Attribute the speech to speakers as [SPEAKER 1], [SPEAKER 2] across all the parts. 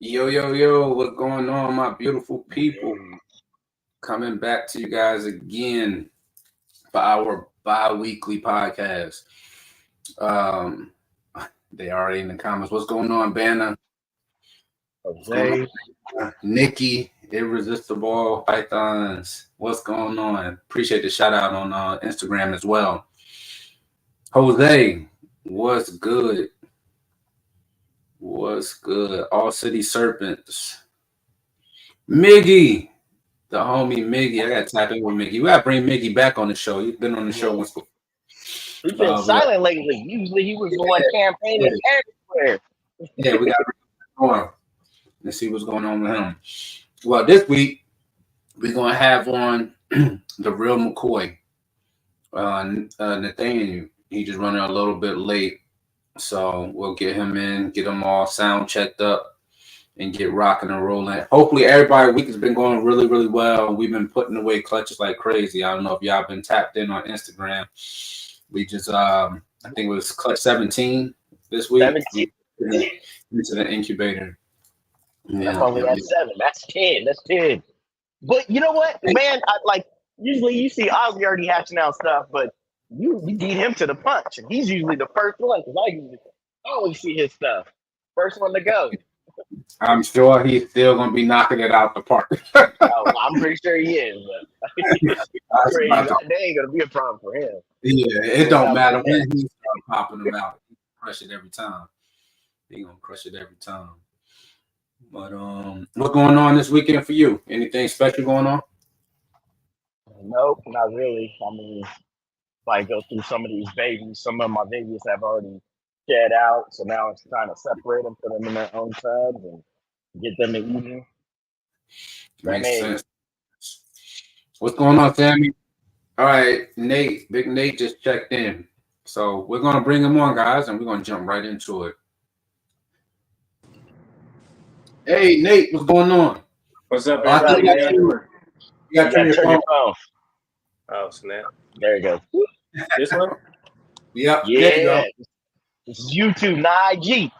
[SPEAKER 1] Yo, yo, yo, what's going on, my beautiful people? Coming back to you guys again for our bi-weekly podcast. Um, they already in the comments. What's going on, Banner? What's going
[SPEAKER 2] Jose.
[SPEAKER 1] on? Nikki, Irresistible Pythons. What's going on? Appreciate the shout out on Instagram as well. Jose, what's good? What's good? All City Serpents. Miggy, the homie Miggy. I gotta tap in with Miggy. We gotta bring Miggy back on the show. He's been on the show once before.
[SPEAKER 2] He's been silent lately. Usually he was the one campaigning everywhere.
[SPEAKER 1] Yeah, we gotta bring him on. Let's see what's going on with him. Well, this week we're gonna have on the real McCoy. Nathaniel. He just running a little bit late. So we'll get him in, get him all sound checked up, and get rocking and rolling. Hopefully, everybody week has been going really, really well. We've been putting away clutches like crazy. I don't know if y'all been tapped in on Instagram. We just, I think it was clutch 17 this week.
[SPEAKER 2] 17.
[SPEAKER 1] Into the incubator.
[SPEAKER 2] That's only at 7. That's 10. That's 10. But you know what, man? Usually you see Ozzy already hatching out stuff, but you beat him to the punch, and he's usually the first one because I always see his stuff. First one to go.
[SPEAKER 1] I'm sure he's still going to be knocking it out the park.
[SPEAKER 2] I'm pretty sure he is, but that ain't going to be a problem for him.
[SPEAKER 1] Yeah, it don't matter when he starts popping them out. He crush it every time. He going to crush it every time. But what's going on this weekend for you? Anything special going on?
[SPEAKER 2] Nope, not really. I mean, go through some of these babies. Some of my babies have already shed out, so now it's trying to separate them, put them in their own tubs, and get them to eating.
[SPEAKER 1] Makes sense. What's going on, Sammy? All right, Nate. Big Nate just checked in. So we're going to bring him on, guys, and we're going to jump right into it. Hey, Nate, what's going on?
[SPEAKER 3] What's up,
[SPEAKER 2] everybody?
[SPEAKER 3] You
[SPEAKER 2] got to turn your phone.
[SPEAKER 3] Oh, snap.
[SPEAKER 2] There you go.
[SPEAKER 3] This one?
[SPEAKER 1] Yep.
[SPEAKER 2] Yeah.
[SPEAKER 1] There you go.
[SPEAKER 2] It's YouTube, not IG.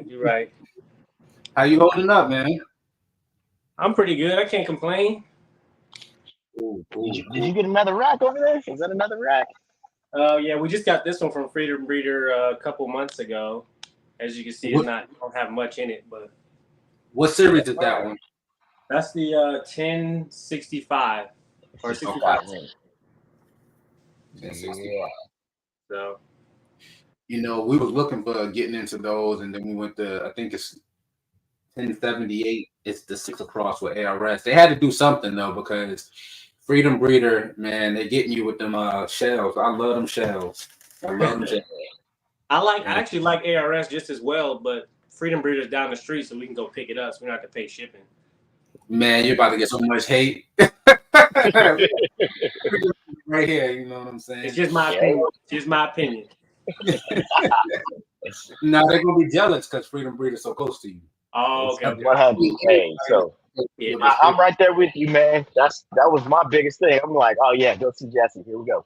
[SPEAKER 3] You're right.
[SPEAKER 1] How you holding up, man?
[SPEAKER 3] I'm pretty good. I can't complain.
[SPEAKER 2] Ooh. Did you get another rack over there? Is that another rack?
[SPEAKER 3] Yeah, we just got this one from Freedom Breeder a couple months ago. As you can see, don't have much in it, but
[SPEAKER 1] what series is that one?
[SPEAKER 3] That's the 1065 or 65.
[SPEAKER 2] Yeah.
[SPEAKER 3] So,
[SPEAKER 1] we was looking for getting into those, and then we went to, I think it's 1078. It's the 6 across with ARS. They had to do something though, because Freedom Breeder, man, they're getting you with them shells. I love them shells.
[SPEAKER 3] I actually like ARS just as well, but Freedom Breeder's down the street, so we can go pick it up, so we don't have to pay shipping.
[SPEAKER 1] Man, you're about to get so much hate. Right here, you know what I'm saying?
[SPEAKER 3] It's just my opinion. Just my opinion.
[SPEAKER 1] Now they're gonna be jealous because Freedom Breeder's so close to you.
[SPEAKER 3] Oh, okay.
[SPEAKER 2] 100K. So yeah, I'm right there with you, man. That was my biggest thing. I'm like, oh yeah, go see Jesse. Here we go.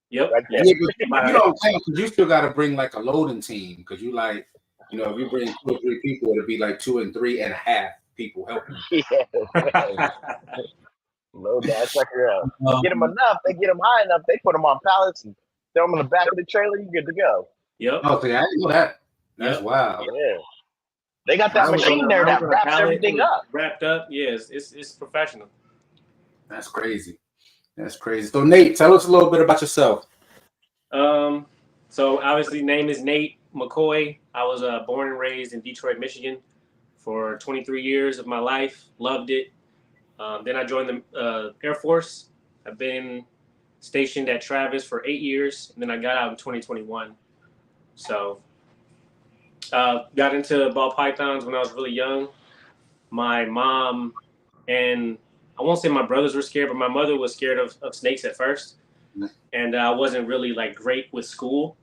[SPEAKER 3] Yep.
[SPEAKER 2] Right there.
[SPEAKER 1] Yeah, but you don't think, because you still got to bring like a loading team, because you if you bring 2 or 3 people, it'll be like 2 and 3.5 people helping.
[SPEAKER 2] Yeah. Load that sucker up. Get them enough. They get them high enough. They put them on pallets and throw them in the back of the trailer. You good to go.
[SPEAKER 3] Yep.
[SPEAKER 1] Okay, I know that. That's wild.
[SPEAKER 2] Yeah. They got that machine there that wraps everything up.
[SPEAKER 3] Wrapped up. Yes, it's professional.
[SPEAKER 1] That's crazy. So Nate, tell us a little bit about yourself.
[SPEAKER 3] So obviously, name is Nate McCoy. I was born and raised in Detroit, Michigan, for 23 years of my life. Loved it. Then I joined the Air Force. I've been stationed at Travis for 8 years, and then I got out in 2021. So got into ball pythons when I was really young. My mom and I won't say my brothers were scared, but my mother was scared of snakes at first. And I wasn't really great with school.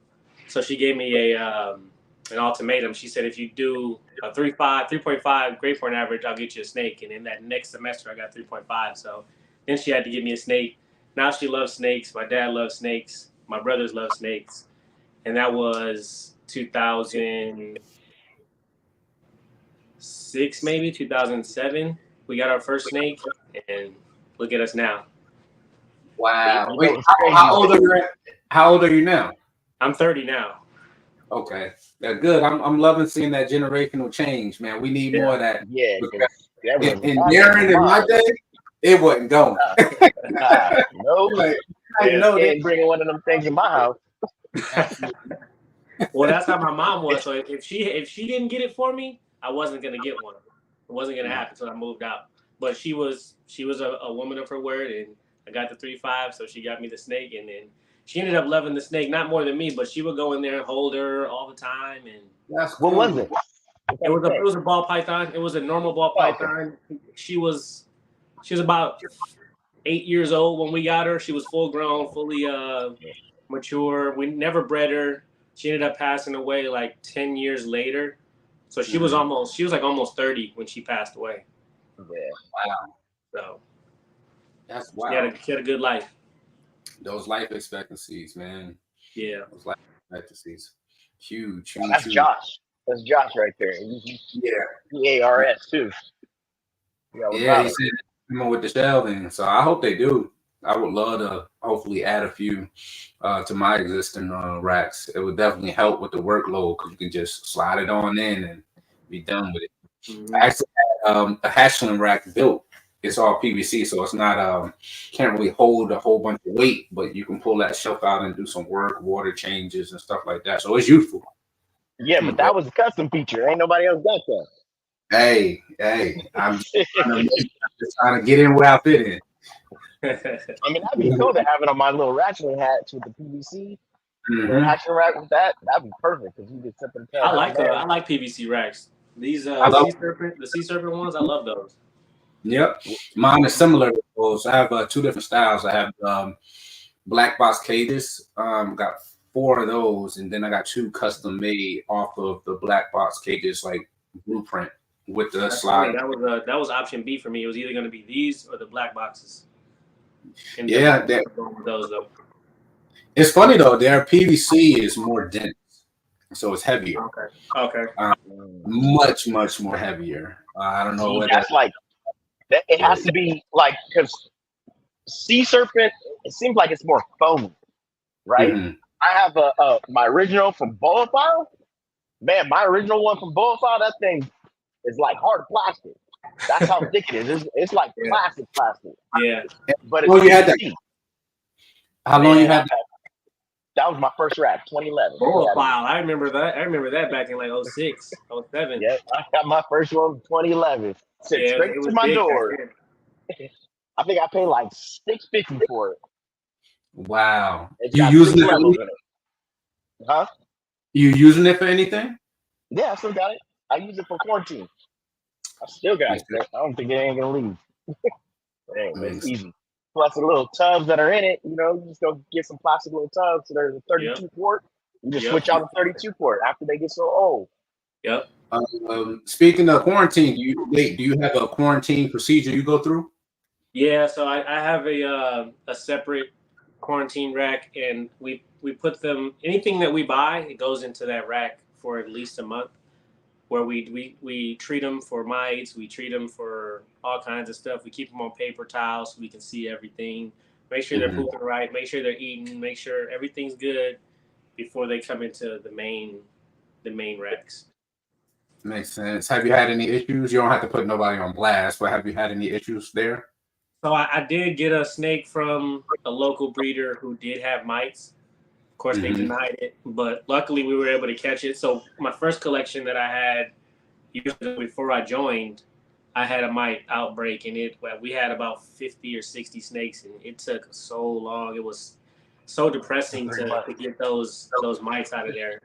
[SPEAKER 3] So she gave me an ultimatum. She said, if you do a 3.5 grade point average, I'll get you a snake. And in that next semester, I got 3.5. So then she had to give me a snake. Now she loves snakes. My dad loves snakes. My brothers love snakes. And that was 2000. 2006, maybe 2007. We got our first snake, and look at us now.
[SPEAKER 1] Wow. Wait, how old are you? How old are you now?
[SPEAKER 3] I'm 30 now.
[SPEAKER 1] Okay, that's good. I'm loving seeing that generational change, man. We need more of that.
[SPEAKER 2] Yeah,
[SPEAKER 1] in Darren in my day, it wasn't going.
[SPEAKER 2] Nope.
[SPEAKER 1] Like,
[SPEAKER 2] can't bring one of them things in my house.
[SPEAKER 3] Well, that's how my mom was. So if she didn't get it for me, I wasn't gonna get one. It wasn't gonna happen until I moved out. But she was a woman of her word, and I got the 3.5, so she got me the snake, and then she ended up loving the snake not more than me, but she would go in there and hold her all the time. And
[SPEAKER 2] what was it?
[SPEAKER 3] It was a ball python. It was a normal ball python. She was about 8 years old when we got her. She was full grown, fully mature. We never bred her. She ended up passing away like 10 years later. So she was almost 30 when she passed away.
[SPEAKER 2] Yeah.
[SPEAKER 1] Wow.
[SPEAKER 3] So
[SPEAKER 1] that's wow.
[SPEAKER 3] She had a good life.
[SPEAKER 1] Those life expectancies, man.
[SPEAKER 3] Yeah.
[SPEAKER 1] Those life expectancies. Huge.
[SPEAKER 2] That's huge. Josh. That's Josh right there. PARS too.
[SPEAKER 1] Yeah, he said him with the shelving. So I hope they do. I would love to hopefully add a few to my existing racks. It would definitely help with the workload because you can just slide it on in and be done with it. Mm-hmm. I actually had a hatchling rack built. It's all PVC, so it's not can't really hold a whole bunch of weight, but you can pull that shelf out and do some work, water changes and stuff like that. So it's useful.
[SPEAKER 2] Yeah, but that was a custom feature. Ain't nobody else got that.
[SPEAKER 1] Hey, I'm just trying to get in where I fit in.
[SPEAKER 2] I mean, that'd be cool to have it on my little ratchet hats with the PVC. Hatching rack with that, that'd be perfect because you get something.
[SPEAKER 3] I like PVC racks. These the sea serpent ones, I love those.
[SPEAKER 1] Yep, mine is similar to those. I have 2 different styles. I have black box cages. Got 4 of those, and then I got 2 custom made off of the black box cages, like blueprint with the slide.
[SPEAKER 3] That was option B for me. It was either going to be these or the black boxes. And
[SPEAKER 1] yeah,
[SPEAKER 3] those though.
[SPEAKER 1] It's funny though. Their PVC is more dense, so it's heavier.
[SPEAKER 3] Okay.
[SPEAKER 1] Much more heavier. I don't know what
[SPEAKER 2] that's like. It has to be like because sea serpent. It seems like it's more foamy, right? Mm-hmm. I have my original from Bullfile. Man, my original one from Bullfile. That thing is like hard plastic. That's how thick it is. It's like plastic.
[SPEAKER 3] Yeah.
[SPEAKER 2] But
[SPEAKER 1] you had that. How long you had that?
[SPEAKER 2] That was my first rack, 2011.
[SPEAKER 3] Bullfile. I remember that back in like 06, 07.
[SPEAKER 2] Yeah, I got my first one in 2011. Sent straight to my door. I think I paid like $650 for it.
[SPEAKER 1] Wow. You using it for anything?
[SPEAKER 2] Huh?
[SPEAKER 1] You using it for anything?
[SPEAKER 2] Yeah, I still got it. I use it for quarantine. I still got it. I don't think it ain't gonna leave. It's easy. Plus the little tubs that are in it, you just go get some plastic little tubs. So there's a 32 quart. You just switch out a 32 quart after they get so old.
[SPEAKER 3] Yep.
[SPEAKER 1] Speaking of quarantine, do you have a quarantine procedure you go through?
[SPEAKER 3] Yeah, so I have a separate quarantine rack, and we put them, anything that we buy, it goes into that rack for at least a month, where we treat them for mites, we treat them for all kinds of stuff. We keep them on paper towels so we can see everything, make sure they're pooping right, make sure they're eating, make sure everything's good before they come into the main racks.
[SPEAKER 1] Makes sense. Have you had any issues? You don't have to put nobody on blast, but have you had any issues there?
[SPEAKER 3] So I did get a snake from a local breeder who did have mites. Of course, they denied it, but luckily we were able to catch it. So my first collection that I had years ago before I joined, I had a mite outbreak, and we had about 50 or 60 snakes, and it took so long. It was so depressing to get those mites out of there.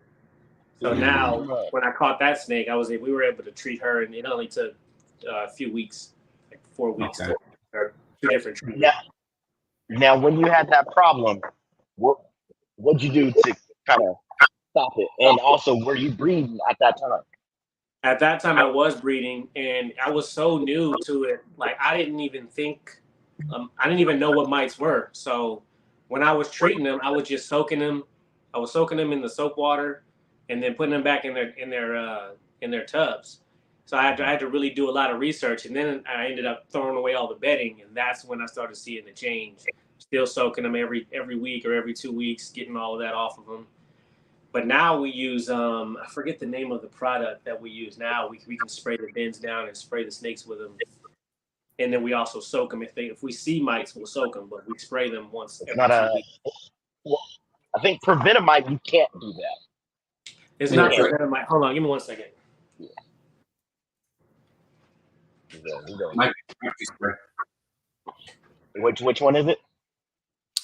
[SPEAKER 3] So now, when I caught that snake, we were able to treat her, and it only took a few weeks, like 4 weeks.
[SPEAKER 1] Okay.
[SPEAKER 3] Or 2 different treatments.
[SPEAKER 2] Now, when you had that problem, what'd you do to kind of stop it? And also, were you breeding at that time?
[SPEAKER 3] At that time, I was breeding, and I was so new to it. Like, I didn't even think, I didn't even know what mites were. So when I was treating them, I was just soaking them. I was soaking them in the soap water, and then putting them back in their tubs. So I had to really do a lot of research, and then I ended up throwing away all the bedding, and that's when I started seeing the change. Still soaking them every week or every 2 weeks, getting all of that off of them. But now we use I forget the name of the product that we use now. We can spray the bins down and spray the snakes with them, and then we also soak them. If we see mites, we'll soak them, but we spray them once every 2 weeks.
[SPEAKER 2] Well, I think prevenamite you can't do that.
[SPEAKER 3] It's not prevenamite. Hold on, give me 1 second.
[SPEAKER 1] Spray.
[SPEAKER 2] Which one is it?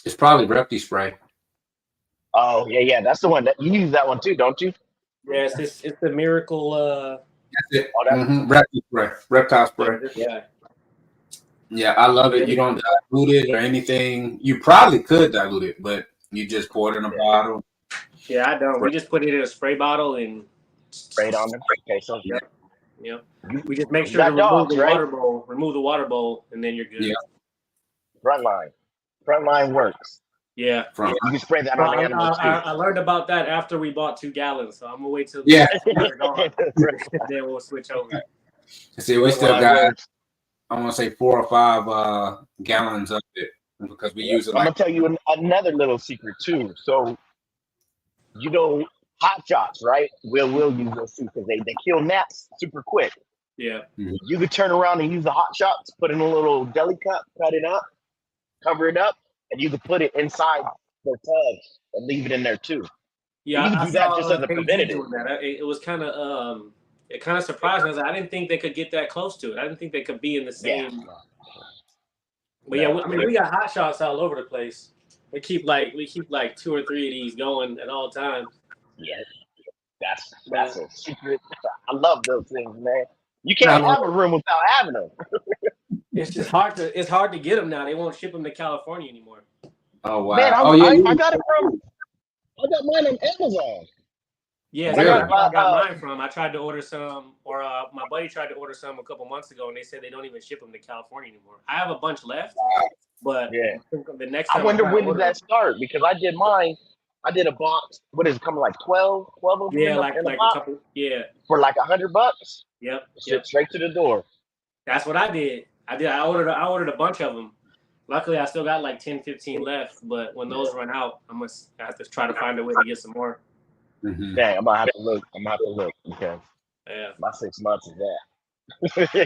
[SPEAKER 1] It's probably Repti spray.
[SPEAKER 2] Oh yeah, that's the one that you use that one too, don't you?
[SPEAKER 3] Yeah, it's the Miracle.
[SPEAKER 1] That's it. Repti spray, reptile spray.
[SPEAKER 3] Yeah.
[SPEAKER 1] Yeah, I love it. You don't dilute it or anything. You probably could dilute it, but you just pour it in a bottle.
[SPEAKER 3] Yeah, I don't. We just put it in a spray bottle and
[SPEAKER 2] spray it on them. Okay, so
[SPEAKER 3] yeah. We just make sure to remove the water bowl, and then you're good.
[SPEAKER 2] Yeah. Frontline works.
[SPEAKER 3] Yeah.
[SPEAKER 2] You can spray that on animals too.
[SPEAKER 3] I learned about that after we bought 2 gallons, so I'm gonna wait till
[SPEAKER 1] then
[SPEAKER 3] we'll switch over.
[SPEAKER 1] See, we still got I want to say 4 or 5 gallons of it because we use it.
[SPEAKER 2] I'm gonna tell you another little secret too. So, hot shots, right? We'll use those too because they kill gnats super quick.
[SPEAKER 3] Yeah.
[SPEAKER 2] Mm-hmm. You could turn around and use the hot shots, put in a little deli cup, cut it up, cover it up, and you could put it inside the tub and leave it in there too.
[SPEAKER 3] Yeah,
[SPEAKER 2] you can do that just as a preventative.
[SPEAKER 3] It was kind of it kind of surprised me. I didn't think they could get that close to it. I didn't think they could be in the same. Yeah. But yeah, we got hot shots all over the place. We keep like 2 or 3 of these going at all times.
[SPEAKER 2] Yeah, that's a secret. I love those things, man. You can't have a room without having them.
[SPEAKER 3] It's just hard to get them now. They won't ship them to California anymore.
[SPEAKER 1] Oh wow!
[SPEAKER 2] Man, I got it from. I got mine on Amazon.
[SPEAKER 3] Yeah, I got mine from. I tried to order some, or my buddy tried to order some a couple months ago, and they said they don't even ship them to California anymore. I have a bunch left, but the next time
[SPEAKER 2] I wonder when did that start? Because I did mine. I did a box. What is it coming like 12 of them?
[SPEAKER 3] Yeah, like a couple. Yeah,
[SPEAKER 2] for like $100.
[SPEAKER 3] Yep.
[SPEAKER 2] Straight to the door.
[SPEAKER 3] That's what I did. I ordered a bunch of them. Luckily, I still got like 10, 15 left. But when those run out, I have to try to find a way to get some more.
[SPEAKER 2] Mm-hmm. Dang, I'm gonna have to look. Because my 6 months is that.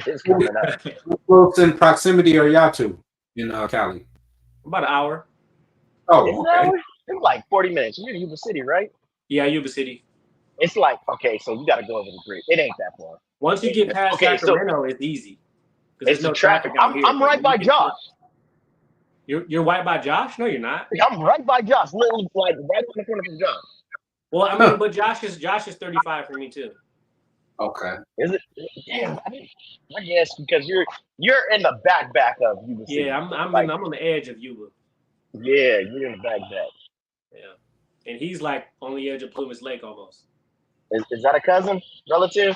[SPEAKER 2] It's coming up.
[SPEAKER 1] How close in proximity are y'all to in Cali?
[SPEAKER 3] About an hour.
[SPEAKER 1] Oh, okay.
[SPEAKER 2] It's like 40 minutes. You're in Yuba City, right?
[SPEAKER 3] Yeah, Yuba City.
[SPEAKER 2] It's like, okay, so you got to go over the bridge. It ain't that far.
[SPEAKER 3] Once you get past Sacramento, it's easy.
[SPEAKER 2] It's no traffic out here. I'm right by Josh.
[SPEAKER 3] You're right by Josh? No, you're not.
[SPEAKER 2] I'm right by Josh. Literally, like right on the corner from Josh.
[SPEAKER 3] Well, I mean, but Josh is 35 for me too.
[SPEAKER 1] Okay.
[SPEAKER 2] Is it? Damn, I guess because you're in the back of Yuba City.
[SPEAKER 3] Yeah, I'm on the edge of Yuba.
[SPEAKER 2] Yeah, you're in the back.
[SPEAKER 3] Yeah, and he's like on the edge of Plumas Lake almost.
[SPEAKER 2] Is that a cousin, relative?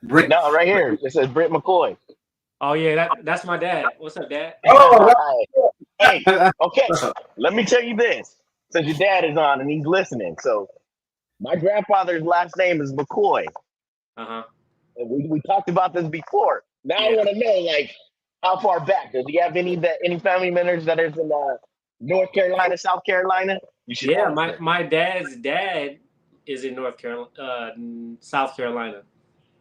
[SPEAKER 2] No, right here. It says Britt McCoy.
[SPEAKER 3] Oh yeah, that's my dad. What's up, Dad?
[SPEAKER 2] Oh, hey, okay. Let me tell you this, since your dad is on and he's listening. So, my grandfather's last name is McCoy. We talked about this before. Now I want to know, like, how far back? Does he have any family members that is in North Carolina, South Carolina? You should.
[SPEAKER 3] Yeah, my dad's dad is in South Carolina.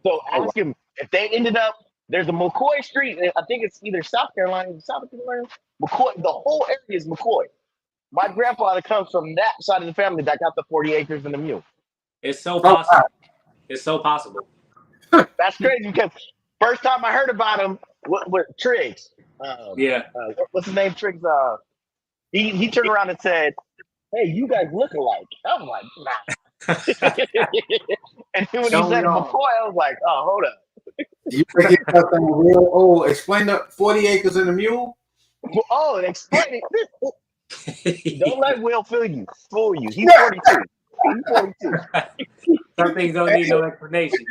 [SPEAKER 2] So ask him if they ended up. There's a McCoy Street. I think it's either South Carolina. McCoy. The whole area is McCoy. My grandfather comes from that side of the family that got the 40 acres and a mule.
[SPEAKER 3] It's so possible. It's so possible.
[SPEAKER 2] That's crazy because first time I heard about him, what Triggs? What's his name? Triggs. He turned around and said, "Hey, you guys look alike." I'm like, nah. And then when he said McCoy, I was like, oh, hold up.
[SPEAKER 1] You think it's something real old? Explain the 40 acres and a mule.
[SPEAKER 2] Oh, explain it. Don't let Will fool you. He's 42. He's 42.
[SPEAKER 3] Some things don't need no explanation.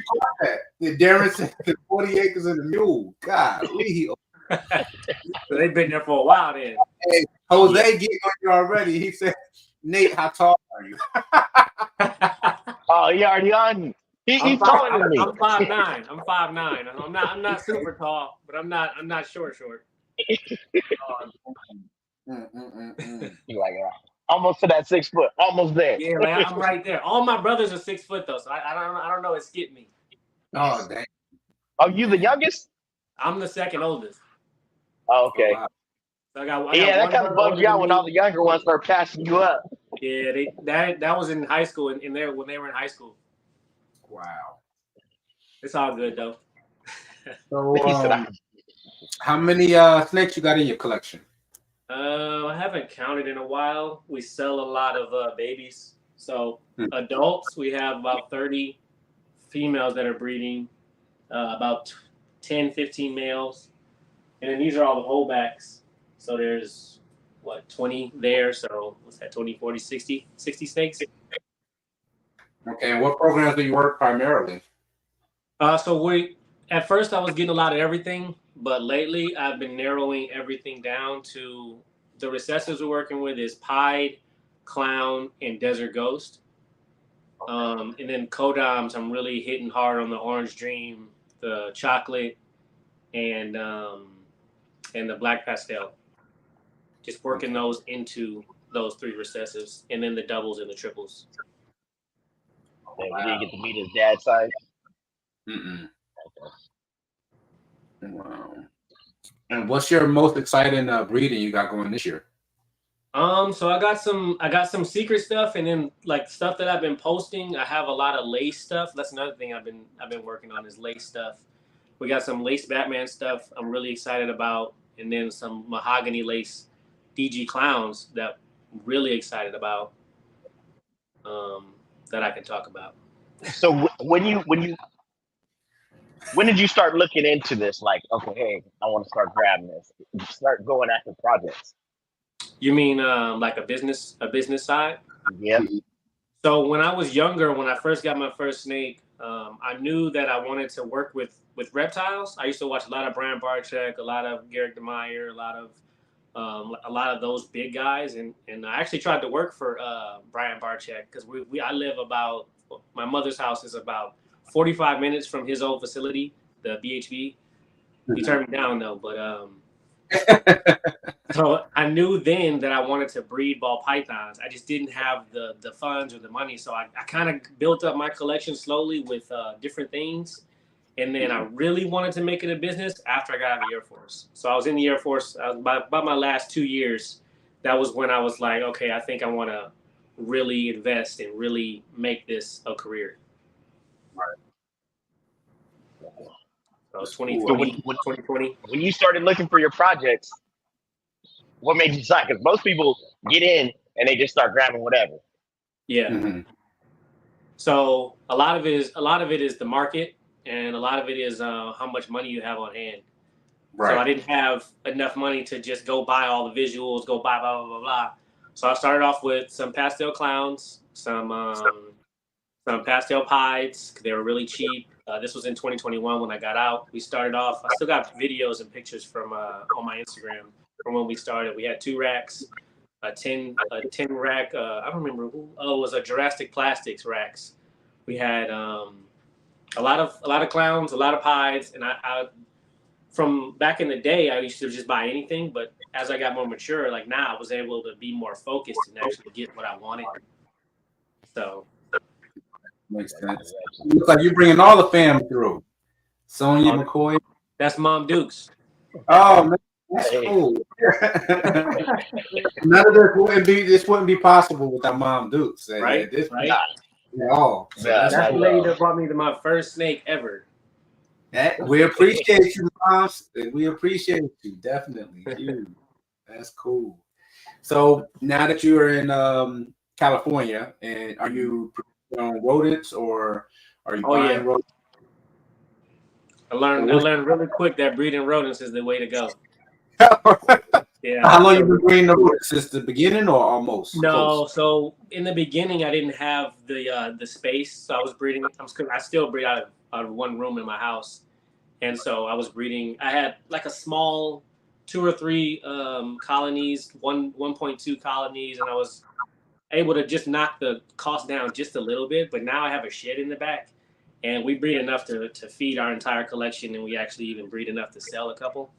[SPEAKER 1] Darren said 40 acres and a mule. God,
[SPEAKER 3] so they've been there for a while then.
[SPEAKER 1] Hey, Jose getting on you already. He said, Nate, how tall are you?
[SPEAKER 2] Oh, he already on you. He's taller than me.
[SPEAKER 3] I'm 5'9". I'm 5'9". I'm not super tall, but I'm not short.
[SPEAKER 2] You're like, almost to that 6 foot, almost there.
[SPEAKER 3] Yeah, like I'm right there. All my brothers are 6 foot though, so I don't know. It skipped me.
[SPEAKER 1] Oh, dang.
[SPEAKER 2] Oh, you the youngest?
[SPEAKER 3] I'm the second oldest.
[SPEAKER 2] Oh, okay.
[SPEAKER 1] Wow.
[SPEAKER 3] So I got
[SPEAKER 2] that kind of bugs you out when all the younger ones start passing you up.
[SPEAKER 3] Yeah, that was in high school, when they were in high school.
[SPEAKER 1] Wow.
[SPEAKER 3] It's all good though.
[SPEAKER 1] So, how many snakes you got in your collection?
[SPEAKER 3] I haven't counted in a while. We sell a lot of babies. So adults, we have about 30 females that are breeding, about 10, 15 males. And then these are all the holdbacks. So there's, 20 there. So what's that, 20, 40, 60 snakes?
[SPEAKER 1] Okay, and what programs do you work primarily?
[SPEAKER 3] At first I was getting a lot of everything, but lately I've been narrowing everything down to the recessives we're working with is Pied, Clown, and Desert Ghost. And then codoms, I'm really hitting hard on the Orange Dream, the Chocolate, and the Black Pastel. Just working those into those 3 recessives, and then the doubles and the triples.
[SPEAKER 2] Wow. We didn't get to meet his dad's side.
[SPEAKER 1] Wow. And what's your most exciting breeding you got going this year?
[SPEAKER 3] So I got some secret stuff, and then like stuff that I've been posting. I have a lot of lace stuff. That's another thing I've been working on is lace stuff. We got some lace Batman stuff I'm really excited about, and then some mahogany lace DG clowns that I'm really excited about. That I can talk about.
[SPEAKER 2] So when did you start looking into this? Like, okay, hey, I want to start grabbing this. Start going after projects.
[SPEAKER 3] You mean like a business side?
[SPEAKER 2] Yeah.
[SPEAKER 3] So when I was younger, when I first got my first snake, I knew that I wanted to work with reptiles. I used to watch a lot of Brian Barczyk, a lot of Garrick DeMeyer, a lot of those big guys, and I actually tried to work for Brian Barczyk because I live my mother's house is about 45 minutes from his old facility, the BHB. He turned me down though, but so I knew then that I wanted to breed ball pythons. I just didn't have the funds or the money, so I kind of built up my collection slowly with different things. And then I really wanted to make it a business after I got out of the Air Force. So I was in the Air Force about my last 2 years. That was when I was like, okay, I think I want to really invest and really make this a career.
[SPEAKER 1] Right.
[SPEAKER 3] So 2020.
[SPEAKER 2] When you started looking for your projects, what made you decide? Because most people get in and they just start grabbing whatever.
[SPEAKER 3] Yeah. Mm-hmm. So a lot of it is the market. And a lot of it is how much money you have on hand. Right. So I didn't have enough money to just go buy all the visuals, go buy blah, blah, blah, blah. So I started off with some pastel clowns, some pastel pieds. They were really cheap. This was in 2021 when I got out. We started off, I still got videos and pictures from on my Instagram from when we started. We had 2 racks, a 10 rack. I don't remember who. Oh, it was a Jurassic Plastics racks. We had a lot of clowns, a lot of pieds, and I from back in the day, I used to just buy anything. But as I got more mature, like now, I was able to be more focused and actually get what I wanted. So
[SPEAKER 1] makes sense. It looks like you're bringing all the fam through. Sonia McCoy.
[SPEAKER 3] That's Mom Dukes.
[SPEAKER 1] Oh man, that's cool. None of this wouldn't be possible without Mom Dukes,
[SPEAKER 3] right? Right.
[SPEAKER 1] So
[SPEAKER 3] that's the lady that brought me to my first snake ever.
[SPEAKER 1] We appreciate you, Moms. We appreciate you, definitely. That's cool. So now that you are in California, and are you on rodents or are you buying rodents?
[SPEAKER 3] I learned really quick that breeding rodents is the way to go. Yeah.
[SPEAKER 1] How long you been breeding the rodents? Since the beginning or almost?
[SPEAKER 3] No, so in the beginning I didn't have the space, so I was breeding. I still breed out of one room in my house, and so I was breeding. I had like a small 2 or 3 colonies, 1.2 colonies, and I was able to just knock the cost down just a little bit. But now I have a shed in the back, and we breed enough to feed our entire collection, and we actually even breed enough to sell a couple.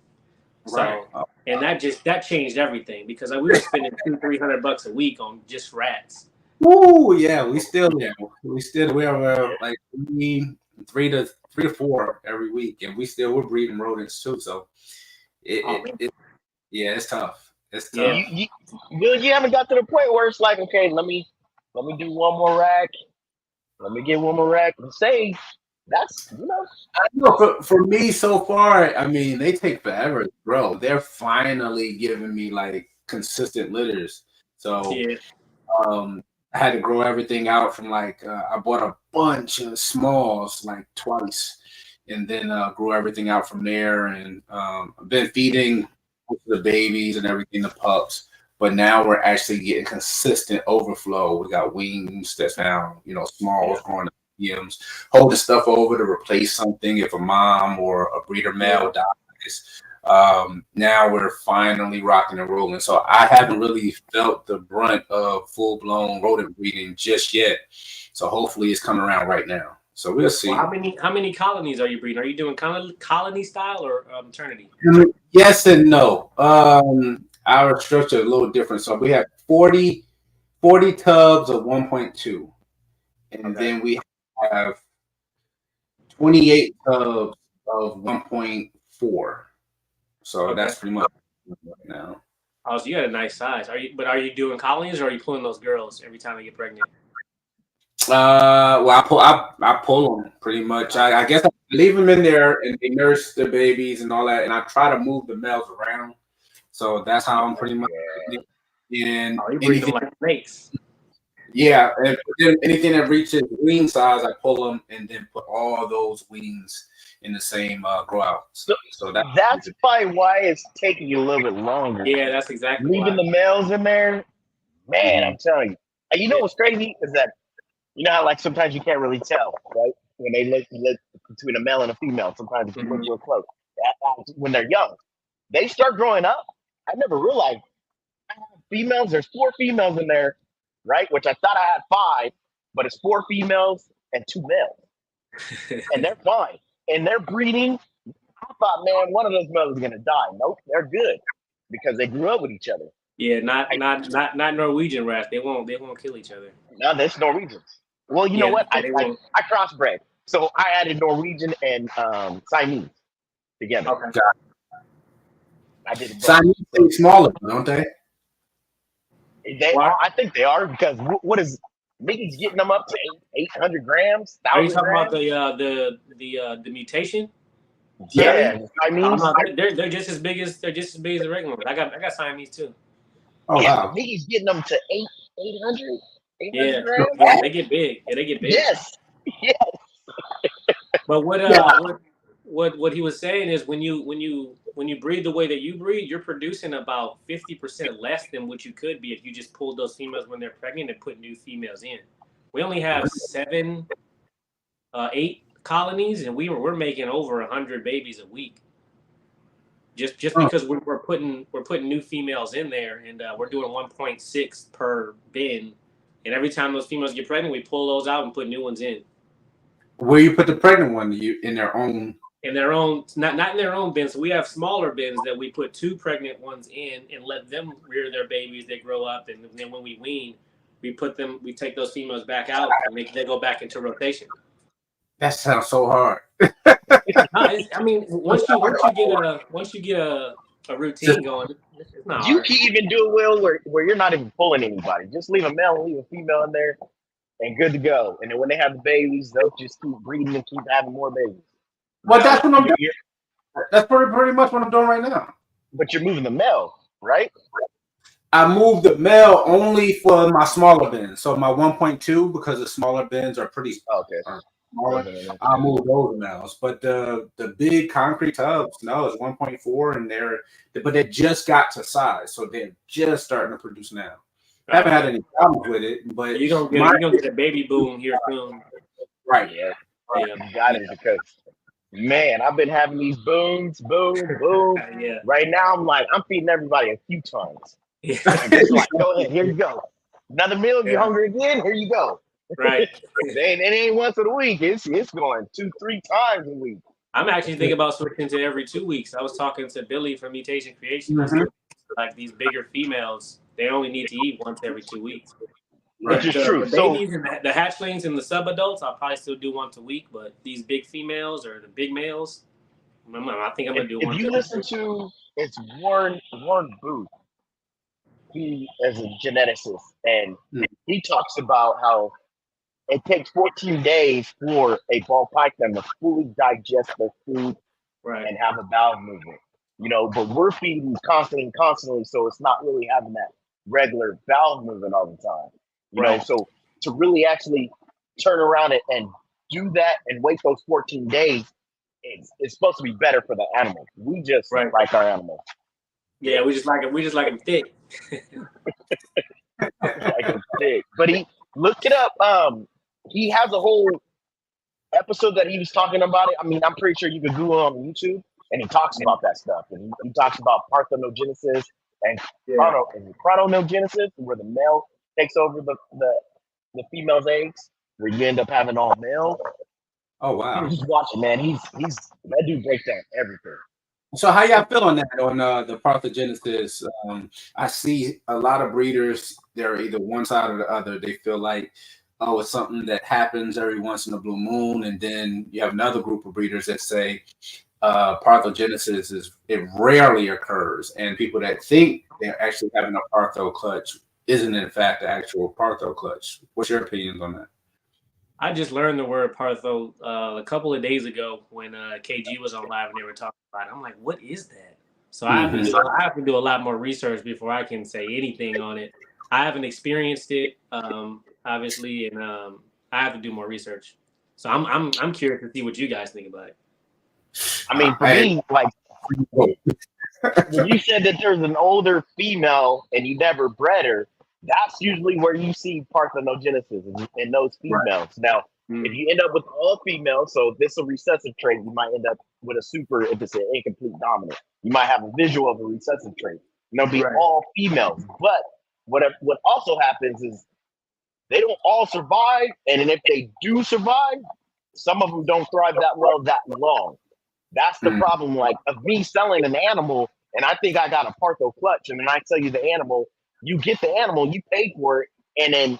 [SPEAKER 3] So, and that changed everything because we were spending $200-300 a week on just rats.
[SPEAKER 1] Ooh, yeah, we are like three to four every week, and we're breeding rodents too. So it's tough. It's tough.
[SPEAKER 2] You haven't got to the point where it's like, okay, let me do one more rack. Let me get one more rack and say that's
[SPEAKER 1] I know for me so far, I mean, they take forever to grow. They're finally giving me like consistent litters. So I had to grow everything out from like I bought a bunch of smalls like twice, and then grew everything out from there. And I've been feeding the babies and everything, the pups. But now we're actually getting consistent overflow. We got wings that's now, smalls growing up, mediums, holding stuff over to replace something if a mom or a breeder male dies. Now we're finally rocking and rolling. So I haven't really felt the brunt of full-blown rodent breeding just yet. So hopefully it's coming around right now. So we'll see.
[SPEAKER 3] Well, how many colonies are you breeding? Are you doing colony style or maternity?
[SPEAKER 1] Yes and no. Our structure is a little different. So we have 40 tubs of 1.2. And then we have 28 tubs of 1.4. So that's pretty much right now.
[SPEAKER 3] Oh, so you got a nice size. Are you doing colonies or are you pulling those girls every time they get pregnant?
[SPEAKER 1] Well, I pull them pretty much. I guess I leave them in there and they nurse the babies and all that, and I try to move the males around. So that's how I'm pretty much. And
[SPEAKER 3] anything like snakes.
[SPEAKER 1] Yeah, and then anything that reaches wing size, I pull them and then put all those wings in the same grow out. So
[SPEAKER 2] that's probably why it's taking you a little bit longer.
[SPEAKER 3] Yeah, that's exactly
[SPEAKER 2] leaving the males in there. Man, I'm telling you. And you know what's crazy is that how like sometimes you can't really tell, right? When they look between a male and a female, sometimes if you look real close. When they're young, they start growing up. I never realized I have females. There's 4 females in there, right? Which I thought I had 5, but it's 4 females and 2 males, and they're fine and they're breeding. I thought, man, one of those males is gonna die. Nope, they're good because they grew up with each other.
[SPEAKER 3] Yeah, not Norwegian rats. They won't kill each other.
[SPEAKER 2] No, that's Norwegians. Well, you know what? I crossbred, so I added Norwegian and Siamese together.
[SPEAKER 1] Okay.
[SPEAKER 2] I did.
[SPEAKER 1] Siamese are smaller, don't they?
[SPEAKER 2] They are. I think they are because what is Mickey's getting them up to 800 grams?
[SPEAKER 3] Are you talking about the mutation?
[SPEAKER 2] Yeah, Siamese.
[SPEAKER 3] They're just as big as the regular ones. I got Siamese too.
[SPEAKER 1] Oh wow!
[SPEAKER 2] Mickey's getting them to 800.
[SPEAKER 3] Yeah, they get big. Yeah, they get big.
[SPEAKER 2] Yes.
[SPEAKER 3] But what he was saying is when you breed the way that you breed, you're producing about 50% less than what you could be if you just pulled those females when they're pregnant and put new females in. We only have 8 colonies, and we're making over 100 babies a week. Just because we're putting new females in there, and we're doing 1.6 per bin. And every time those females get pregnant, we pull those out and put new ones in.
[SPEAKER 1] Where you put the pregnant one? In their own?
[SPEAKER 3] In their own, not in their own bins. So we have smaller bins that we put 2 pregnant ones in and let them rear their babies. They grow up, and then when we wean, we take those females back out and they go back into rotation.
[SPEAKER 1] That sounds so hard.
[SPEAKER 3] I mean, once you get a routine going.
[SPEAKER 2] You can even do it, Will, where you're not even pulling anybody. Just leave a male and leave a female in there and good to go. And then when they have the babies, they'll just keep breeding and keep having more babies.
[SPEAKER 1] Well, that's what I'm doing. That's pretty much what I'm doing right now.
[SPEAKER 2] But you're moving the male, right?
[SPEAKER 1] I moved the male only for my smaller bins. So my 1.2, because the smaller bins are pretty smaller, I moved those males. But the big concrete tubs, no, it's 1.4, and but they just got to size, so they're just starting to produce now. I haven't had any problems with it, but
[SPEAKER 3] you're gonna get a baby boom here soon.
[SPEAKER 2] Right, yeah. You got it because man, I've been having these booms, boom.
[SPEAKER 3] Yeah.
[SPEAKER 2] Right now, I'm feeding everybody a few tons. Yeah. Just like, go ahead, here you go. Another meal, you're hungry again, here you go.
[SPEAKER 3] Right.
[SPEAKER 2] It ain't once a week. It's going 2-3 times a week.
[SPEAKER 3] I'm actually thinking about switching to every 2 weeks. I was talking to Billy from Mutation Creation.
[SPEAKER 1] Mhm.
[SPEAKER 3] Like these bigger females, they only need to eat once every 2 weeks.
[SPEAKER 2] Which is true.
[SPEAKER 3] The babies and the hatchlings and the subadults, I'll probably still do once a week. But these big females or the big males, I think I'm gonna do one.
[SPEAKER 2] If you listen to, it's Warren Booth. He is a geneticist, and he talks about how it takes 14 days for a ball python to fully digest their food and have a bowel movement. But we're feeding constantly, so it's not really having that regular bowel movement all the time. So to really actually turn around it and do that and wait those 14 days, it's supposed to be better for the animal. We just like our animals.
[SPEAKER 3] Yeah, we just like them thick.
[SPEAKER 2] Like them thick. But he look it up. He has a whole episode that he was talking about it. I mean, I'm pretty sure you could Google on YouTube, and he talks about that stuff. And he talks about parthenogenesis and chronogenesis, where the male takes over the female's eggs, where you end up having all male.
[SPEAKER 1] Oh wow!
[SPEAKER 2] Just watch it, man. He's that dude breaks down everything.
[SPEAKER 1] So how y'all feel on that, on the parthenogenesis? I see a lot of breeders, they're either one side or the other. They feel like, oh, it's something that happens every once in a blue moon. And then you have another group of breeders that say parthenogenesis it rarely occurs. And people that think they're actually having a partho clutch isn't in fact the actual partho clutch. What's your opinions on that?
[SPEAKER 3] I just learned the word partho a couple of days ago when KG was on live and they were talking about it. I'm like, what is that? So I have to do a lot more research before I can say anything on it. I haven't experienced it, obviously, and I have to do more research. So I'm curious to see what you guys think about it.
[SPEAKER 2] I mean, for me, like when you said that there's an older female and you never bred her, that's usually where you see parthenogenesis in those females. Now, if you end up with all females, so if it's a recessive trait, you might end up with a super, if it's an incomplete dominant. You might have a visual of a recessive trait. And they'll be all females. But what also happens is they don't all survive. And if they do survive, some of them don't thrive that well that long. That's the problem, like, of me selling an animal, and I think I got a partho clutch, and then I sell you the animal. You get the animal, you pay for it, and then,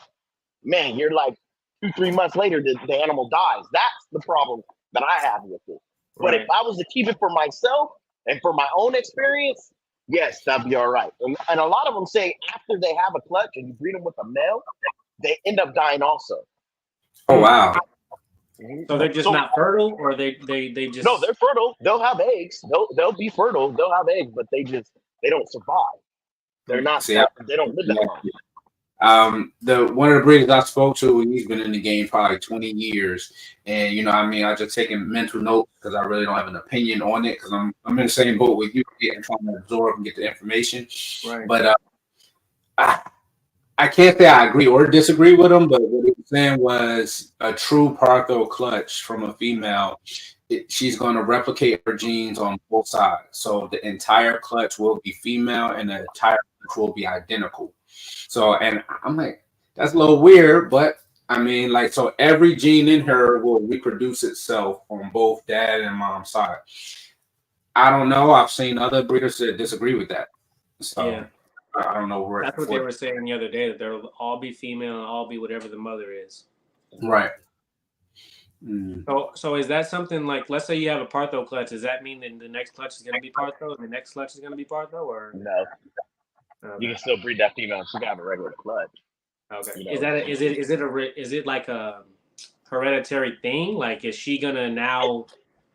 [SPEAKER 2] man, you're like 2-3 months later, the animal dies. That's the problem that I have with it. But if I was to keep it for myself and for my own experience, yes, that'd be all right. And a lot of them say after they have a clutch and you breed them with a male, they end up dying also.
[SPEAKER 1] Oh, wow.
[SPEAKER 3] So they're just not fertile, or they just...
[SPEAKER 2] No, they're fertile. They'll have eggs. They'll be fertile. They'll have eggs, but they don't survive. They're not. They don't live that long.
[SPEAKER 1] One of the breeders I spoke to, he's been in the game probably 20 years, and I just taking mental notes because I really don't have an opinion on it because I'm in the same boat with you, trying to absorb and get the information.
[SPEAKER 3] Right.
[SPEAKER 1] But I can't say I agree or disagree with him, but what he was saying was a true partho clutch from a female. She's going to replicate her genes on both sides. So the entire clutch will be female and the entire clutch will be identical. So, and I'm like, that's a little weird, but I mean, like, so every gene in her will reproduce itself on both dad and mom's side. I don't know. I've seen other breeders that disagree with that. So yeah. I don't know where.
[SPEAKER 3] That's what they were saying the other day, that they'll all be female and all be whatever the mother is.
[SPEAKER 1] Right.
[SPEAKER 3] So is that something like, let's say you have a partho clutch, does that mean that the next clutch is going to be partho and the next clutch is going to be partho, or
[SPEAKER 2] no? You can still breed that female. She can have a regular clutch.
[SPEAKER 3] Okay. Is it like a hereditary thing? Like, is she gonna now?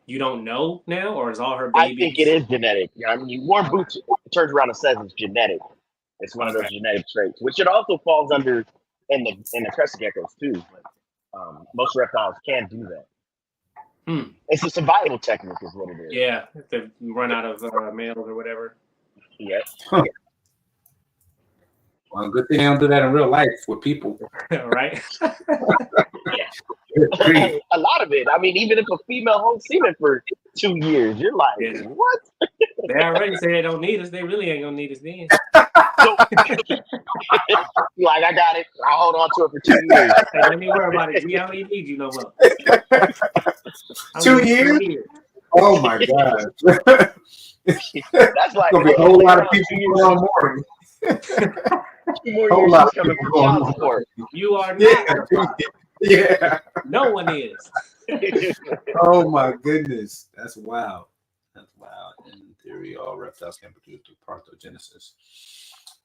[SPEAKER 3] You don't know now, or is all her babies?
[SPEAKER 2] I think it is genetic. I mean, Warren Booth turns around and says it's genetic. It's one of those genetic traits, which it also falls under in the crescent geckos too. But, most reptiles can do that. It's a survival technique, is what it is.
[SPEAKER 3] Yeah, if they run out of males or whatever.
[SPEAKER 2] Yeah.
[SPEAKER 1] Well, good thing I don't do that in real life with people.
[SPEAKER 3] Right?
[SPEAKER 2] A lot of it. I mean, even if a female holds semen for 2 years, you're like, what?
[SPEAKER 3] They already say they don't need us. They really ain't gonna need us then.
[SPEAKER 2] So, like, I got it. I'll hold on to it for 2 years.
[SPEAKER 3] Hey, don't even worry about it. G, I don't even need you no more.
[SPEAKER 1] 2 years? Oh my God.
[SPEAKER 2] That's like
[SPEAKER 1] gonna be a whole lot of people going more.
[SPEAKER 2] 2 more years
[SPEAKER 1] Lot
[SPEAKER 2] she's coming for child support.
[SPEAKER 3] You are not.
[SPEAKER 1] Yeah.
[SPEAKER 3] No one is.
[SPEAKER 1] Oh my goodness. That's wild. That's wild. In theory, all reptiles can produce through parthenogenesis.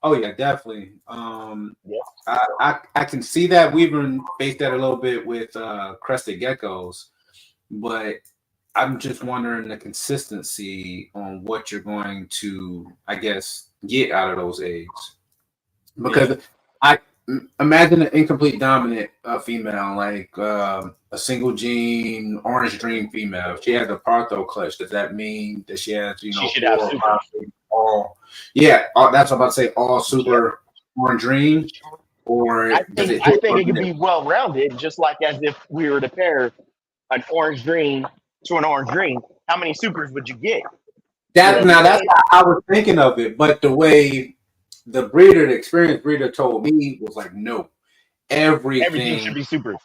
[SPEAKER 1] Oh yeah, definitely. I can see that. We've been faced that a little bit with crested geckos, but I'm just wondering the consistency on what you're going to, I guess, get out of those eggs. Because I imagine an incomplete dominant female, like a single gene orange dream female. If she has a partho clutch, does that mean that she has,
[SPEAKER 2] she should have super.
[SPEAKER 1] That's what I'm about to say, all super orange dream? Or
[SPEAKER 2] I think it could be well rounded, just like as if we were to pair an orange dream to an orange dream. How many supers would you get?
[SPEAKER 1] That's how I was thinking of it, but the way the experienced breeder told me was like, no, everything
[SPEAKER 2] should be supers.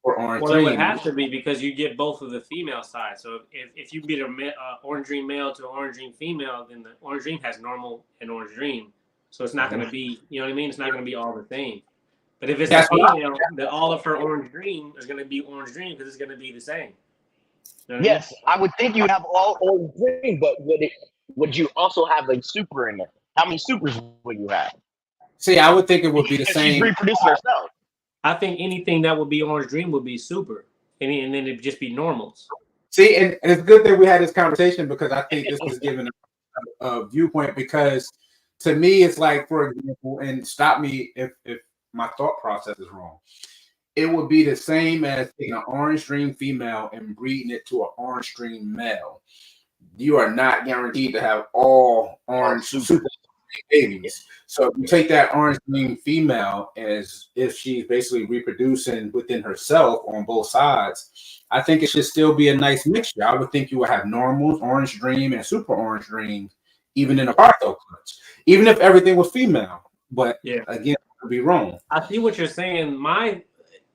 [SPEAKER 1] For orange
[SPEAKER 3] well,
[SPEAKER 1] dream.
[SPEAKER 3] it would have to be because you get both of the female side. So if you get a orange dream male to an orange dream female, then the orange dream has normal and orange dream. So it's not going to be, you know what I mean? It's not going to be all the same. But if it's a female, then all of her orange dream is going to be orange dream because it's going to be the same. You know
[SPEAKER 2] yes, I would think you have all orange dream, but would you also have a super in there? How many supers would you have?
[SPEAKER 1] See, I would think it would be the same.
[SPEAKER 2] She's reproducing herself.
[SPEAKER 3] I think anything that would be orange dream would be super, and then it'd just be normals.
[SPEAKER 1] See, and it's good that we had this conversation because I think this is giving a viewpoint. Because to me, it's like, for example, and stop me if my thought process is wrong. It would be the same as taking an orange dream female and breeding it to an orange dream male. You are not guaranteed to have all orange super babies. So if you take that orange dream female as if she's basically reproducing within herself on both sides, I think it should still be a nice mixture. I would think you would have normals, orange dream, and super orange dream, even in a partho clutch, even if everything was female. But again, I could be wrong.
[SPEAKER 3] I see what you're saying.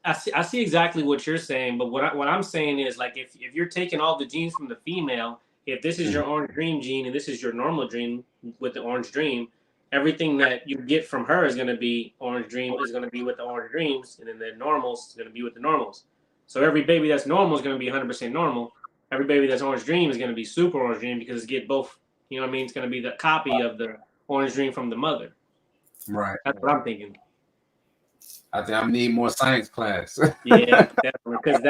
[SPEAKER 3] I see exactly what you're saying, but what I'm saying is, like, if you're taking all the genes from the female, if this is your orange dream gene and this is your normal dream with the orange dream, everything that you get from her is going to be orange dream, is going to be with the orange dreams, and then the normals is going to be with the normals. So every baby that's normal is going to be 100% normal. Every baby that's orange dream is going to be super orange dream because it's get both. You know what I mean? It's going to be the copy of the orange dream from the mother.
[SPEAKER 1] Right.
[SPEAKER 3] That's what I'm thinking.
[SPEAKER 1] I think I need more science class.
[SPEAKER 3] Yeah, definitely. Because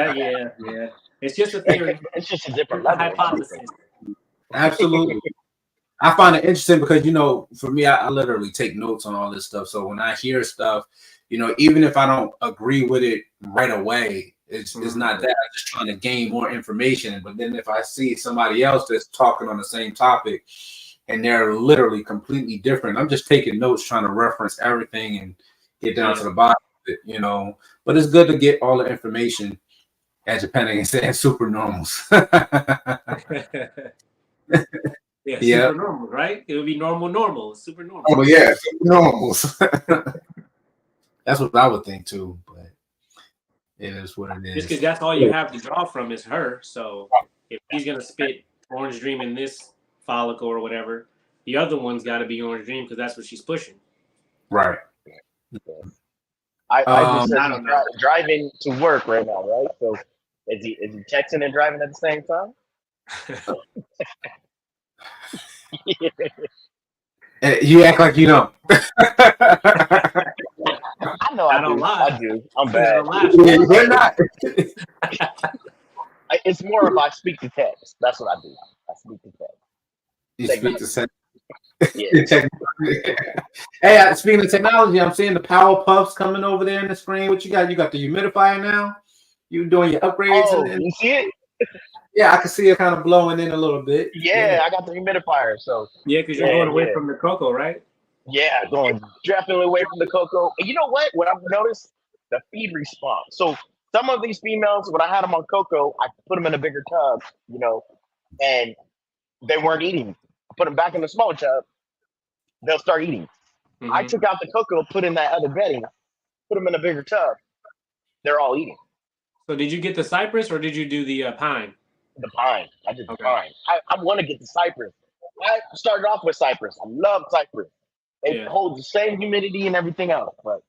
[SPEAKER 3] it's just a theory.
[SPEAKER 2] It's just a different level.
[SPEAKER 3] Hypothesis.
[SPEAKER 1] Absolutely. I find it interesting because, for me, I literally take notes on all this stuff. So when I hear stuff, even if I don't agree with it right away, it's not that. I'm just trying to gain more information. But then if I see somebody else that's talking on the same topic and they're literally completely different, I'm just taking notes, trying to reference everything and get down to the bottom of it, But it's good to get all the information, as Japan saying, super normals.
[SPEAKER 3] Super normal, right? It would be normal, super normal.
[SPEAKER 1] Oh, yeah, super normals. That's what I would think too, but it is what it is.
[SPEAKER 3] Just because that's all you have to draw from is her. So if he's gonna spit orange dream in this follicle or whatever, the other one's got to be orange dream because that's what she's pushing.
[SPEAKER 1] Right.
[SPEAKER 2] I just said he's driving to work right now, right? So is he texting and driving at the same time?
[SPEAKER 1] You act like you know.
[SPEAKER 2] I know I don't lie. I do. I'm bad.
[SPEAKER 1] You're not.
[SPEAKER 2] It's more of I speak to text. That's what I do. I speak to text.
[SPEAKER 1] You speak to text. Yeah. Hey, speaking of technology, I'm seeing the Power Puffs coming over there in the screen. What you got? You got the humidifier now? You doing your upgrades?
[SPEAKER 2] Oh, you see it?
[SPEAKER 1] Yeah, I can see it kind of blowing in a little bit.
[SPEAKER 2] Yeah, I got the humidifier. So
[SPEAKER 3] because you're going away from the cocoa, right?
[SPEAKER 2] Yeah, going definitely away from the cocoa. And you know what? What I've noticed, the feed response. So some of these females, when I had them on cocoa, I put them in a bigger tub, and they weren't eating. I put them back in the smaller tub, they'll start eating. I took out the cocoa, put in that other bedding, put them in a bigger tub. They're all eating.
[SPEAKER 3] So did you get the cypress or did you do the pine?
[SPEAKER 2] The pine. I did the pine. I want to get the cypress. I started off with cypress. I love cypress. It holds the same humidity and everything else. But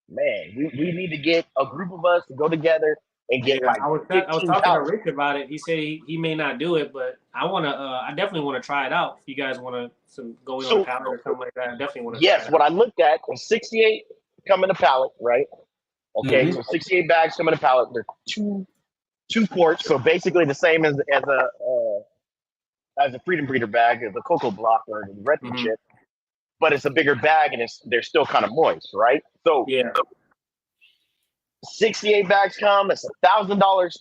[SPEAKER 2] man, we need to get a group of us to go together and get like.
[SPEAKER 3] I was talking to Rick about it. He said he may not do it, but I want to. I definitely want to try it out. If you guys want to go in on a pallet or something like that, I definitely want to.
[SPEAKER 2] Yes, what I looked at was 68 come in a pallet, right? Okay, so 68 bags come in a pallet. They're two quarts, so basically the same as a Freedom Breeder bag, as a cocoa block or the Redwood chip, but it's a bigger bag and they're still kind of moist, right? So 68 bags come. It's $1,000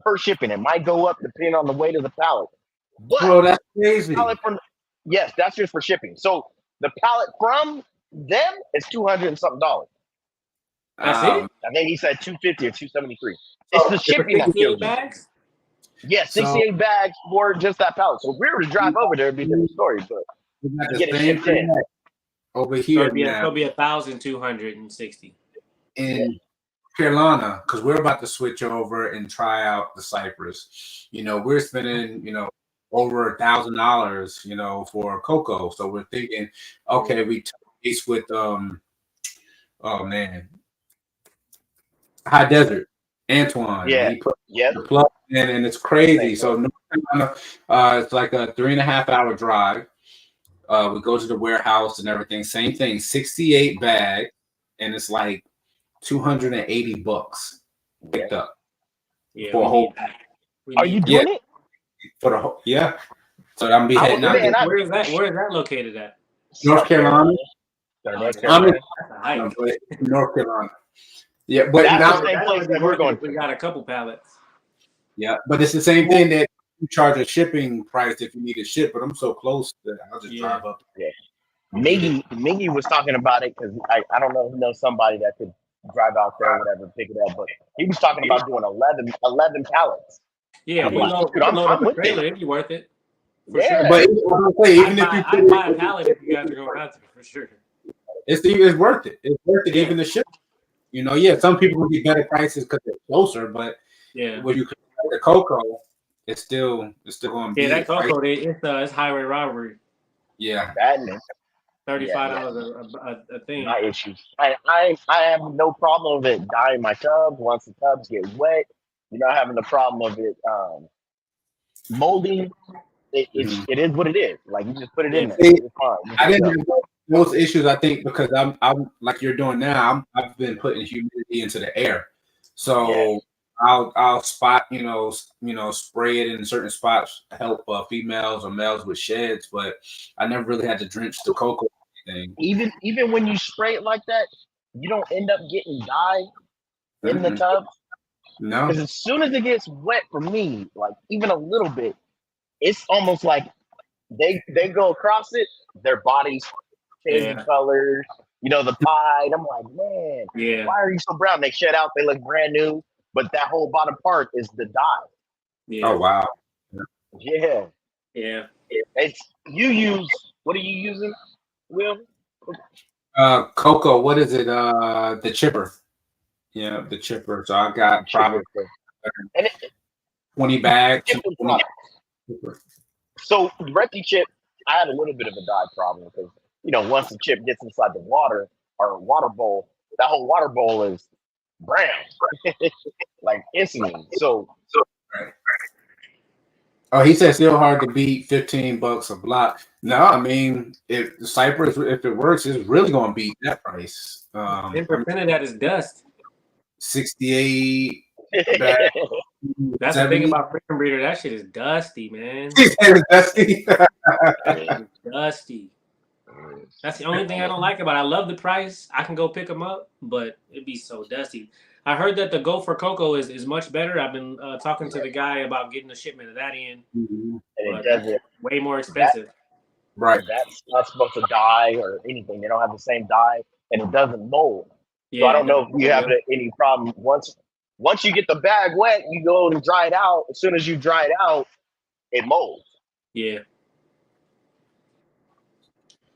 [SPEAKER 2] per shipping. It might go up depending on the weight of the pallet. But
[SPEAKER 1] bro, that's crazy.
[SPEAKER 2] Yes, that's just for shipping. So the pallet from them is $200 and something.
[SPEAKER 3] That's it.
[SPEAKER 2] I think he said 250 or 273. It's the shipping that kills bags. Yes, 68 bags for just that pallet. So if we were to drive over there, it'd be a different story. But
[SPEAKER 1] get it shipped in over here.
[SPEAKER 3] It'll be 1,260
[SPEAKER 1] in Carolina, because we're about to switch over and try out the cypress. We're spending over $1,000 for cocoa. So we're thinking, okay, we taste with High Desert, Antoine. He put the plug in, and it's crazy. So North Carolina, it's like a 3.5 hour drive. We go to the warehouse and everything. Same thing, 68 bags, and it's like $280 picked up for a whole bag.
[SPEAKER 2] Are you doing it?
[SPEAKER 1] For the whole, So I'm be heading out.
[SPEAKER 3] Where is that located at?
[SPEAKER 1] North Carolina. I'm in North Carolina. Yeah, but
[SPEAKER 2] that's
[SPEAKER 1] now
[SPEAKER 2] the same place that we're going.
[SPEAKER 3] We got a couple pallets.
[SPEAKER 1] Yeah, but it's the same thing that you charge a shipping price if you need to ship. But I'm so close that I'll just drive up.
[SPEAKER 2] Yeah. Miggy was talking about it because I don't know if you know somebody that could drive out there or whatever, pick it up. But he was talking about doing 11 pallets.
[SPEAKER 3] Yeah, we load up a trailer. It'd be worth it. For sure.
[SPEAKER 1] But even if
[SPEAKER 3] I'd buy a pallet if you guys are going out there for sure.
[SPEAKER 1] It's worth it. It's worth it even the ship. Some people will be better prices because they're closer, but when you compare the cocoa, it's still going to be.
[SPEAKER 3] Yeah, that cocoa, it's highway robbery.
[SPEAKER 1] Yeah,
[SPEAKER 3] $35 a thing.
[SPEAKER 2] My issues. I have no problem with it dyeing my tubs once the tubs get wet. You're not having the problem of it molding. It is what it is. Like you just put it in there. It's fine.
[SPEAKER 1] I didn't have those issues. I think because I'm like you're doing now. I've been putting humidity into the air, so I'll spot spray it in certain spots to help females or males with sheds. But I never really had to drench the cocoa or anything.
[SPEAKER 2] Even when you spray it like that, you don't end up getting dye in the tub.
[SPEAKER 1] No,
[SPEAKER 2] because as soon as it gets wet for me, like even a little bit, it's almost like they go across it, their bodies changing colors, the pie. I'm like, man, why are you so brown? They shed out, they look brand new, but that whole bottom part is the dye.
[SPEAKER 3] Yeah.
[SPEAKER 1] Oh wow.
[SPEAKER 2] Yeah. It's what are you using, Will?
[SPEAKER 1] Cocoa, what is it? The chipper. Yeah, the chipper. So I got probably 20 bags.
[SPEAKER 2] So Recti chip, I had a little bit of a dye problem because once the chip gets inside the water or water bowl, that whole water bowl is brown, like instantly. So.
[SPEAKER 1] Oh, he said still hard to beat $15 a block. No, I mean if the cypress, if it works, it's really gonna beat that price.
[SPEAKER 3] 10% of that is dust.
[SPEAKER 1] 68.
[SPEAKER 3] That's 70. The thing about Freedom Breeder. That shit is dusty, man.
[SPEAKER 1] Dusty.
[SPEAKER 3] Dusty. That's the only thing I don't like about it. I love the price. I can go pick them up, but it'd be so dusty. I heard that the Go for Cocoa is much better. I've been talking to the guy about getting a shipment of that in.
[SPEAKER 2] And it doesn't
[SPEAKER 3] way more expensive.
[SPEAKER 1] Right.
[SPEAKER 2] That's not supposed to dye or anything. They don't have the same dye, and it doesn't mold. So I don't know if you have any problem once Once you get the bag wet, you go and dry it out. As soon as you dry it out, it molds.
[SPEAKER 3] Yeah.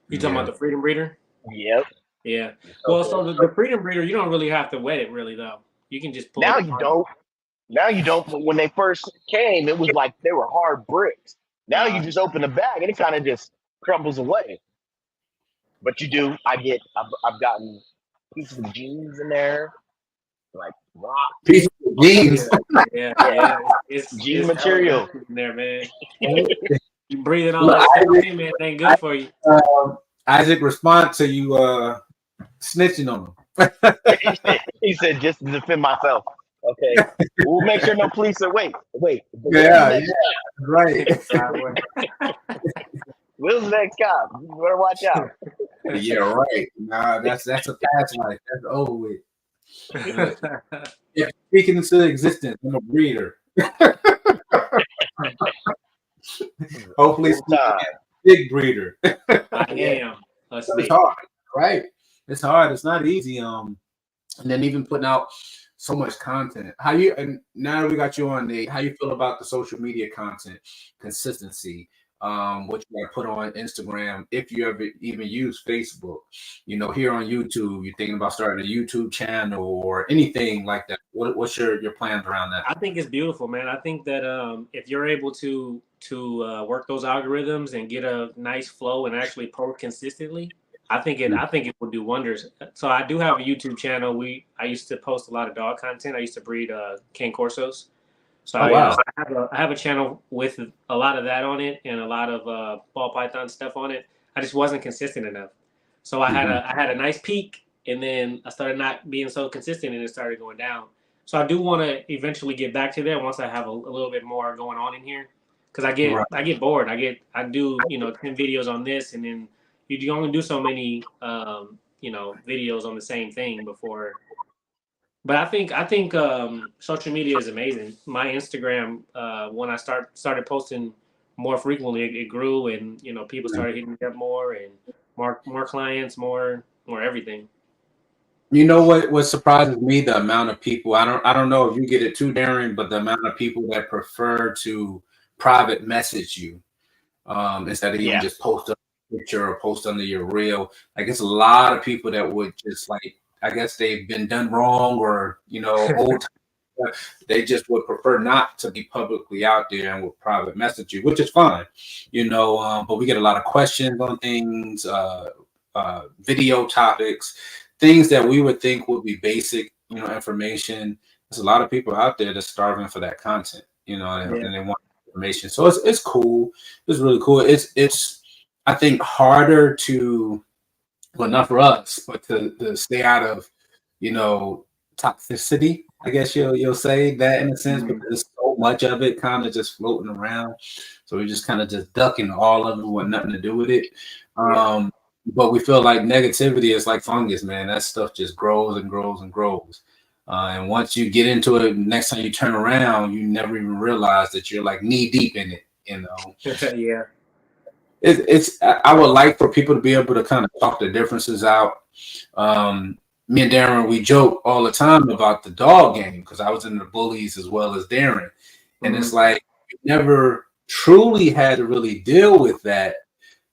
[SPEAKER 3] You talking about the Freedom Breeder?
[SPEAKER 2] Yep.
[SPEAKER 3] Yeah. Well, so the Freedom Breeder, you don't really have to wet it, really, though. You can just pull
[SPEAKER 2] now
[SPEAKER 3] it.
[SPEAKER 2] You don't. Now you don't. But when they first came, it was like they were hard bricks. Now you just open the bag and it kind of just crumbles away. But you do. I've gotten pieces of jeans in there, like rock
[SPEAKER 1] pieces of jeans.
[SPEAKER 3] Yeah. It's
[SPEAKER 2] jean material
[SPEAKER 3] in there, man. You breathing all that stuff in, man. It ain't good for you.
[SPEAKER 1] Isaac respond to you snitching on him.
[SPEAKER 2] He said, just to defend myself. Okay, we'll make sure no police are. Wait.
[SPEAKER 1] Yeah, right.
[SPEAKER 2] Will's the next cop. You better watch out.
[SPEAKER 1] Yeah, right. Nah, that's a past life. That's over with. If speaking into existence, I'm a breeder. Hopefully, big breeder.
[SPEAKER 3] I am.
[SPEAKER 1] It's hard, right? It's hard. It's not easy. And then even putting out so much content. And now that we got you on, Nate, how you feel about the social media content consistency? What you got put on Instagram, if you ever even use Facebook, here on YouTube, you're thinking about starting a YouTube channel or anything like that. What's your plans around that?
[SPEAKER 3] I think it's beautiful, man. I think that if you're able to work those algorithms and get a nice flow and actually post consistently, I think it will do wonders. So I do have a YouTube channel. I used to post a lot of dog content. I used to breed cane corsos. So I have a channel with a lot of that on it and a lot of ball python stuff on it. I just wasn't consistent enough. So I had a nice peak, and then I started not being so consistent, and it started going down. So I do want to eventually get back to there once I have a little bit more going on in here, because I get bored. I do 10 videos on this, and then you only do so many videos on the same thing before. But I think social media is amazing. My Instagram, when I started posting more frequently, it grew, and people started hitting me up more, and more clients, more everything.
[SPEAKER 1] You know what surprises me? The amount of people. I don't know if you get it too, Darren, but the amount of people that prefer to private message you instead of even just post a picture or post under your reel. Like, it's a lot of people that would just, like, I guess they've been done wrong, or old. They just would prefer not to be publicly out there and would private message you, which is fine, but we get a lot of questions on things, video topics, things that we would think would be basic, information. There's a lot of people out there that's starving for that content, and they want information. So it's cool. It's really cool. It's I think harder to, well, not for us, but to stay out of, toxicity, I guess you'll say that in a sense, because there's so much of it kind of just floating around. So we're just kind of just ducking all of it with nothing to do with it. But we feel like negativity is like fungus, man. That stuff just grows and grows and grows. And once you get into it, next time you turn around, you never even realize that you're like knee deep in it,
[SPEAKER 3] Yeah.
[SPEAKER 1] I would like for people to be able to kind of talk the differences out. Me and Darren, we joke all the time about the dog game, because I was in the bullies as well as Darren. And it's like, you never truly had to really deal with that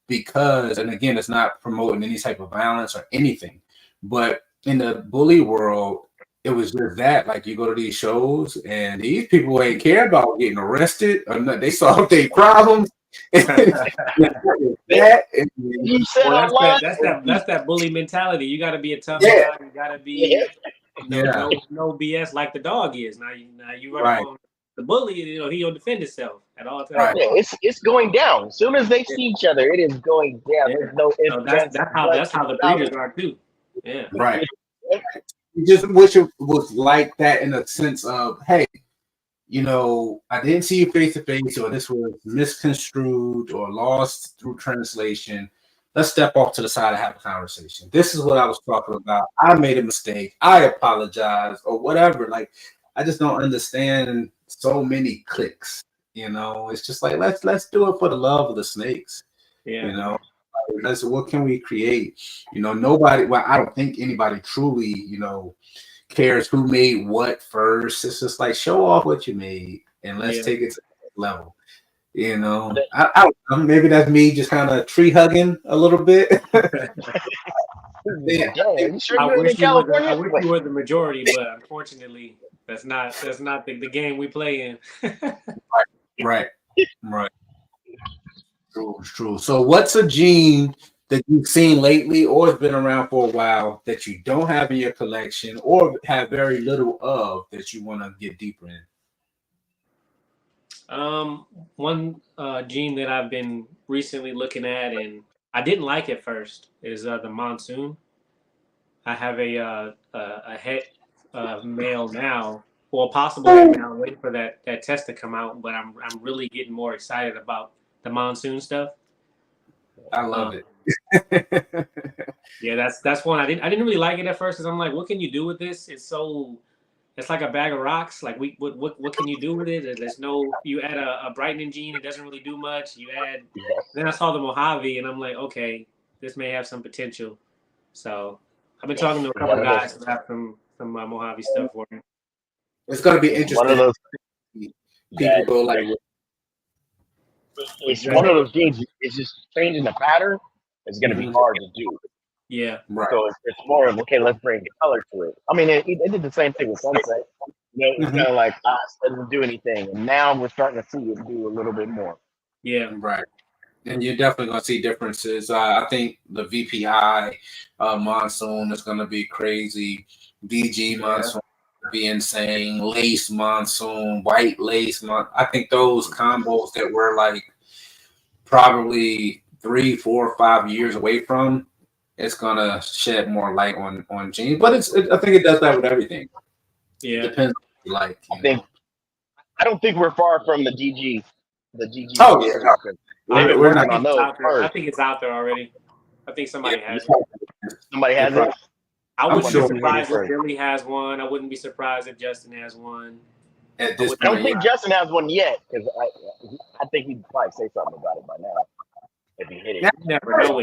[SPEAKER 1] because, and again, it's not promoting any type of violence or anything, but in the bully world, it was just that, like, you go to these shows and these people ain't care about getting arrested or not. They solve their problems. That's
[SPEAKER 3] that bully mentality. You got to be a tough guy. You got to be no BS like the dog is. Now you run on the bully. He'll defend himself at all times.
[SPEAKER 2] Right. Yeah, it's going down. As soon as they see each other, it is going down. There's no
[SPEAKER 3] that's how the breeders are too. Yeah.
[SPEAKER 1] Right. You just wish it was like that in a sense of, hey, I didn't see you face to face, or this was misconstrued or lost through translation. Let's step off to the side and have a conversation. This is what I was talking about. I made a mistake. I apologize, or whatever. Like, I just don't understand so many clicks. It's just like, let's do it for the love of the snakes.
[SPEAKER 3] Yeah.
[SPEAKER 1] What can we create? Nobody. Well, I don't think anybody truly, cares who made what first. It's just like show off what you made and let's take it to the next level. You know, I maybe that's me just kind of tree hugging a little bit.
[SPEAKER 2] Yeah, you sure you're in California?
[SPEAKER 3] I wish you were the majority, but unfortunately, that's not the game we play in.
[SPEAKER 1] Right. True. So, what's a gene that you've seen lately, or has been around for a while that you don't have in your collection, or have very little of that you want to get deeper in?
[SPEAKER 3] One gene that I've been recently looking at, and I didn't like at first, is the monsoon. I have a het male now, or possible het male, waiting for that test to come out. But I'm really getting more excited about the monsoon stuff.
[SPEAKER 1] I love it.
[SPEAKER 3] Yeah, that's one I didn't really like it at first, because I'm like, what can you do with this? It's like a bag of rocks. Like what can you do with it? There's no, you add a brightening gene, it doesn't really do much. Then I saw the Mojave, and I'm like, okay, this may have some potential. So I've been talking to a couple of guys who have some Mojave stuff for me.
[SPEAKER 1] It's gonna be interesting.
[SPEAKER 2] One of those
[SPEAKER 1] people go like,
[SPEAKER 2] it's one of those genes. It's just changing the pattern. It's gonna be hard to do.
[SPEAKER 3] Yeah.
[SPEAKER 1] Right.
[SPEAKER 2] So it's more of, okay, let's bring color to it. I mean, it did the same thing with Sunset. You know, it's kind of like, it doesn't do anything. And now we're starting to see it do a little bit more.
[SPEAKER 3] Yeah.
[SPEAKER 1] Right. And you're definitely going to see differences. I think the VPI monsoon is going to be crazy. VG monsoon will be insane. Lace monsoon, white lace monsoon. I think those combos that we're like probably 3, 4, 5 years away from, it's going to shed more light on genes. But I think it does that with everything.
[SPEAKER 3] Yeah.
[SPEAKER 1] It depends on what you like.
[SPEAKER 2] I don't think we're far from the DG. The DG.
[SPEAKER 1] Oh, yeah.
[SPEAKER 2] We're not on those.
[SPEAKER 3] I think it's out there already. I think somebody has it.
[SPEAKER 2] Somebody has it.
[SPEAKER 3] I wouldn't be surprised if Billy has one. I wouldn't be surprised if Justin has one.
[SPEAKER 2] I don't think Justin has one yet, because I think he'd probably say something about it by now if he hit it.
[SPEAKER 3] You never know.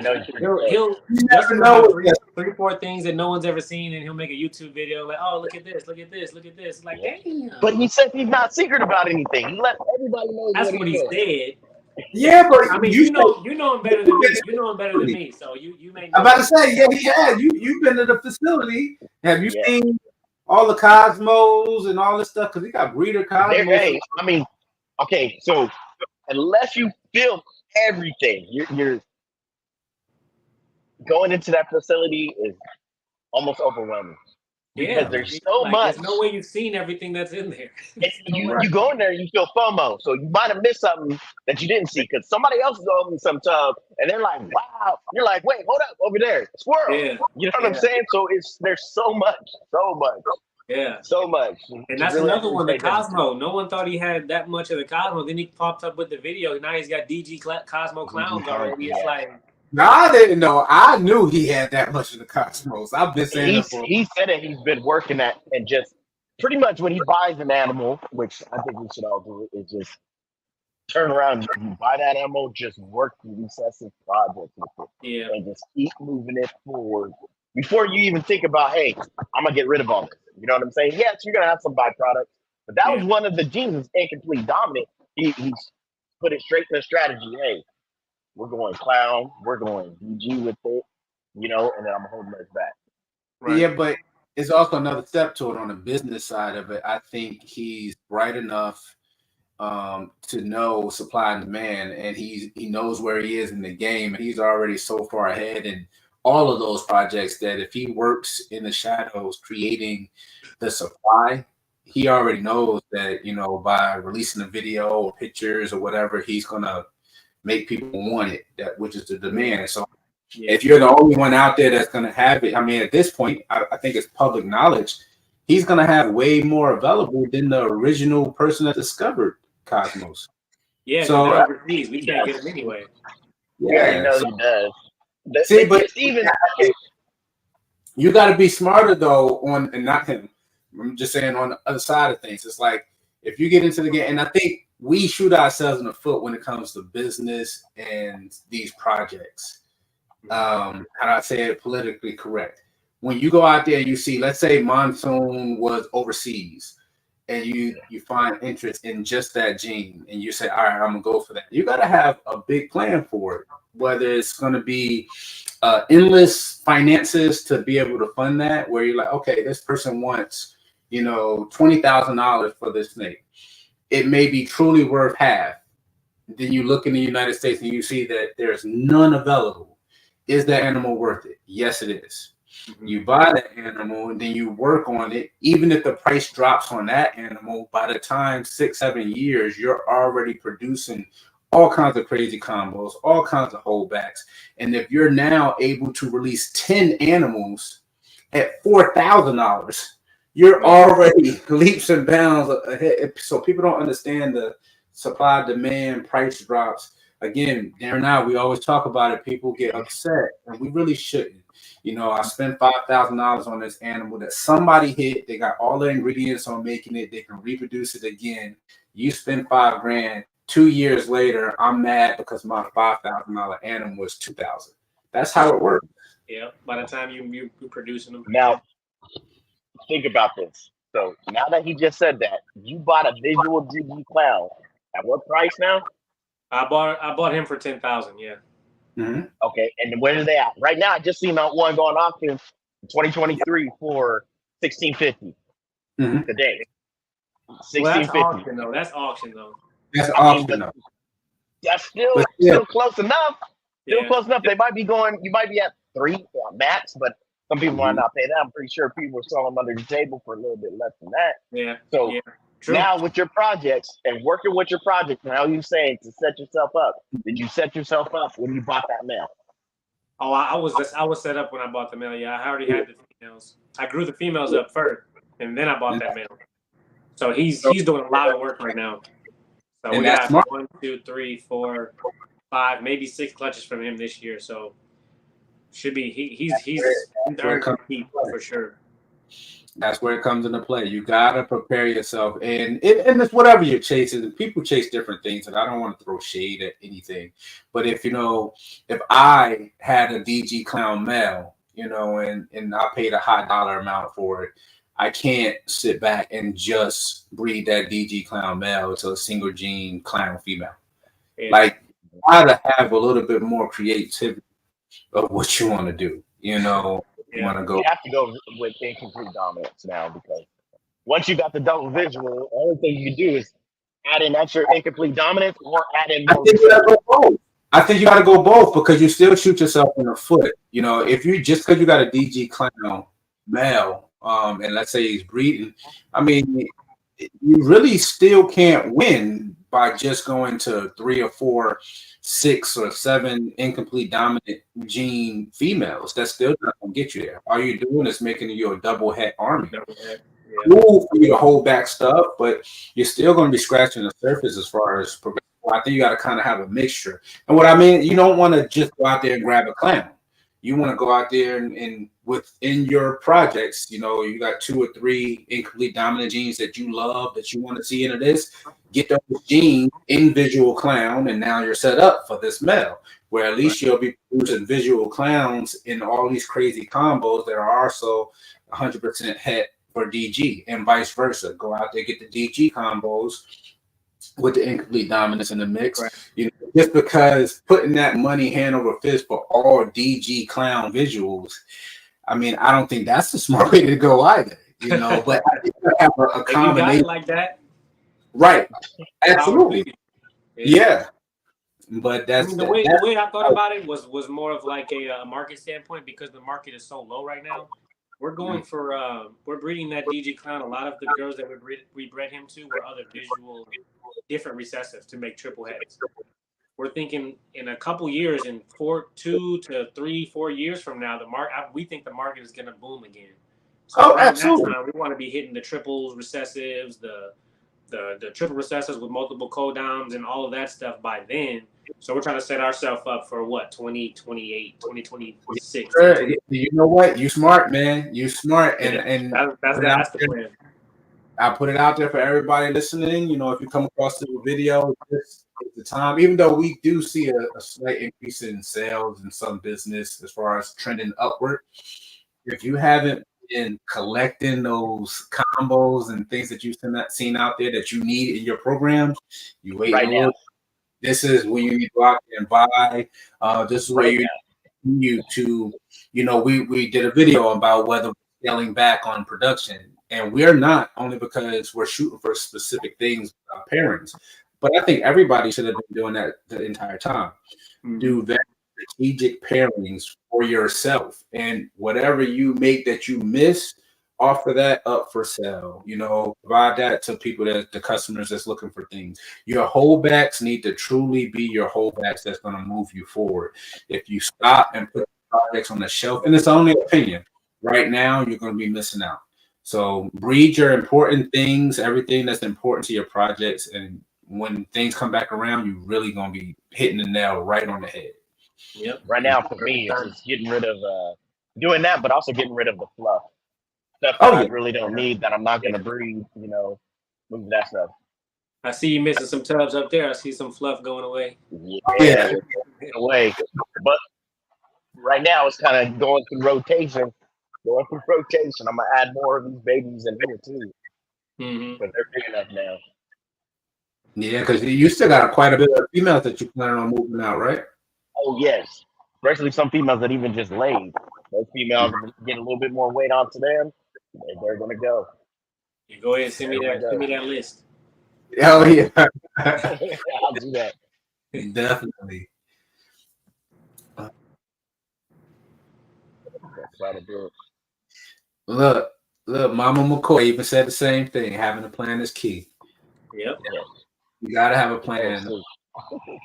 [SPEAKER 3] He'll
[SPEAKER 1] never know.
[SPEAKER 3] 3, 4 things that no one's ever seen, and he'll make a YouTube video like, "Oh, look at this, look at this, look at this." Like, damn.
[SPEAKER 2] But he said he's not secret about anything. He let everybody know.
[SPEAKER 3] That's what he said.
[SPEAKER 1] Yeah, but
[SPEAKER 3] I mean, you know him better than me. You know him better than me, so you may know.
[SPEAKER 1] I'm about to say, yeah, he has. You've been to the facility. Have you seen all the Cosmos and all this stuff? Because he got breeder Cosmos.
[SPEAKER 2] Hey, I mean, okay, so unless you film everything, you're going into that facility is almost overwhelming. Because there's so much.
[SPEAKER 3] There's no way you've seen everything that's in there.
[SPEAKER 2] You go in there, you feel FOMO, so you might have missed something that you didn't see because somebody else is opening some tub, and they're like, "Wow!" You're like, "Wait, hold up, over there, squirrel!"
[SPEAKER 3] Yeah.
[SPEAKER 2] You know what I'm saying? So there's so much.
[SPEAKER 3] Yeah,
[SPEAKER 2] so much.
[SPEAKER 3] And that's really another one, the Cosmo. No one thought he had that much of the Cosmo. Then he popped up with the video. Now he's got DG Cosmo clowns already. It's like.
[SPEAKER 1] No, I didn't know. I knew he had that much of the Cosmos. I've been saying
[SPEAKER 2] he said that he's been working at, and just pretty much when he buys an animal, which I think we should all do, is just turn around and you buy that animal, just work the recessive project with it.
[SPEAKER 3] Yeah.
[SPEAKER 2] And just keep moving it forward before you even think about, hey, I'm gonna get rid of all this. You know what I'm saying? Yes, you're gonna have some byproducts, but that was one of the genes that's incomplete dominant. He's put it straight to the strategy. Hey, we're going clown, we're going DG with it, you know, and then I'm holding us back.
[SPEAKER 1] Right. Yeah, but it's also another step to it on the business side of it. I think he's bright enough to know supply and demand, and he knows where he is in the game, and he's already so far ahead in all of those projects that if he works in the shadows creating the supply, he already knows that, you know, by releasing a video or pictures or whatever, he's gonna make people want it, which is the demand. So if you're the only one out there that's going to have it, I mean, at this point, I think it's public knowledge, he's going to have way more available than the original person that discovered Cosmos.
[SPEAKER 3] Yeah, so overseas, we can't get him anyway.
[SPEAKER 2] Yeah, he knows he does.
[SPEAKER 1] See, but even you got to be smarter though and not him. I'm just saying on the other side of things. It's like if you get into the game, and I think we shoot ourselves in the foot when it comes to business and these projects. How do I say it politically correct? when you go out there and you see, let's say Monsoon was overseas, and you find interest in just that gene, and you say, all right, I'm gonna go for that. You got to have a big plan for it, whether it's going to be endless finances to be able to fund that, where you're like, okay, this person wants, $20,000 for this snake. It may be truly worth half. Then you look in the United States and you see that there's none available. Is that animal worth it? Yes, it is. Mm-hmm. You buy that animal and then you work on it. Even if the price drops on that animal, by the time 6-7 years, you're already producing all kinds of crazy combos, all kinds of holdbacks. And if you're now able to release 10 animals at $4,000, you're already leaps and bounds ahead. So people don't understand the supply, demand, price drops. Again, there now we always talk about it. People get upset, and we really shouldn't. I spent $5,000 on this animal that somebody hit. They got all the ingredients on making it. They can reproduce it again. You spend $5,000. 2 years later, I'm mad because my $5,000 animal was $2,000. That's how it works.
[SPEAKER 3] Yeah. By the time you producing them.
[SPEAKER 2] Now, think about this. So now that he just said that, you bought a visual DG clown. At what price now?
[SPEAKER 3] I bought him for $10,000. Yeah.
[SPEAKER 2] Mm-hmm. Okay, and where are they at right now? I just seen one going off in 2023 for $1,650 today. $1,650.
[SPEAKER 3] That's auction though.
[SPEAKER 1] That's auction though.
[SPEAKER 2] That's still close enough. Still close enough. They might be going. You might be at 3 max, but some people might not pay that. I'm pretty sure people are selling them under the table for a little bit less than that.
[SPEAKER 3] Yeah.
[SPEAKER 2] So. Yeah. True. Now with your projects and working with your projects, how you saying to set yourself up? Did you set yourself up when you bought that male?
[SPEAKER 3] Oh, I was set up when I bought the male. Yeah, I already had the females. I grew the females up first, and then I bought that male. So he's doing a lot of work right now. So we got 1, 2, 3, 4, 5, maybe 6 clutches from him this year. So should be he's earned compete for sure.
[SPEAKER 1] That's where it comes into play. You gotta prepare yourself, and it's whatever you're chasing. People chase different things, and I don't want to throw shade at anything. But if I had a DG clown male, and I paid a high dollar amount for it, I can't sit back and just breed that DG clown male to a single gene clown female. Yeah. Like, I gotta have a little bit more creativity of what you want to do. You want to go.
[SPEAKER 2] You have to go with incomplete dominance now, because once you got the double visual, the only thing you can do is add in extra incomplete dominance or add in more.
[SPEAKER 1] I think you got to go both, because you still shoot yourself in the foot. If you just because you got a DG clown male, and let's say he's breeding, I mean, you really still can't win by just going to 3 or 4, 6 or 7 incomplete dominant gene females. That's still not going to get you there. All you're doing is making you a double het army. Cool for you to hold back stuff, but you're still going to be scratching the surface as far as progression. I think you got to kind of have a mixture. And what I mean, you don't want to just go out there and grab a clown. You want to go out there and within your projects, you got 2 or 3 incomplete dominant genes that you love, that you want to see into this. Get those genes in visual clown, and now you're set up for this male, where at least you'll be producing visual clowns in all these crazy combos that are also 100% het for DG, and vice versa. Go out there, get the DG combos with the incomplete dominance in the mix. Right. Just because putting that money hand over fist for all DG clown visuals, I mean, I don't think that's the smart way to go either. But I think you have a combination
[SPEAKER 3] you got it like that.
[SPEAKER 1] Right. Absolutely. Yeah. But that's
[SPEAKER 3] the way I thought about it was more of like a market standpoint, because the market is so low right now. We're going for we're breeding that DG clown. A lot of the girls that we bred him to were other visual different recessives to make triple heads. We're thinking in a couple years, in 2 to 3, 4 years from now, we think the market is going to boom again. So
[SPEAKER 1] absolutely.
[SPEAKER 3] That time, we want to be hitting the triples, recessives, the triple recessives with multiple codoms and all of that stuff by then. So we're trying to set ourselves up for what, 2028, 2026.
[SPEAKER 1] You know what? You smart, man. You smart. And
[SPEAKER 3] that's the plan.
[SPEAKER 1] I'll put it out there for everybody listening. If you come across the video, this is the time. Even though we do see a slight increase in sales in some business as far as trending upward, if you haven't been collecting those combos and things that you've seen out there that you need in your programs, you wait
[SPEAKER 2] right
[SPEAKER 1] a
[SPEAKER 2] now.
[SPEAKER 1] little. This is when you need to go out there and buy. This is where
[SPEAKER 2] Right
[SPEAKER 1] you continue to, we did a video about whether we're scaling back on production. And we're not, only because we're shooting for specific things with our parents. But I think everybody should have been doing that the entire time. Do very strategic pairings for yourself, and whatever you make that you miss, offer that up for sale. Provide that to people, that the customers that's looking for things. Your holdbacks need to truly be your holdbacks that's going to move you forward. If you stop and put projects on the shelf, and it's only opinion, right now you're going to be missing out. So breed your important things, everything that's important to your projects, and when things come back around, you're really going to be hitting the nail right on the head.
[SPEAKER 3] Yep.
[SPEAKER 2] Right now, for me, it's just getting rid of doing that, but also getting rid of the fluff stuff that I really don't need, that I'm not going to breed. Move that stuff.
[SPEAKER 3] I see you missing some tubs up there. I see some fluff going away.
[SPEAKER 2] Yeah, away. But right now, it's kind of going through rotation. I'm gonna add more of these babies in here too, but they're big enough now.
[SPEAKER 1] Yeah, because you still got quite a bit of females that you plan on moving out, right?
[SPEAKER 2] Oh yes, especially some females that even just laid. Those females get a little bit more weight onto them. They're gonna go.
[SPEAKER 3] You go ahead and send me that list.
[SPEAKER 1] Oh yeah,
[SPEAKER 2] I'll do that.
[SPEAKER 1] Definitely.
[SPEAKER 2] That's how to do it.
[SPEAKER 1] Look, Mama McCoy even said the same thing. Having a plan is key.
[SPEAKER 3] Yep.
[SPEAKER 1] You gotta have a plan.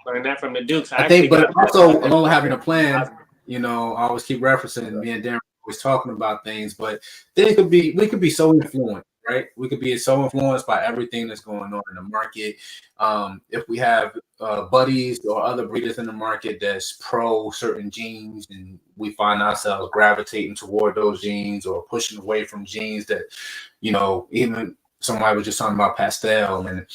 [SPEAKER 3] Learn that from the Dukes.
[SPEAKER 1] I think, but also along having a plan, I always keep referencing me and Darren always talking about things, but we could be so influenced, right? We could be so influenced by everything that's going on in the market. If we have buddies or other breeders in the market that's pro certain genes, and we find ourselves gravitating toward those genes or pushing away from genes that, even somebody was just talking about pastel and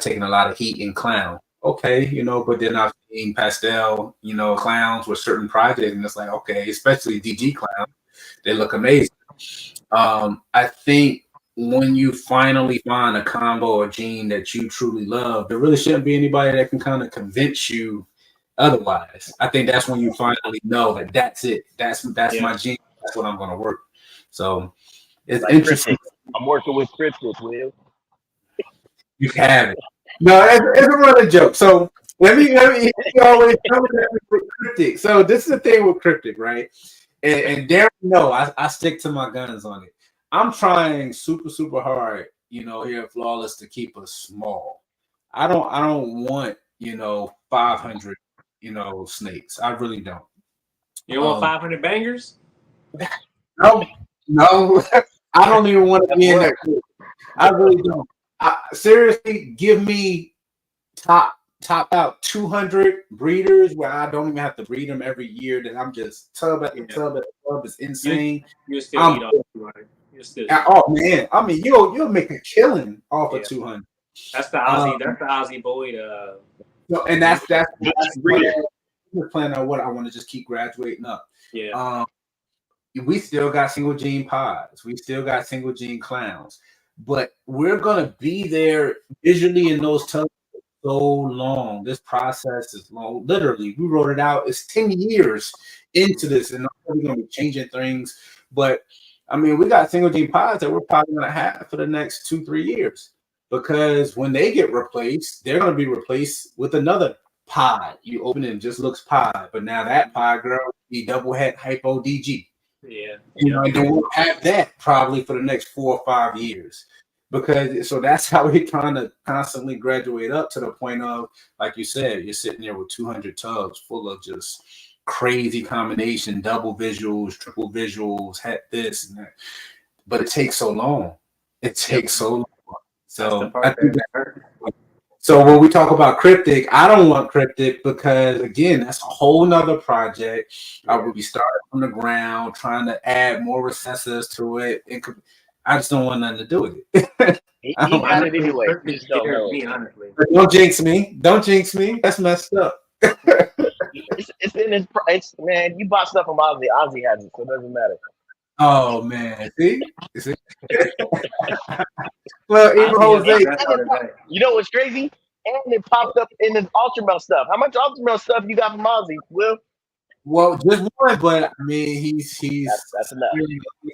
[SPEAKER 1] taking a lot of heat in clown. Okay, but then I've seen pastel, clowns with certain projects, and it's like, okay, especially DG clowns, they look amazing. I think when you finally find a combo or gene that you truly love, there really shouldn't be anybody that can kind of convince you otherwise. I think that's when you finally know that that's it. That's my gene. That's what I'm going to work. So it's like interesting.
[SPEAKER 2] Cryptic. I'm working with Cryptic, Will.
[SPEAKER 1] You have it. No, it's a running joke. So let me always tell with Cryptic. So this is the thing with Cryptic, right? And Darren, I stick to my guns on it. I'm trying super, super hard, here at Flawless to keep us small. I don't want, 500, snakes. I really don't.
[SPEAKER 3] You don't want 500 bangers?
[SPEAKER 1] No. I don't even want to be in that group. I really don't. Seriously, give me top out 200 breeders where I don't even have to breed them every year. That I'm just tub at the tub is insane.
[SPEAKER 3] You're still eat off 200.
[SPEAKER 1] Oh man, I mean you'll make a killing off of 200.
[SPEAKER 3] That's the Aussie. That's the Aussie Boyd.
[SPEAKER 1] And that's the plan on what I want to just keep graduating up.
[SPEAKER 3] Yeah.
[SPEAKER 1] We still got single gene pods. We still got single gene clowns. But we're gonna be there visually in those tubs for so long. This process is long. Literally, we wrote it out. It's 10 years into this, and we're gonna be changing things. But I mean, we got single gene pods that we're probably gonna have for the next 2-3 years, because when they get replaced, they're gonna be replaced with another pod. You open it and it just looks pod, but now that pod girl will be double het hypo DG.
[SPEAKER 3] Yeah.
[SPEAKER 1] And then we'll have that probably for the next 4 or 5 years, because so that's how we're trying to constantly graduate up to the point of, like you said, you're sitting there with 200 tubs full of just crazy combination, double visuals, triple visuals, this and that. But it takes so long. It takes so long. So I think so when we talk about Cryptic, I don't want Cryptic because, again, that's a whole nother project. I will be starting from the ground, trying to add more recessives to it. I just don't want nothing to do with it.
[SPEAKER 2] He got it anyway.
[SPEAKER 1] Don't jinx me. Don't jinx me. That's messed up.
[SPEAKER 2] It's in his. Man, you bought stuff from Ozzy. Ozzy has it, so it doesn't matter.
[SPEAKER 1] Oh man, see? Well, even Jose,
[SPEAKER 2] you know what's crazy? And it popped up in his Ultramel stuff. How much Ultramel stuff you got from Ozzy, Will?
[SPEAKER 1] well, just one, but I mean, he's
[SPEAKER 2] That's enough.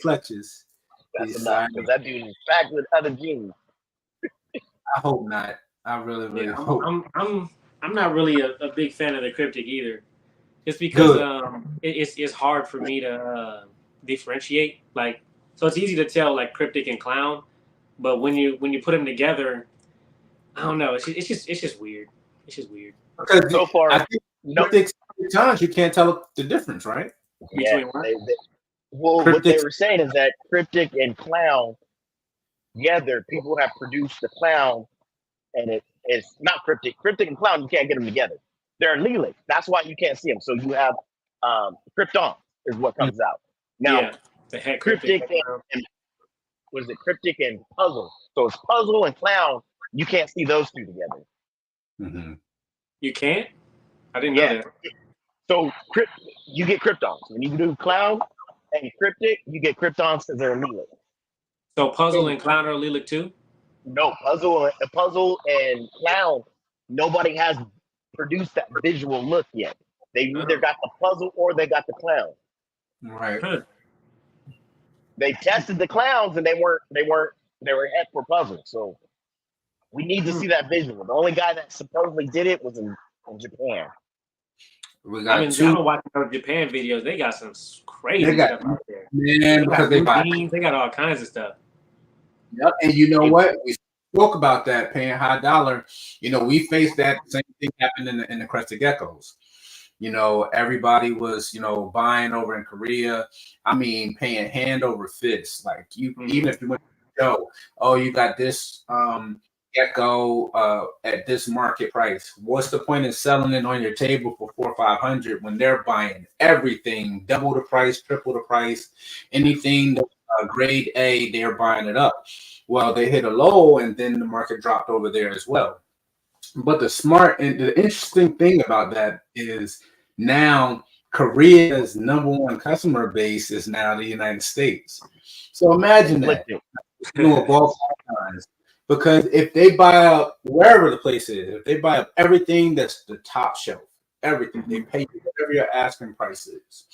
[SPEAKER 1] clutches.
[SPEAKER 2] That's
[SPEAKER 1] He's
[SPEAKER 2] enough because that dude is packed with other genes.
[SPEAKER 1] I hope not. I really hope.
[SPEAKER 3] I'm not really a big fan of the cryptic either. Just because it's hard for me to differentiate. Like, so it's easy to tell like cryptic and clown, but when you put them together, I don't know. It's just weird. It's just weird.
[SPEAKER 1] Because
[SPEAKER 2] so far,
[SPEAKER 1] I think times you can't tell the difference, right?
[SPEAKER 2] Yeah. What they were saying is that cryptic and clown together, people have produced the clown, and it's not cryptic. Cryptic and clown, you can't get them together. They're allelic. That's why you can't see them. So you have krypton is what comes out. Now,
[SPEAKER 3] the heck
[SPEAKER 2] cryptic and what is it? Cryptic and puzzle. So it's puzzle and clown. You can't see those two together.
[SPEAKER 1] Mm-hmm.
[SPEAKER 3] You can't? I didn't know that.
[SPEAKER 2] So you get kryptons. When you do clown and cryptic, you get kryptons because they're allelic.
[SPEAKER 3] So puzzle and clown are allelic too?
[SPEAKER 2] No, puzzle and clown, nobody has produced that visual look yet. They either got the puzzle or they got the clown.
[SPEAKER 1] Right.
[SPEAKER 2] They tested the clowns and they were head for puzzle. So we need to see that visual. The only guy that supposedly did it was in Japan.
[SPEAKER 3] We got I've been watching those Japan videos. They got some crazy stuff out there.
[SPEAKER 1] Man,
[SPEAKER 3] they got all kinds of stuff.
[SPEAKER 1] Yep, and you know what? We spoke about that paying high dollar. You know, we faced that same thing happened in the Crested Geckos. You know, everybody was, buying over in Korea. I mean, paying hand over fist. Like even if you went to the show, oh, you got this gecko at this market price. What's the point in selling it on your table for $400 or $500 when they're buying everything, double the price, triple the price, anything that's grade A, they're buying it up. Well, they hit a low and then the market dropped over there as well. But the smart and the interesting thing about that is now Korea's number one customer base is now the United States. So imagine that. Because if they buy up wherever the place is, if they buy up everything that's the top shelf, everything, they pay you whatever your asking price is.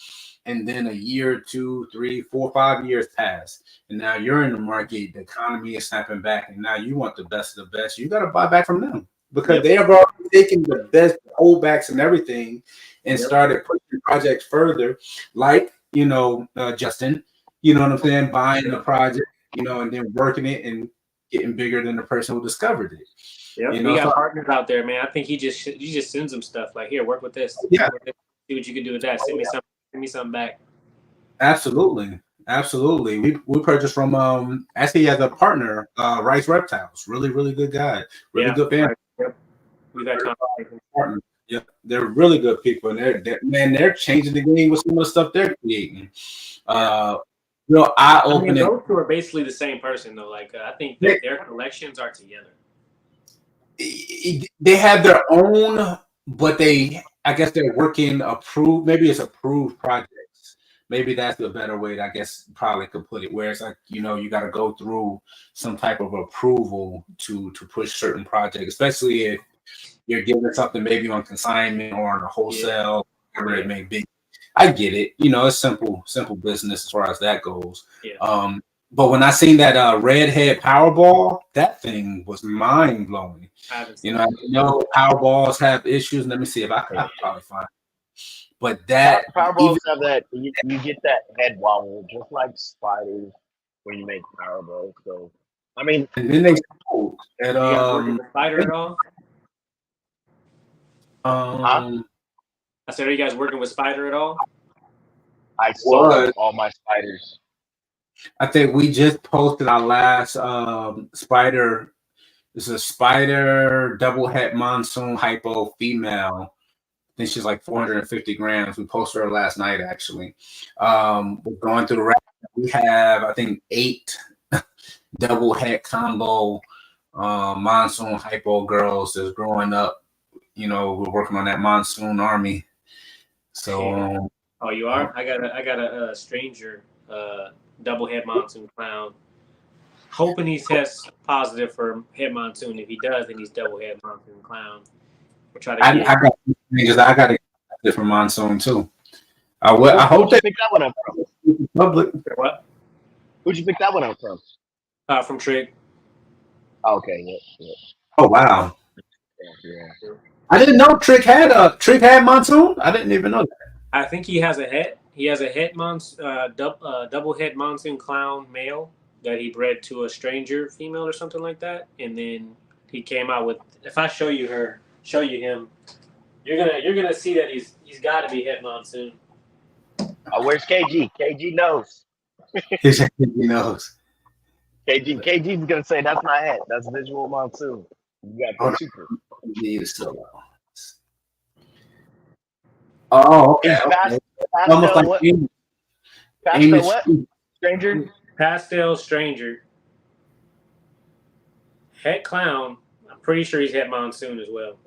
[SPEAKER 1] And then a year, 2, 3, 4, 5 years pass. And now you're in the market, the economy is snapping back, and now you want the best of the best. You got to buy back from them because they have already taken the best holdbacks and everything and started pushing projects further, like, Justin, you know what I'm saying, buying the project, and then working it and getting bigger than the person who discovered it.
[SPEAKER 3] Yeah, we got partners out there, man. I think he just sends them stuff like, here, work with this.
[SPEAKER 1] Yeah,
[SPEAKER 3] see what you can do with that. Send me something back.
[SPEAKER 1] Absolutely. We purchased from actually he has a partner, Rice Reptiles. Really, really good guy. Really good family.
[SPEAKER 3] Right. Yep. We've had
[SPEAKER 1] partners. Yep, they're really good people, and they're changing the game with some of the stuff they're creating. Eye-opening.
[SPEAKER 3] Those two are basically the same person, though. Like I think their collections are together.
[SPEAKER 1] They have their own, but I guess they're working approved. Maybe it's approved projects. Maybe that's the better way I guess probably could put it. Where it's like, you got to go through some type of approval to push certain projects, especially if you're giving something maybe on consignment or on a wholesale, whatever it may be. I get it. It's simple business as far as that goes.
[SPEAKER 3] Yeah.
[SPEAKER 1] But when I seen that redhead Powerball, that thing was mind blowing. I know Powerballs have issues. Let me see if I can probably find it. But that
[SPEAKER 2] Powerballs have that you get that head wobble just like spiders when you make Powerball. So I mean,
[SPEAKER 1] and then they sold at
[SPEAKER 3] spider at all? I said, are you guys working with Spider at all?
[SPEAKER 2] I sold all my spiders.
[SPEAKER 1] I think we just posted our last spider. It's a spider double het monsoon hypo female. I think she's like 450 grams. We posted her last night, actually. We're going through the rest. We have, I think, 8 double het combo monsoon hypo girls that's growing up. We're working on that monsoon army. So
[SPEAKER 3] oh, you are? I got a stranger double head monsoon clown. Hoping he tests positive for head monsoon. If he does, then he's double head monsoon clown. We'll try to get.
[SPEAKER 1] I got to get different monsoon too. I hope
[SPEAKER 2] they pick that one up from.
[SPEAKER 1] Public.
[SPEAKER 3] What?
[SPEAKER 2] Who'd you pick that one up from?
[SPEAKER 3] From Trig.
[SPEAKER 2] Okay, yeah.
[SPEAKER 1] Oh wow.
[SPEAKER 2] Yeah.
[SPEAKER 1] I didn't know Trick had monsoon. I didn't even know that.
[SPEAKER 3] I think he has a head. He has a double head monsoon clown male that he bred to a stranger female or something like that, and then he came out with. If I show you him, you're gonna see that he's got to be head monsoon.
[SPEAKER 2] Oh, where's KG? KG knows.
[SPEAKER 1] He knows.
[SPEAKER 2] KG's gonna say that's my head. That's visual monsoon. You got the super.
[SPEAKER 1] Oh, okay.
[SPEAKER 2] Almost like Pastel what? Stranger?
[SPEAKER 3] Pastel stranger. Head clown. I'm pretty sure he's head monsoon as well.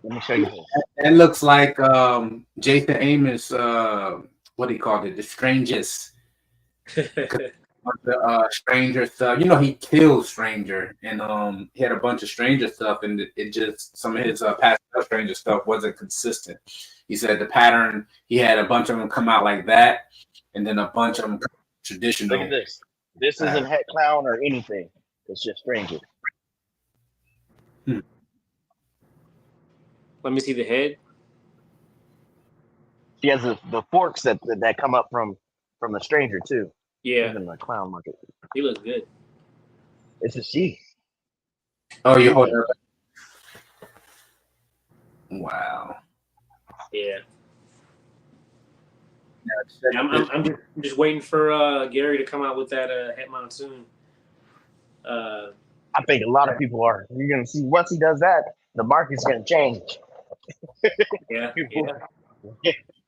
[SPEAKER 2] Let me show you.
[SPEAKER 1] That looks like Jason Amos. What he called it? The strangest. The stranger stuff. You know, he killed Stranger, and he had a bunch of Stranger stuff, and it just some of his pastel Stranger stuff wasn't consistent. He said the pattern, he had a bunch of them come out like that, and then a bunch of them traditional.
[SPEAKER 2] Look at this. This isn't head clown or anything. It's just Stranger.
[SPEAKER 3] Let me see the head.
[SPEAKER 2] He has the forks that come up from the Stranger too.
[SPEAKER 3] Yeah.
[SPEAKER 2] Even the clown market.
[SPEAKER 3] He looks good.
[SPEAKER 2] It's a she.
[SPEAKER 1] Oh, you hold her. Wow.
[SPEAKER 3] Yeah. I'm just waiting for Gary to come out with that head monsoon.
[SPEAKER 2] I think a lot of people are. You're gonna see once he does that, the market's gonna change.
[SPEAKER 3] Yeah.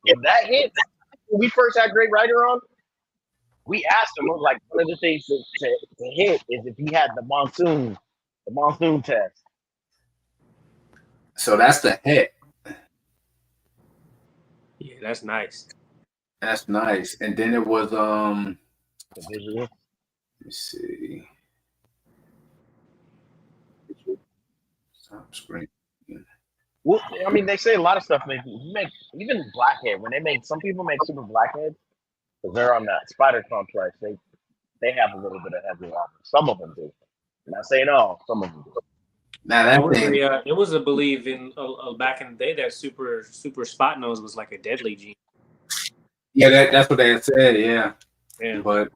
[SPEAKER 2] If that hits, when we first had Great Writer on, we asked him, like, one of the things to hit is if he had the monsoon test.
[SPEAKER 1] So that's the head.
[SPEAKER 3] Yeah, that's nice.
[SPEAKER 1] That's nice. And then it was
[SPEAKER 2] The visual.
[SPEAKER 1] Let me see. Stop screen.
[SPEAKER 2] Well, I mean, they say a lot of stuff. Even blackhead. When some people make super blackheads, because they're on that spider complex, they have a little bit of heavy armor. Some of them do. I'm not saying all. Some of them do.
[SPEAKER 1] Now
[SPEAKER 3] it was a belief in back in the day that super spot nose was like a deadly gene.
[SPEAKER 2] Yeah,
[SPEAKER 1] that's what they had said. Yeah. But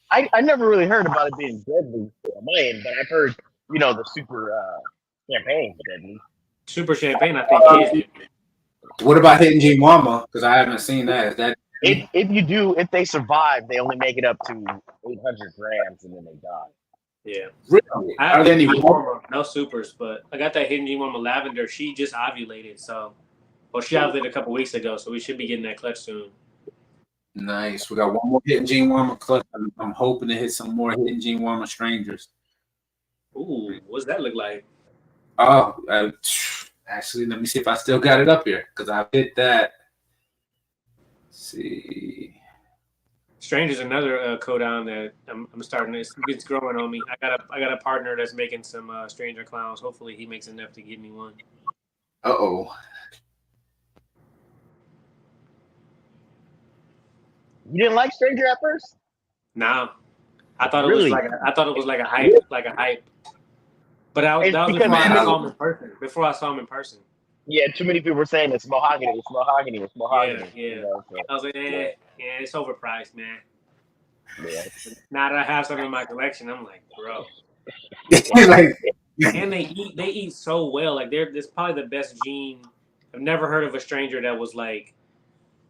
[SPEAKER 2] I never really heard about it being deadly on my end, but I've heard the super champagne deadly.
[SPEAKER 3] Super champagne, I think.
[SPEAKER 1] What about hitting G Wama? Because I haven't seen that. Is that
[SPEAKER 2] if they survive, they only make it up to 800 grams and then they die.
[SPEAKER 3] Yeah.
[SPEAKER 1] Really?
[SPEAKER 3] I have Hidden G Wama, no supers, but I got that Hidden G Wama lavender. She just ovulated, she ovulated a couple weeks ago, so we should be getting that clutch soon.
[SPEAKER 1] Nice. We got one more Hidden G Wama clutch. I'm hoping to hit some more Hidden G Wama strangers.
[SPEAKER 3] Ooh, what's that look like?
[SPEAKER 1] Oh, actually, let me see if I still got it up here because I hit that. Let's see.
[SPEAKER 3] Stranger's another codon that I'm starting to. It's growing on me. I got a partner that's making some Stranger clowns. Hopefully, he makes enough to give me one.
[SPEAKER 2] You didn't like Stranger at first?
[SPEAKER 3] No, I thought it was like a hype. But that was before I saw him in person.
[SPEAKER 2] Yeah, too many people were saying it's mahogany.
[SPEAKER 3] Yeah. I was like, it's overpriced, man.
[SPEAKER 2] Yeah.
[SPEAKER 3] Now that I have some in my collection, I'm like, bro. And they eat so well. Like it's probably the best gene. I've never heard of a stranger that was like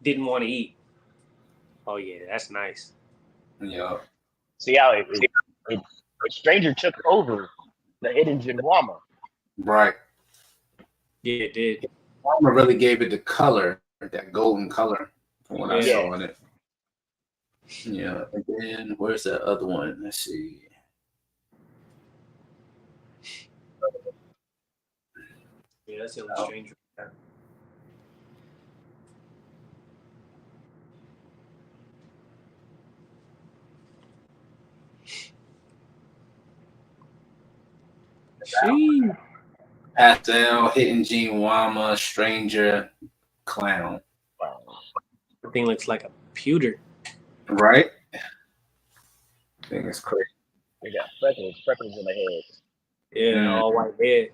[SPEAKER 3] didn't want to eat. Oh yeah, that's nice.
[SPEAKER 1] Yeah.
[SPEAKER 2] See how it Stranger took over the Hidden G Wama.
[SPEAKER 1] Right.
[SPEAKER 3] Yeah, it did.
[SPEAKER 1] Wama really gave it the color, that golden color from what I saw in it. Yeah. And then where's that other one? Let's see.
[SPEAKER 3] Yeah, that's the only stranger. Sheesh.
[SPEAKER 1] Pastel, Hitting Gene Wama, Stranger, Clown.
[SPEAKER 3] The thing looks like a pewter.
[SPEAKER 1] Right? I think it's crazy.
[SPEAKER 2] They got freckles in the head.
[SPEAKER 3] Yeah, all white head.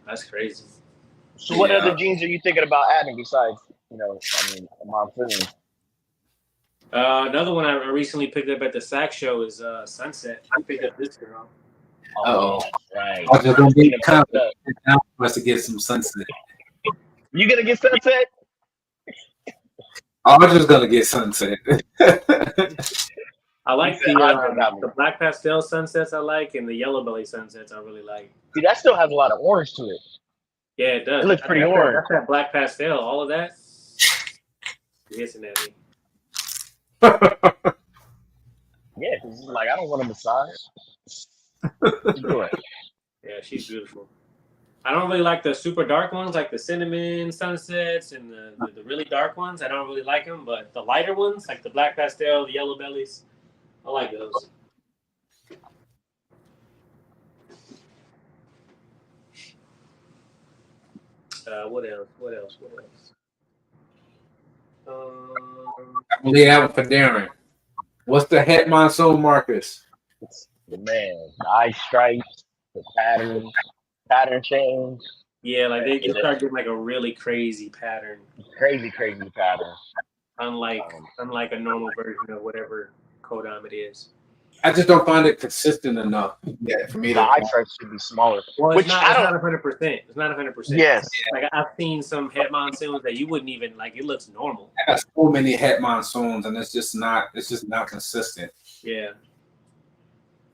[SPEAKER 3] That's crazy.
[SPEAKER 2] So what other genes are you thinking about adding besides, Monsoon?
[SPEAKER 3] Another one I recently picked up at the Sack Show is Sunset. I picked up this girl.
[SPEAKER 1] Oh,
[SPEAKER 2] right.
[SPEAKER 1] I was just gonna be confident for us to get some Sunset.
[SPEAKER 2] You gonna get Sunset?
[SPEAKER 1] I was just gonna get Sunset.
[SPEAKER 3] I like the black pastel sunsets I like, and the yellow belly sunsets I really like.
[SPEAKER 2] See, that still has a lot of orange to it.
[SPEAKER 3] Yeah, it does.
[SPEAKER 2] It looks pretty orange.
[SPEAKER 3] That's that black pastel. All of that. You're hissing at me.
[SPEAKER 2] Yeah, because like I don't want a massage.
[SPEAKER 3] Yeah, she's beautiful. I don't really like the super dark ones, like the cinnamon sunsets and the really dark ones. I don't really like them, but the lighter ones, like the black pastel, the yellow bellies, I like those. What else?
[SPEAKER 1] I believe that one for Darren. What's the head monsoon, Marcus?
[SPEAKER 2] Man, the eye stripes, the pattern change.
[SPEAKER 3] Yeah, like they can start getting like a really crazy pattern.
[SPEAKER 2] Crazy pattern.
[SPEAKER 3] Unlike a normal version of whatever codon it is.
[SPEAKER 1] I just don't find it consistent enough. Yeah, for me,
[SPEAKER 2] the eye stripes should be smaller.
[SPEAKER 3] Well, it's not 100%. It's not 100%.
[SPEAKER 2] Yes.
[SPEAKER 3] Like I've seen some head monsoons that you wouldn't even like. It looks normal.
[SPEAKER 1] I got so many head monsoons, and it's just not consistent.
[SPEAKER 3] Yeah.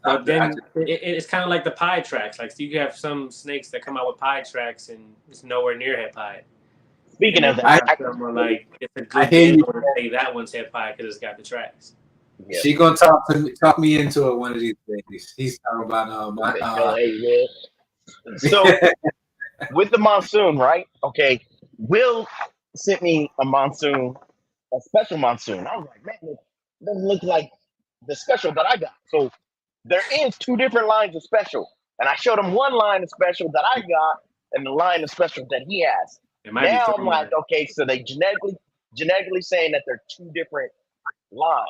[SPEAKER 3] But then it's kind of like the pie tracks. Like so you have some snakes that come out with pie tracks, and it's nowhere near head pie.
[SPEAKER 2] Speaking of that,
[SPEAKER 3] it's a good thing to say that one's head pie because it's got the tracks.
[SPEAKER 1] Yeah. She gonna talk me into it one of these days. He's talking about
[SPEAKER 2] So with the monsoon, right? Okay, Will sent me a special monsoon. I was like, man, it doesn't look like the special that I got. So there is two different lines of special, and I showed him one line of special that I got and the line of special that he has. Now I'm like, okay, so they genetically saying that they're two different lines.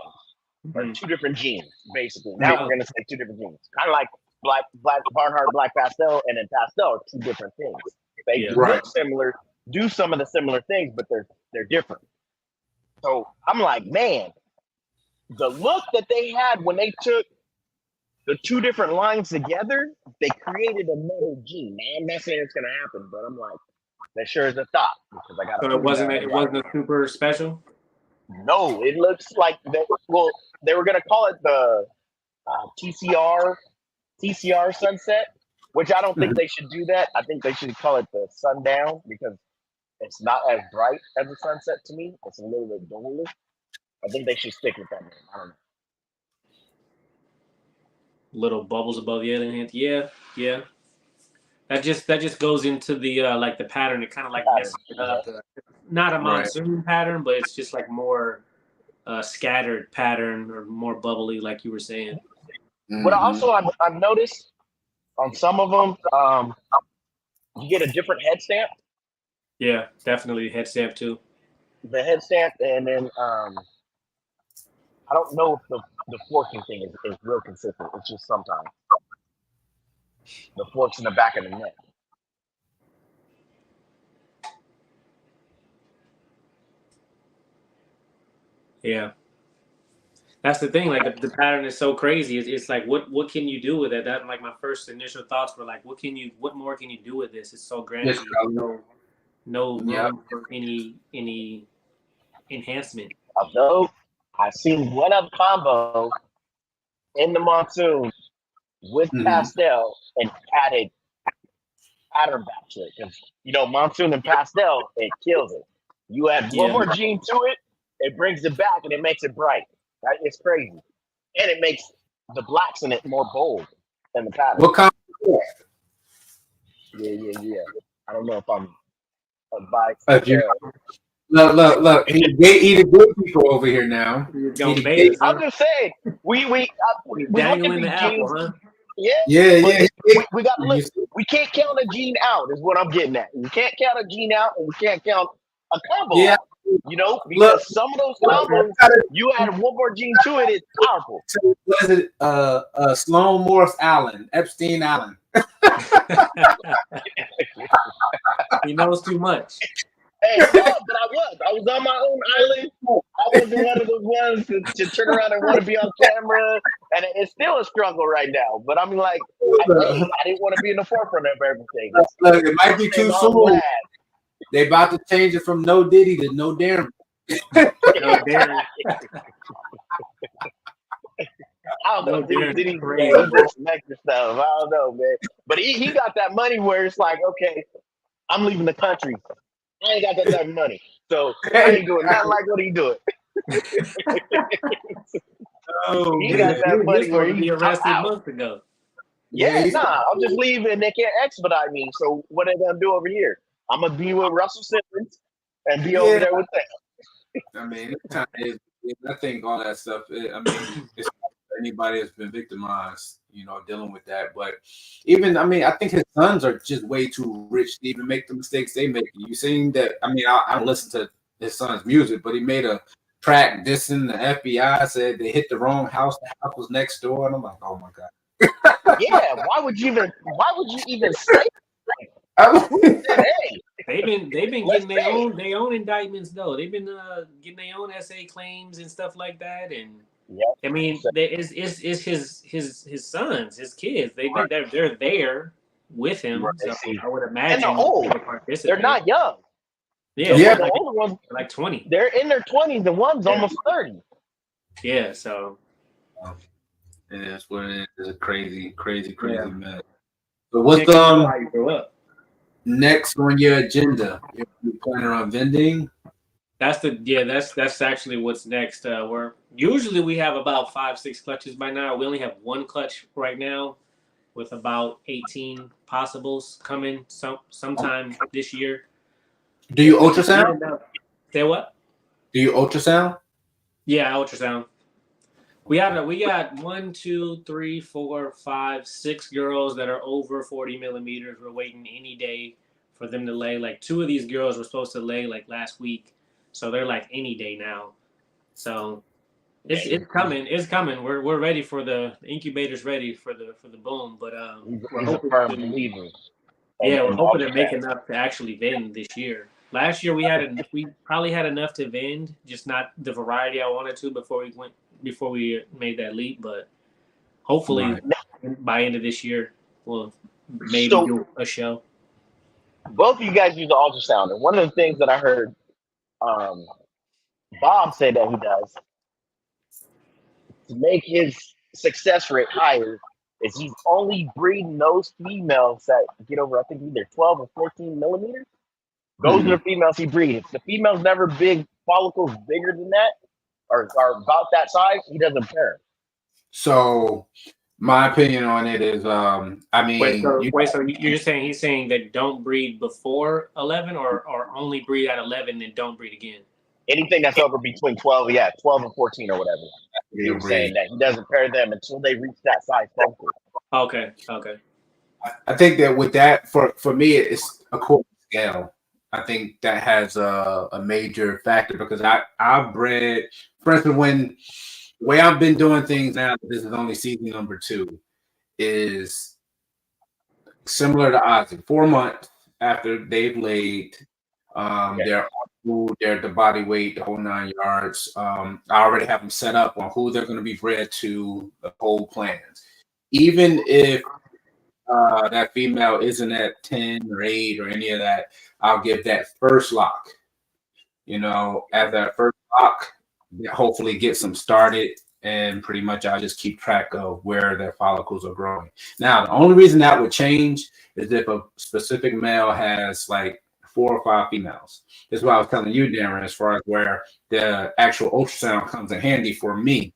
[SPEAKER 2] Or two different genes, basically. Now we're gonna say two different genes. Kind of like black Barnhart, black pastel, and then pastel are two different things. They look similar, do some of the similar things, but they're different. So I'm like, man, the look that they had when they took the two different lines together, they created another gene. Now I'm not saying it's gonna happen, but I'm like, that sure is a thought because I got.
[SPEAKER 3] So it wasn't a super special.
[SPEAKER 2] No, it looks like they were gonna call it the TCR sunset, which I don't think they should do that. I think they should call it the sundown because it's not as bright as the sunset to me. It's a little bit duller. I think they should stick with that name. I don't know.
[SPEAKER 3] Little bubbles above the alien. Yeah. That just goes into the like the pattern. It kind of like messes it up. Not a monsoon pattern, but it's just like more scattered pattern or more bubbly, like you were saying.
[SPEAKER 2] But also I've noticed on some of them, you get a different head stamp.
[SPEAKER 3] Yeah, definitely head stamp too.
[SPEAKER 2] The head stamp, and then I don't know if the forking thing is real consistent. It's just sometimes the forks in the back of the neck.
[SPEAKER 3] Yeah, that's the thing. Like the pattern is so crazy. It's like what can you do with it? That like my first initial thoughts were like, what more can you do with this? It's so grand. No room for any enhancement.
[SPEAKER 2] Although I've seen one other combo in the monsoon with pastel and added pattern back to it because monsoon and pastel it kills it. You add one more gene to it. It brings it back and it makes it bright. Right? It's crazy. And it makes the blacks in it more bold than the pattern.
[SPEAKER 1] What kind of
[SPEAKER 2] Yeah. I don't know if I'm biased.
[SPEAKER 1] Look. They eat good people over here now.
[SPEAKER 2] I'm just saying. We look at these genes.
[SPEAKER 1] Yeah.
[SPEAKER 2] We got we can't count a gene out. Is what I'm getting at. We can't count a gene out, and we can't count a combo
[SPEAKER 1] Yeah.
[SPEAKER 2] out. You know,
[SPEAKER 1] Look,
[SPEAKER 2] because some of those combos, you add one more gene to it, it's powerful.
[SPEAKER 1] what is it? Sloan Morris Allen, Epstein Allen.
[SPEAKER 3] He knows too much.
[SPEAKER 2] Hey, no, but I was on my own island. I wasn't one of those ones to turn around and want to be on camera, and it's still a struggle right now. But I'm like, I didn't want to be in the forefront of everything.
[SPEAKER 1] Look, it might be too soon. They about to change it from No Diddy to No Darren.
[SPEAKER 3] No Darren.
[SPEAKER 2] I don't know. Diddy just extra stuff. I don't know, man. But he got that money where it's like, okay, I'm leaving the country. I ain't got that type of money, so I ain't doing nothing like what he doing. He got that money where he
[SPEAKER 3] arrested months ago.
[SPEAKER 2] Yeah, I'll just leave and they can't expedite me. So what are they gonna do over here? I'm gonna be with Russell Simmons and be over there with them.
[SPEAKER 1] I mean, I think all that stuff. It's anybody that's been victimized, dealing with that. But even, I think his sons are just way too rich to even make the mistakes they make. You seen that? I don't listen to his son's music, but he made a track dissing the FBI. Said they hit the wrong house. The house was next door, and I'm like, oh my god.
[SPEAKER 2] Yeah, why would you even say that?
[SPEAKER 3] They've been getting their own indictments though. They've been getting their own SA claims and stuff like that. And it's his sons, his kids. They're there with him. Right. So I would imagine
[SPEAKER 2] they're not young.
[SPEAKER 3] Yeah.
[SPEAKER 2] The older ones
[SPEAKER 3] are like 20.
[SPEAKER 2] They're in their 20s. The one's almost 30.
[SPEAKER 3] Yeah. So.
[SPEAKER 1] Yeah, that's what it is. It's a crazy mess.
[SPEAKER 3] So what's how you grew up?
[SPEAKER 1] Next on your agenda? You're planning on vending?
[SPEAKER 3] That's actually what's next. Usually we have about 5-6 clutches by now. We only have one clutch right now, with about 18 possibles coming sometime this year.
[SPEAKER 1] Do you ultrasound?
[SPEAKER 3] Say what?
[SPEAKER 1] Do you ultrasound?
[SPEAKER 3] Yeah, ultrasound. We got 1, 2, 3, 4, 5, 6 girls that are over 40 millimeters. We're waiting any day for them to lay. Like 2 of these girls were supposed to lay like last week, so they're like any day now. So it's coming. It's coming. We're ready for the incubator's ready for the boom. But we're hoping we're hoping to make enough to actually vend this year. Last year we probably had enough to vend, just not the variety I wanted to before we made that leap. But hopefully by end of this year we'll maybe do a show.
[SPEAKER 2] Both of you guys use the ultrasound, and one of the things that I heard Bob say that he does to make his success rate higher is he's only breeding those females that get over, I think, either 12 or 14 millimeters. Those are the females he breeds. If the female's never big follicles bigger than that or are about that size, he doesn't pair.
[SPEAKER 1] So my opinion on it is,
[SPEAKER 3] so you're saying he's saying that don't breed before 11 or only breed at 11 and don't breed again?
[SPEAKER 2] Anything that's over between 12 and 14 or whatever. You're saying that he doesn't pair them until they reach that size follicle.
[SPEAKER 3] Okay.
[SPEAKER 1] I think that with that, for me, it's a core scale. I think that has a major factor because I bred, for instance, the way I've been doing things now, this is only season number 2, is similar to Ozzy. 4 months after they've laid, they're on food, they're the body weight, the whole 9 yards. I already have them set up on who they're going to be bred to, the whole plans. Even if that female isn't at 10 or 8 or any of that, I'll give that first lock. At that first lock, hopefully get them started, and pretty much I'll just keep track of where their follicles are growing. Now, the only reason that would change is if a specific male has like 4 or 5 females. This is what I was telling you, Darren, as far as where the actual ultrasound comes in handy for me.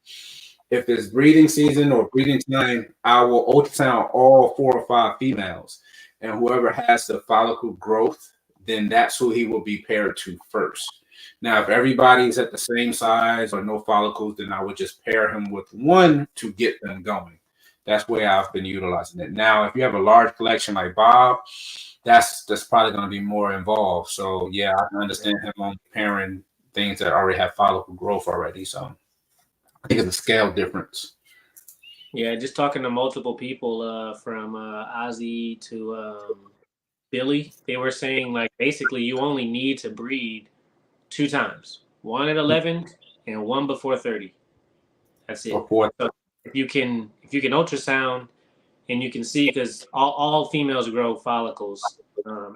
[SPEAKER 1] If it's breeding season or breeding time, I will ultrasound all 4 or 5 females. And whoever has the follicle growth, then that's who he will be paired to first. Now, if everybody's at the same size or no follicles, then I would just pair him with one to get them going. That's the way I've been utilizing it. Now, if you have a large collection like Bob, that's probably going to be more involved. So yeah, I can understand him on pairing things that already have follicle growth already. So I think it's a scale difference.
[SPEAKER 3] Yeah, just talking to multiple people from Ozzy to Billy, they were saying like basically you only need to breed 2 times, one at 11 and one before 30. That's it.
[SPEAKER 1] Before.
[SPEAKER 3] So if you can ultrasound and you can see, because all females grow follicles,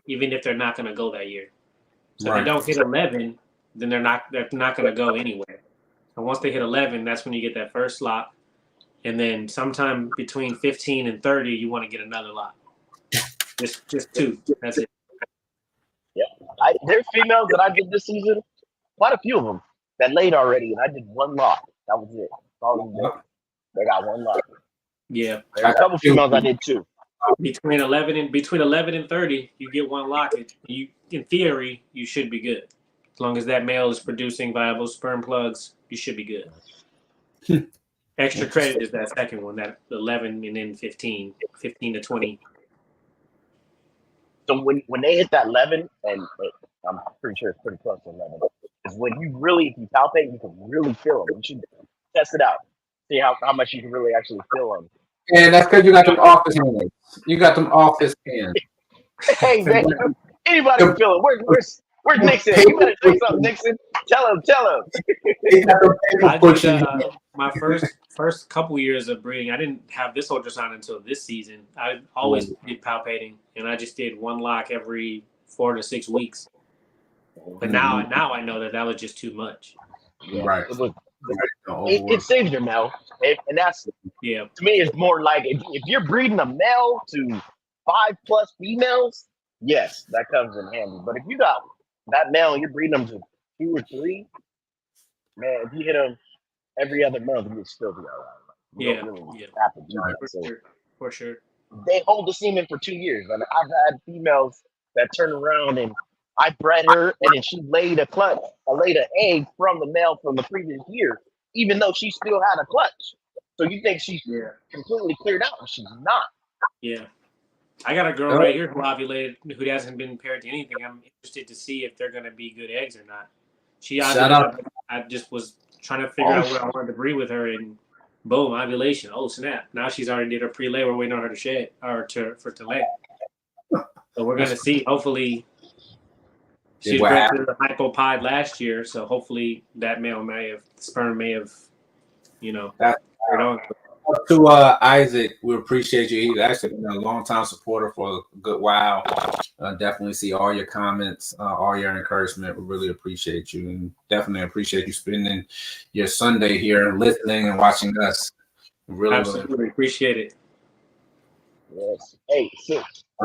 [SPEAKER 3] even if they're not going to go that year. So if they don't hit 11, then they're not going to go anywhere. And once they hit 11, that's when you get that first lot. And then sometime between 15 and 30, you want to get another lot. Just 2. That's it.
[SPEAKER 2] Yeah. There's females that I did this season, quite a few of them, that laid already, and I did 1 lot. That was it. They got 1 lot.
[SPEAKER 3] Yeah.
[SPEAKER 2] There's a couple females I did 2.
[SPEAKER 3] Between 11 and 30, you get 1 lot. You, in theory, you should be good. As long as that male is producing viable sperm plugs, you should be good. Extra credit is that second one, that 11 and then 15 to 20.
[SPEAKER 2] So when they hit that 11, and I'm pretty sure it's pretty close to 11, is when you really, if you palpate, you can really feel them. You should test it out. See how much you can really actually feel them.
[SPEAKER 1] And that's because you got them office hands. You got them office hands.
[SPEAKER 2] Hey, man, anybody can feel it. Where's Nixon? You better say something, Nixon. Tell him.
[SPEAKER 3] I did, my first couple years of breeding, I didn't have this ultrasound until this season. I always did palpating, and I just did 1 lock every 4 to 6 weeks. But now I know that was just too much.
[SPEAKER 2] Yeah.
[SPEAKER 1] Right.
[SPEAKER 2] It saves your male, and that's to me. It's more like if you're breeding a male to 5+ females, yes, that comes in handy. But if you got that male and you're breeding them to 2 or 3, man, if you hit them every other month, you'll still be all right. You don't really have to do that.
[SPEAKER 3] For sure.
[SPEAKER 2] They hold the semen for 2 years. And I've had females that turn around and I bred her, and then she laid an egg from the male from the previous year, even though she still had a clutch. So you think she's completely cleared out, and she's not.
[SPEAKER 3] Yeah. I got a girl right here who ovulated, who hasn't been paired to anything. I'm interested to see if they're going to be good eggs or not. She ovulated. I just was trying to figure out what I wanted to breed with her, and boom, ovulation. Oh, snap. Now she's already did her pre-lay. We're waiting on her to shed, or to lay. So we're going to see. Hopefully, she bred to the hypopod last year, so hopefully that sperm may have, turned on.
[SPEAKER 1] To Isaac, we appreciate you. He's actually been a long-time supporter for a good while. Definitely see all your comments, all your encouragement. We really appreciate you, and definitely appreciate you spending your Sunday here listening and watching us. Really,
[SPEAKER 3] absolutely appreciate it.
[SPEAKER 2] Yes. Hey,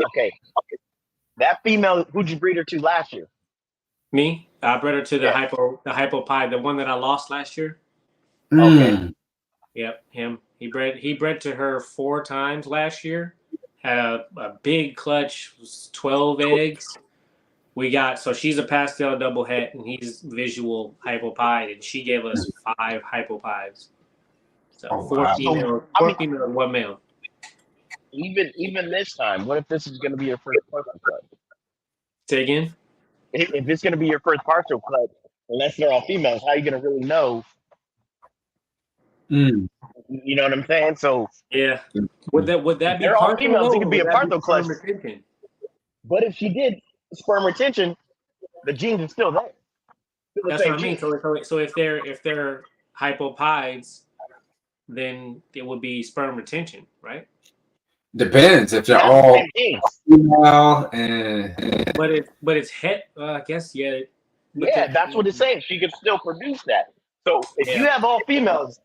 [SPEAKER 2] okay. That female, who'd you breed her to last year?
[SPEAKER 3] Me? I bred her to the hypopod, the one that I lost last year.
[SPEAKER 2] Okay.
[SPEAKER 3] Yep, him. He bred to her 4 times last year. Had a big clutch, 12 eggs. So she's a pastel double het, and he's visual hypopod, and she gave us 5 hypopods. So 4 females, 1 male.
[SPEAKER 2] Even this time, what if this is going to be your first partial cut?
[SPEAKER 3] Say again?
[SPEAKER 2] If it's going to be your first partial cut, unless they're all females, how are you going to really know? You know what I'm saying? So
[SPEAKER 3] yeah, would that be
[SPEAKER 2] they're all females? It could be a partial clutch.
[SPEAKER 3] Retention?
[SPEAKER 2] But if she did sperm retention, the genes are still there.
[SPEAKER 3] That's what I mean. So if they're hypopods, then it would be sperm retention, right?
[SPEAKER 1] Depends if they're all female and.
[SPEAKER 3] But it's het. I guess
[SPEAKER 2] yeah, that's what it's saying. She can still produce that. So if you have all females.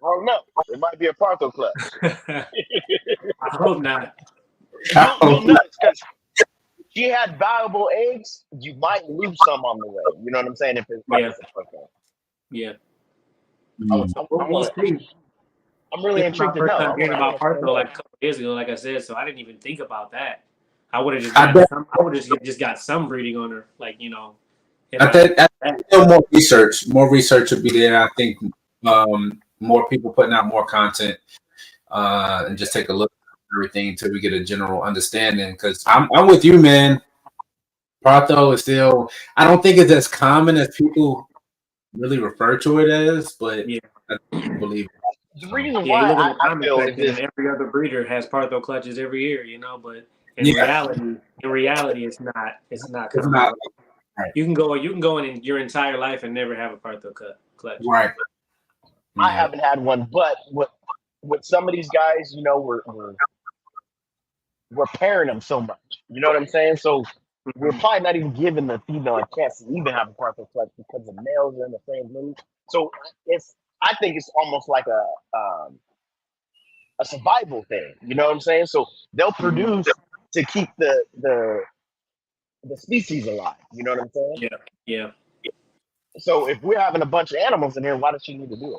[SPEAKER 2] I don't know. It might be a partial clutch.
[SPEAKER 3] I hope not.
[SPEAKER 2] You'll notice because she had valuable eggs. You might lose some on the way. You know what I'm saying? If it's
[SPEAKER 3] yeah.
[SPEAKER 2] I'm really intrigued to know.
[SPEAKER 3] I'm hearing about partial like a couple of years ago, like I said, so I didn't even think about that. I would have just got some breeding on her, like
[SPEAKER 1] I think more research would be there. I think more people putting out more content and just take a look at everything until we get a general understanding. Because I'm with you, man. Partho is still, I don't think it's as common as people really refer to it as, but I believe it.
[SPEAKER 2] The reason
[SPEAKER 3] you
[SPEAKER 2] why
[SPEAKER 3] look in the
[SPEAKER 2] I
[SPEAKER 3] comment
[SPEAKER 2] feel
[SPEAKER 3] section,
[SPEAKER 2] is
[SPEAKER 3] and every other breeder has Partho clutches every year, but in reality, it's not. It's not.
[SPEAKER 1] It's not. Right.
[SPEAKER 3] You can go in your entire life and never have a Partho clutch.
[SPEAKER 1] Right.
[SPEAKER 2] I haven't had one, but with some of these guys, we're pairing them so much. You know what I'm saying? So we're probably not even giving the female a chance to even have a Partho clutch because the males are in the same league. So I think it's almost like a survival thing. You know what I'm saying? So they'll produce to keep the species alive. You know what I'm saying?
[SPEAKER 3] Yeah.
[SPEAKER 2] So if we're having a bunch of animals in here, why does she need to do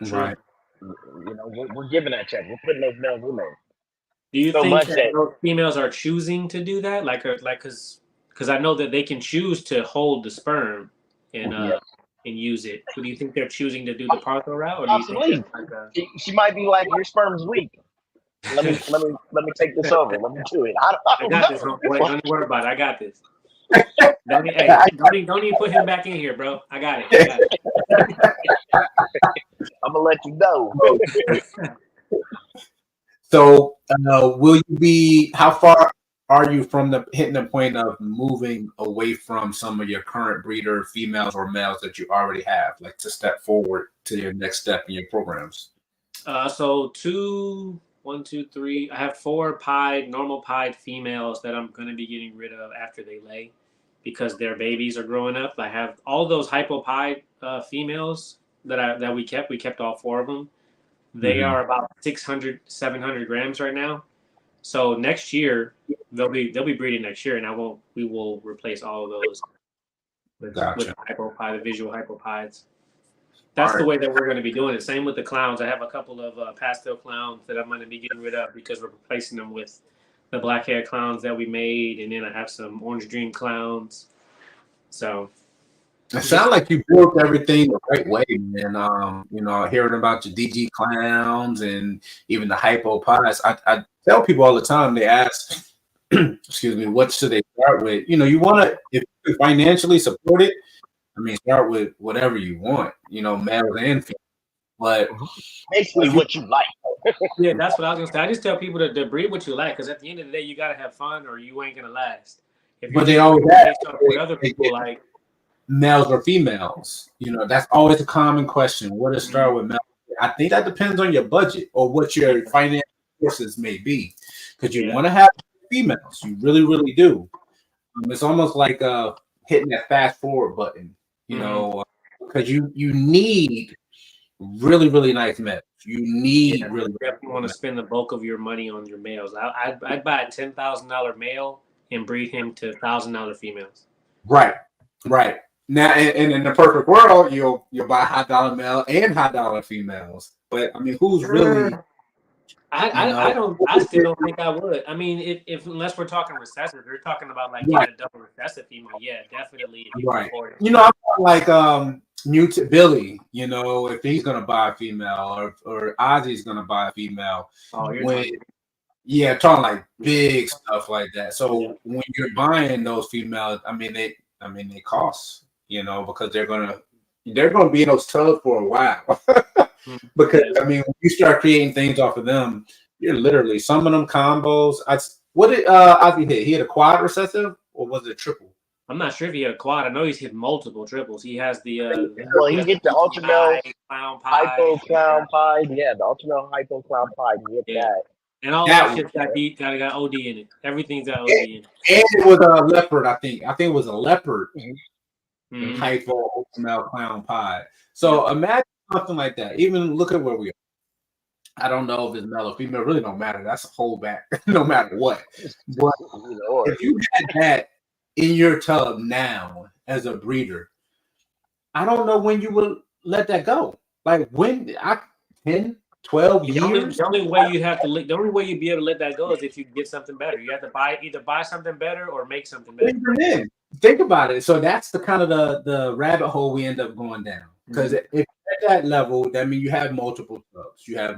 [SPEAKER 2] it?
[SPEAKER 1] Right.
[SPEAKER 2] We're giving that check. We're putting those males in there.
[SPEAKER 3] Do you think that those females are choosing to do that? Because I know that they can choose to hold the sperm and use it. Do you think they're choosing to do the Partho route? Or do you think
[SPEAKER 2] she might be like, your sperm's weak. Let me take this over. Let me do it. I
[SPEAKER 3] got this, homeboy. Don't even worry about it. I got this. Don't even put him back in here, bro. I got it.
[SPEAKER 2] I'm gonna let you know.
[SPEAKER 1] So, will you be? How far are you from hitting the point of moving away from some of your current breeder females or males that you already have, like to step forward to your next step in your programs?
[SPEAKER 3] So 1, 2, 3. I have 4 normal pied females that I'm going to be getting rid of after they lay because their babies are growing up. I have all those hypopied females that we kept. We kept all 4 of them. They are about 600, 700 grams right now. So next year they'll be breeding next year, and we will replace all of those with the visual hypopieds. That's the way that we're going to be doing it. Same with the clowns. I have a couple of pastel clowns that I'm going to be getting rid of because we're replacing them with the black hair clowns that we made, and then I have some orange dream clowns. So
[SPEAKER 1] it sounds like you built everything the right way, man. Hearing about your DG clowns and even the hypopies. I tell people all the time, they ask, excuse me, what should they start with? You want to, if you financially support it, start with whatever you want, males and females. But
[SPEAKER 2] basically what you like.
[SPEAKER 3] Yeah, that's what I was going to say. I just tell people to breed what you like because at the end of the day, you got to have fun or you ain't going to last.
[SPEAKER 1] But they always ask
[SPEAKER 3] what other people like.
[SPEAKER 1] Males or females? That's always a common question. What to start with males? I think that depends on your budget or what your financial sources may be, because you want to have females. You really, really do. It's almost like hitting that fast forward button, because you need really, really nice males. You need really.
[SPEAKER 3] You definitely want to spend the bulk of your money on your males. I'd buy a $10,000 male and breed him to $1,000 females.
[SPEAKER 1] Right. Now, and in the perfect world, you'll buy $high-dollar male and $high-dollar females. But who's really?
[SPEAKER 3] I still don't think I would. If unless we're talking recessive, we're talking about like a double recessive female. Yeah, definitely. If you can afford it.
[SPEAKER 1] I'm like Mute Billy. If he's gonna buy a female, or Ozzy's gonna buy a female.
[SPEAKER 3] Oh,
[SPEAKER 1] you're talking like big stuff like that. So when you're buying those females, they cost. Because they're gonna be in those tubs for a while. Because when you start creating things off of them, you're literally some of them combos. What did Ozzy hit? He had a quad recessive, or was it triple?
[SPEAKER 3] I'm not sure if he had a quad. I know he's hit multiple triples. He has the
[SPEAKER 2] he hit the ultramel hypo clown pied. Yeah, the ultramel hypo clown pied. He hit that.
[SPEAKER 3] And all that shit got OD in it. Everything's got OD in it.
[SPEAKER 1] And it was a leopard, I think. I think it was a leopard. Hypo ultramel clown pie. So imagine something like that. Even look at where we are. I don't know if it's male or female. Really don't matter. That's a whole back, no matter what. But if you had that in your tub now as a breeder, I don't know when you would let that go. Like when 10, 12 years.
[SPEAKER 3] The only way you'd be able to let that go is if you get something better. You have to either buy something better or make something better.
[SPEAKER 1] Think about it. So that's the kind of the rabbit hole we end up going down. Because if at that level, that means you have multiple tubs. tubs. You have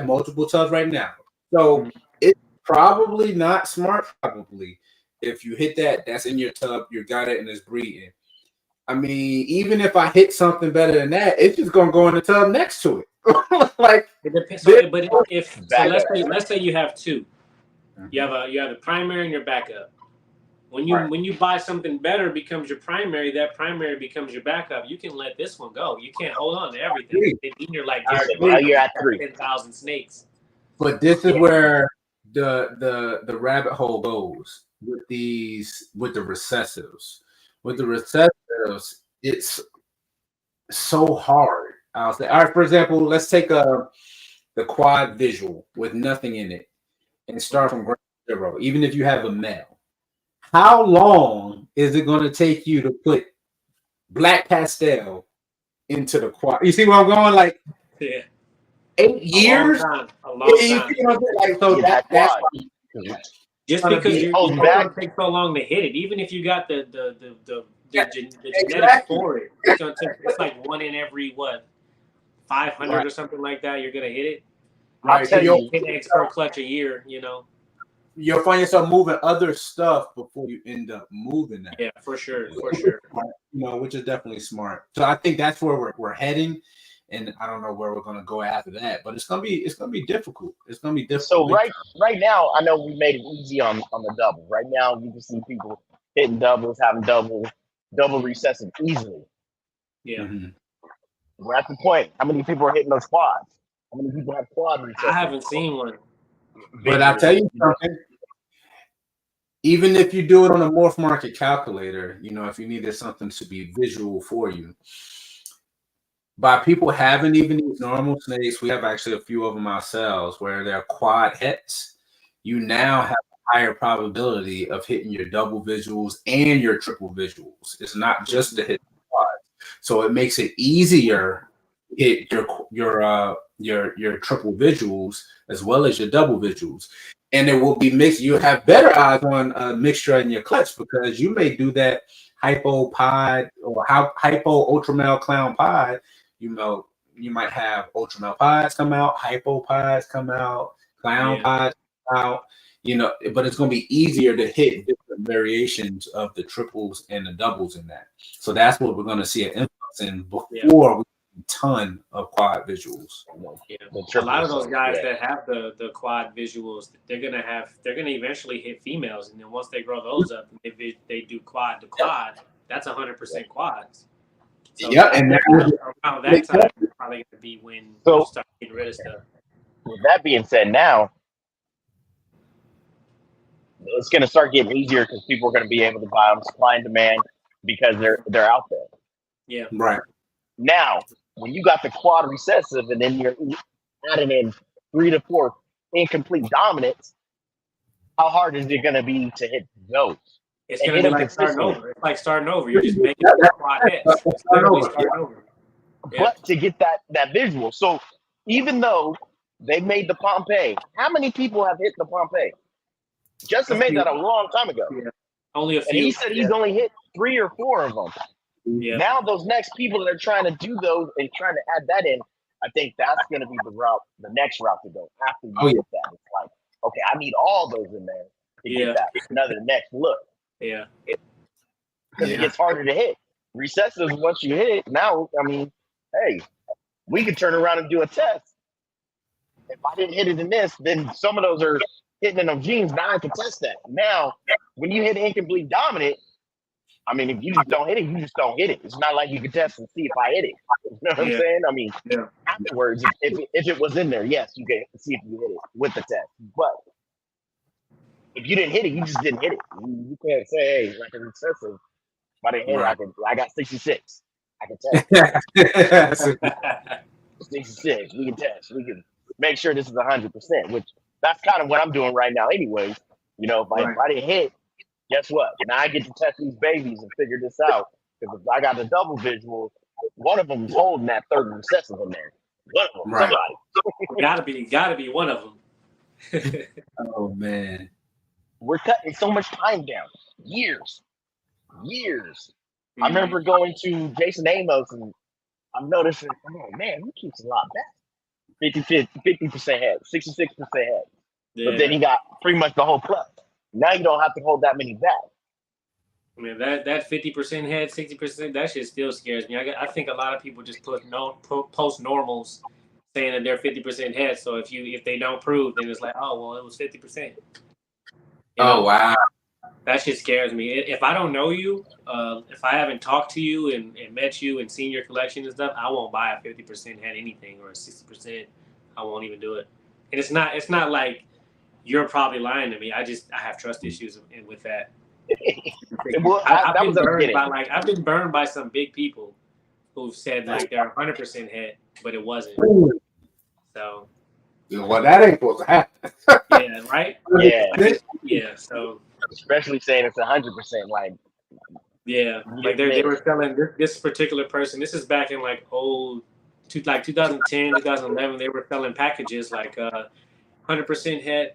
[SPEAKER 1] multiple tubs right now. So it's probably not smart. Probably if you hit that's in your tub, you got it and it's breathing. I mean, even if I hit something better than that, it's just gonna go in the tub next to it. Like
[SPEAKER 3] it depends. So, but if so, let's say you have two.
[SPEAKER 1] Mm-hmm.
[SPEAKER 3] You have the primary and your backup. When you buy something better becomes your primary, that primary becomes your backup. You can let this one go. You can't hold on to everything. Then you're like
[SPEAKER 2] now you're at
[SPEAKER 3] 10,000 snakes.
[SPEAKER 1] But this is where the rabbit hole goes with the recessives. With the recessives, it's so hard. I'll say, all right, for example, let's take the quad visual with nothing in it and start from ground zero, even if you have a male. How long is it going to take you to put black pastel into the quad? You see where I'm going? Like, 8 years?
[SPEAKER 3] A long time.
[SPEAKER 1] Like, so that's why.
[SPEAKER 3] Just because you're going to take so long to hit it, even if you got the genetics for it, it's going to take. It's like 1 in every 500 or something like that. You're going to hit it.
[SPEAKER 1] Right.
[SPEAKER 3] So you'll hit eggs per clutch a year.
[SPEAKER 1] You'll find yourself moving other stuff before you end up moving that.
[SPEAKER 3] Yeah, for sure.
[SPEAKER 1] Which is definitely smart. So I think that's where we're heading, and I don't know where we're going to go after that, but it's gonna be difficult. It's gonna be difficult.
[SPEAKER 2] So right now, I know we made it easy on the double. Right now, you can see people hitting doubles, having double recessive easily.
[SPEAKER 3] Yeah.
[SPEAKER 1] Mm-hmm.
[SPEAKER 2] We're at the point. How many people are hitting those quads? How many people have quad recessive?
[SPEAKER 3] I haven't seen one.
[SPEAKER 1] But I'll tell you something. Even if you do it on a morph market calculator, if you needed something to be visual for you, by people having even these normal snakes, we have actually a few of them ourselves where they're quad hits. You now have a higher probability of hitting your double visuals and your triple visuals. It's not just to hit the quad, so it makes it easier to hit your triple visuals as well as your double visuals. And it will be mixed. You have better odds on a mixture in your clutch because you may do that hypo pod or hypo ultramel clown pod. You might have ultramel pods come out, hypo pods come out, clown pods come out. But it's going to be easier to hit different variations of the triples and the doubles in that. So that's what we're going to see an influx in before we ton of quad visuals.
[SPEAKER 3] Yeah. A lot of those guys that have the quad visuals, they're gonna eventually hit females, and then once they grow those up, they do quad to quad. That's 100% quads. So
[SPEAKER 1] and
[SPEAKER 3] around that time, it's probably gonna be when you start getting rid of stuff.
[SPEAKER 2] With that being said, now it's gonna start getting easier because people are gonna be able to buy them, supply and demand, because they're out there.
[SPEAKER 3] Yeah.
[SPEAKER 1] Right.
[SPEAKER 2] Now, when you got the quad recessive and then you're adding in 3 to 4 incomplete dominants, how hard is it going to be to hit those?
[SPEAKER 3] It's going to be like starting over. It's like starting over. You're just making quad hits. Starting over.
[SPEAKER 2] But to get that visual. So even though they made the Pompeii, how many people have hit the Pompeii? Justin made that a long time ago.
[SPEAKER 3] Yeah. Only a few.
[SPEAKER 2] And he said he's only hit 3 or 4 of them.
[SPEAKER 3] Yeah.
[SPEAKER 2] Now those next people that are trying to do those and trying to add that in, I think that's going to be the next route to go after you get that. It's like, okay, I need all those in there to get that another next look.
[SPEAKER 3] Yeah.
[SPEAKER 2] Because it gets harder to hit. Recessives, once you hit it, now, I mean, hey, we could turn around and do a test. If I didn't hit it in this, then some of those are hitting in those genes. Now I can test that. Now, when you hit incomplete dominant, I mean, if you just don't hit it, you just don't hit it. It's not like you can test and see if I hit it. You know what I'm saying? I mean, afterwards, if it was in there, yes, you can see if you hit it with the test. But if you didn't hit it, you just didn't hit it. You can't say, hey, like a recessive, if I didn't hit it, I got 66. I can test. 66. We can test. We can make sure this is 100%, which that's kind of what I'm doing right now anyways. If I didn't hit, guess what? Now I get to test these babies and figure this out. Because if I got the double visual, one of them is holding that third recessive in there. One of them, somebody.
[SPEAKER 3] Gotta be one of them.
[SPEAKER 1] Oh man,
[SPEAKER 2] we're cutting so much time down. Years. I remember going to Jason Amos and I'm noticing, oh man, he keeps a lot back. 50% head, 66% head.
[SPEAKER 3] Yeah.
[SPEAKER 2] But then he got pretty much the whole clutch. Now you don't have to hold that many back.
[SPEAKER 3] I mean, that 50% head, 60%, that shit still scares me. I think a lot of people just post normals saying that they're 50% head. So if they don't prove, then it's like, oh well, it was 50%.
[SPEAKER 1] Wow.
[SPEAKER 3] That shit scares me. If I don't know you, if I haven't talked to you and met you and seen your collection and stuff, I won't buy a 50% head anything, or a 60%. I won't even do it. And it's not like you're probably lying to me. I have trust issues with that.
[SPEAKER 2] Well,
[SPEAKER 3] I've been burned by some big people who've said like they're 100% head, but it wasn't. So.
[SPEAKER 1] Well, that ain't supposed to happen.
[SPEAKER 3] Yeah. Right.
[SPEAKER 2] Yeah.
[SPEAKER 3] So.
[SPEAKER 2] Especially saying it's 100%, like.
[SPEAKER 3] Yeah, like they were selling this particular person. This is back in like 2010, 2011. They were selling packages like 100% head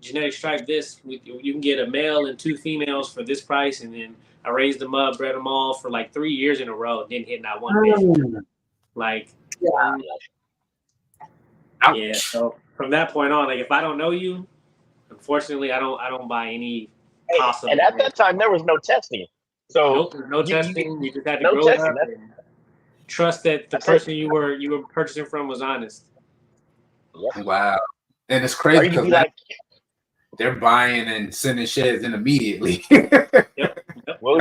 [SPEAKER 3] genetic stripe. You can get a male and 2 females for this price, and then I raised them up, bred them all for like 3 years in a row. Didn't hit not one bitch. Like, yeah. So from that point on, like if I don't know you, unfortunately, I don't buy any.
[SPEAKER 2] And at that time, there was no testing. So
[SPEAKER 3] no testing. You just had to grow it up and trust that the person you were purchasing from was honest.
[SPEAKER 2] Yep.
[SPEAKER 1] Wow, and it's crazy because they're buying and sending sheds in immediately.
[SPEAKER 3] Yep.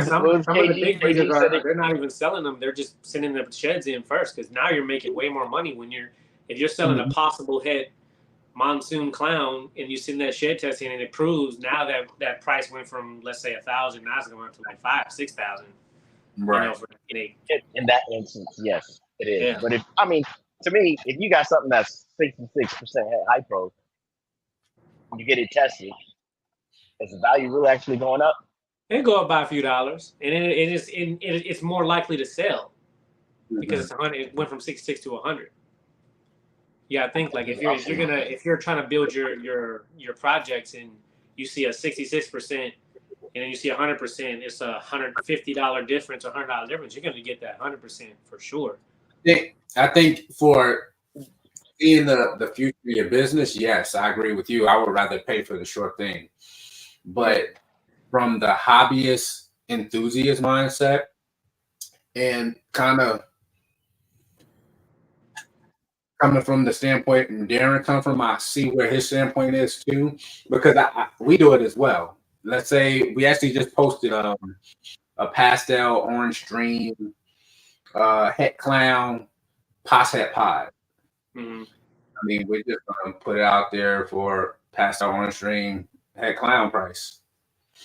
[SPEAKER 3] Some of the big breeders they're not even selling them. They're just sending the sheds in first, because now you're making way more money if you're selling a possible head monsoon clown and you send that shed test in and it proves now that price went from, let's say, 1,000, now it's going up to like 5,000, 6,000.
[SPEAKER 1] Right.
[SPEAKER 3] For a snake.
[SPEAKER 2] In that instance, yes, it is.
[SPEAKER 3] Yeah.
[SPEAKER 2] But to me, if you got something that's 66% hypo, you get it tested, is the value really actually going up?
[SPEAKER 3] It go up by a few dollars, and it's more likely to sell because it's 100. It went from 66 to 100. Yeah, I think like if you're trying to build your projects and you see a 66% and then you see 100%, it's $150 difference or $100 difference. You're going to get that 100% for sure.
[SPEAKER 1] I think for in the future of your business, yes, I agree with you. I would rather pay for the sure thing, but from the hobbyist enthusiast mindset and kind of coming from the standpoint and Darren come from, I see where his standpoint is too, because we do it as well. Let's say we actually just posted a pastel orange dream het clown posset pod.
[SPEAKER 3] Mm-hmm.
[SPEAKER 1] I mean, we're just gonna put it out there for pastel orange dream het clown price.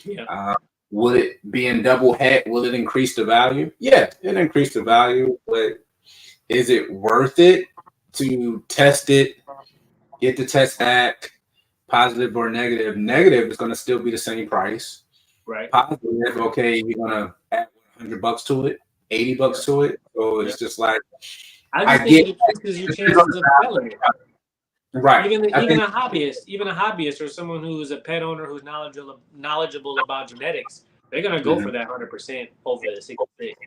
[SPEAKER 3] Yeah.
[SPEAKER 1] Will it be in double het? Will it increase the value? Yeah, it increased the value, but is it worth it to test it, get the test back, positive or negative? Negative is going to still be the same price.
[SPEAKER 3] Right.
[SPEAKER 1] Positive, okay, you're going to add $100 to it, $80 to it. So it's just like,
[SPEAKER 3] I think it increases your chances of selling it.
[SPEAKER 1] Right.
[SPEAKER 3] Even a hobbyist or someone who is a pet owner who's knowledgeable about genetics, they're going to go for that 100% over the 66,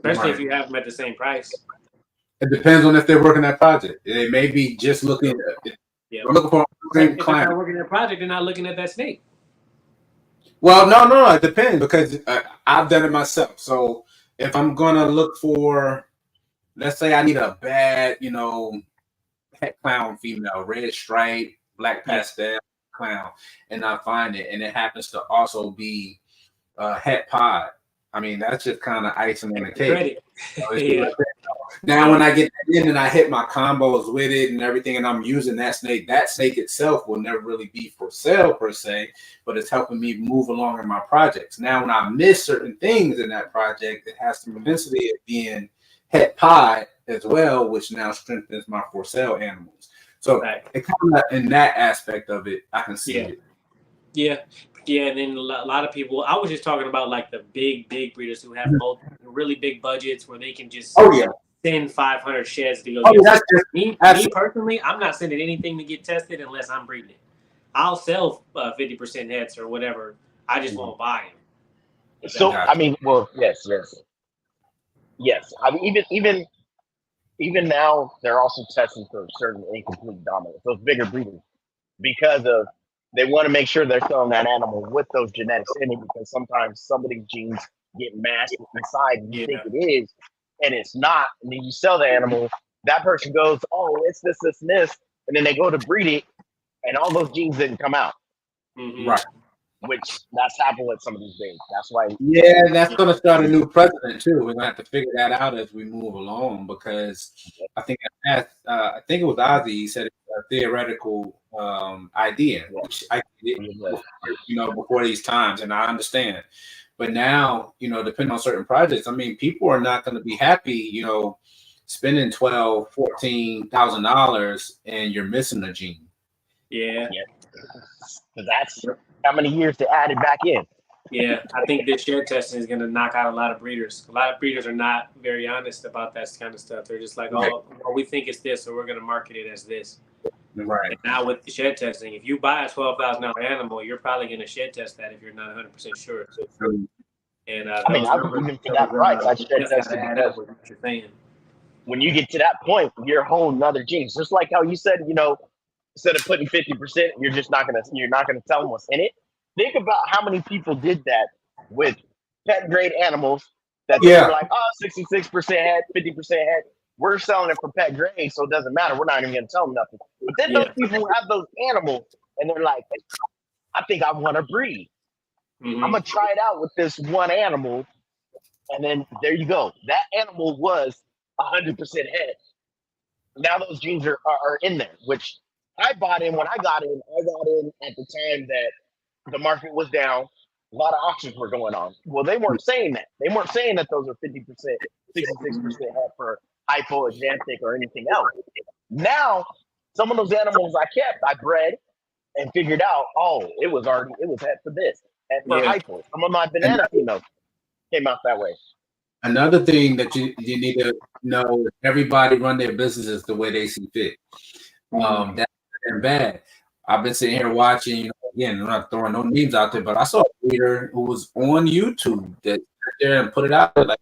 [SPEAKER 3] especially if you have them at the same price.
[SPEAKER 1] It depends on if they're working that project. They may be just looking for the same client.
[SPEAKER 3] If they're working that project, they're not looking at that snake.
[SPEAKER 1] Well, no, it depends, because I've done it myself. So if I'm gonna look for, let's say I need a bad, het clown female, red stripe, black pastel clown, and I find it, and it happens to also be het pod. I mean, that's just kind of icing on the cake. Now, when I get in and I hit my combos with it and everything, and I'm using that snake itself will never really be for sale per se, but it's helping me move along in my projects. Now, when I miss certain things in that project, it has the propensity of being het pod as well, which now strengthens my for sale animals. So it kind of, in that aspect of it, I can see it.
[SPEAKER 3] Yeah, and then a lot of people. I was just talking about like the big breeders who have really big budgets where they can just send 500 sheds to go. Me personally, I'm not sending anything to get tested unless I'm breeding it. I'll sell 50% heads or whatever. I just won't buy them.
[SPEAKER 2] So I mean, well, yes. I mean, even even now, they're also testing for certain incomplete dominance, those bigger breeders, because of they want to make sure they're selling that animal with those genetics in it, because sometimes some of these genes get masked inside and you think
[SPEAKER 3] Yeah.
[SPEAKER 2] it is, and it's not. And then you sell the animal, that person goes, oh, it's this, this, and this, and then they go to breed it, and all those genes didn't come out,
[SPEAKER 3] Mhm.
[SPEAKER 1] Right.
[SPEAKER 2] which that's happened with some of these things. That's why.
[SPEAKER 1] Yeah, that's going to start a new precedent too. We're going to have to figure that out as we move along, because I think I think it was Ozzy. He said it's a theoretical idea, which I did, before these times, and I understand. But now, depending on certain projects, I mean, people are not going to be happy, spending $12,000-$14,000 and you're missing a gene.
[SPEAKER 3] Yeah.
[SPEAKER 2] Because that's how many years to add it back in.
[SPEAKER 3] Yeah, I think this shed testing is going to knock out a lot of breeders. A lot of breeders are not very honest about that kind of stuff. They're just like, oh, we think it's this, so we're going to market it as this.
[SPEAKER 1] Right.
[SPEAKER 3] And now with the shed testing, if you buy a $12,000 animal, you're probably going to shed test that if you're not 100% sure. And
[SPEAKER 2] I mean, even for that price, I shed test it because
[SPEAKER 3] what you're saying.
[SPEAKER 2] When you get to that point, you're a whole nother genes. Just like how you said, instead of putting 50%, you're not gonna tell them what's in it. Think about how many people did that with pet grade animals that they were like, 66% head, 50% head. We're selling it for pet grade, so it doesn't matter. We're not even gonna tell them nothing. But then those people who have those animals and they're like, I think I want to breed.
[SPEAKER 3] Mm-hmm.
[SPEAKER 2] I'm gonna try it out with this one animal, and then there you go. That animal was 100% head. Now those genes are in there, which I bought in when I got in. I got in at the time that the market was down. A lot of auctions were going on. Well, they weren't saying that. They weren't saying that those are 50%, 66% head for hypoexanthic or anything else. Now, some of those animals I kept, I bred and figured out, it was head for this, head for hypo. Some of my banana females came out that way.
[SPEAKER 1] Another thing that you need to know: everybody run their businesses the way they see fit. That's good and bad. I've been sitting here watching. Again, I'm not throwing no names out there, but I saw a leader who was on YouTube that sat there and put it out there like,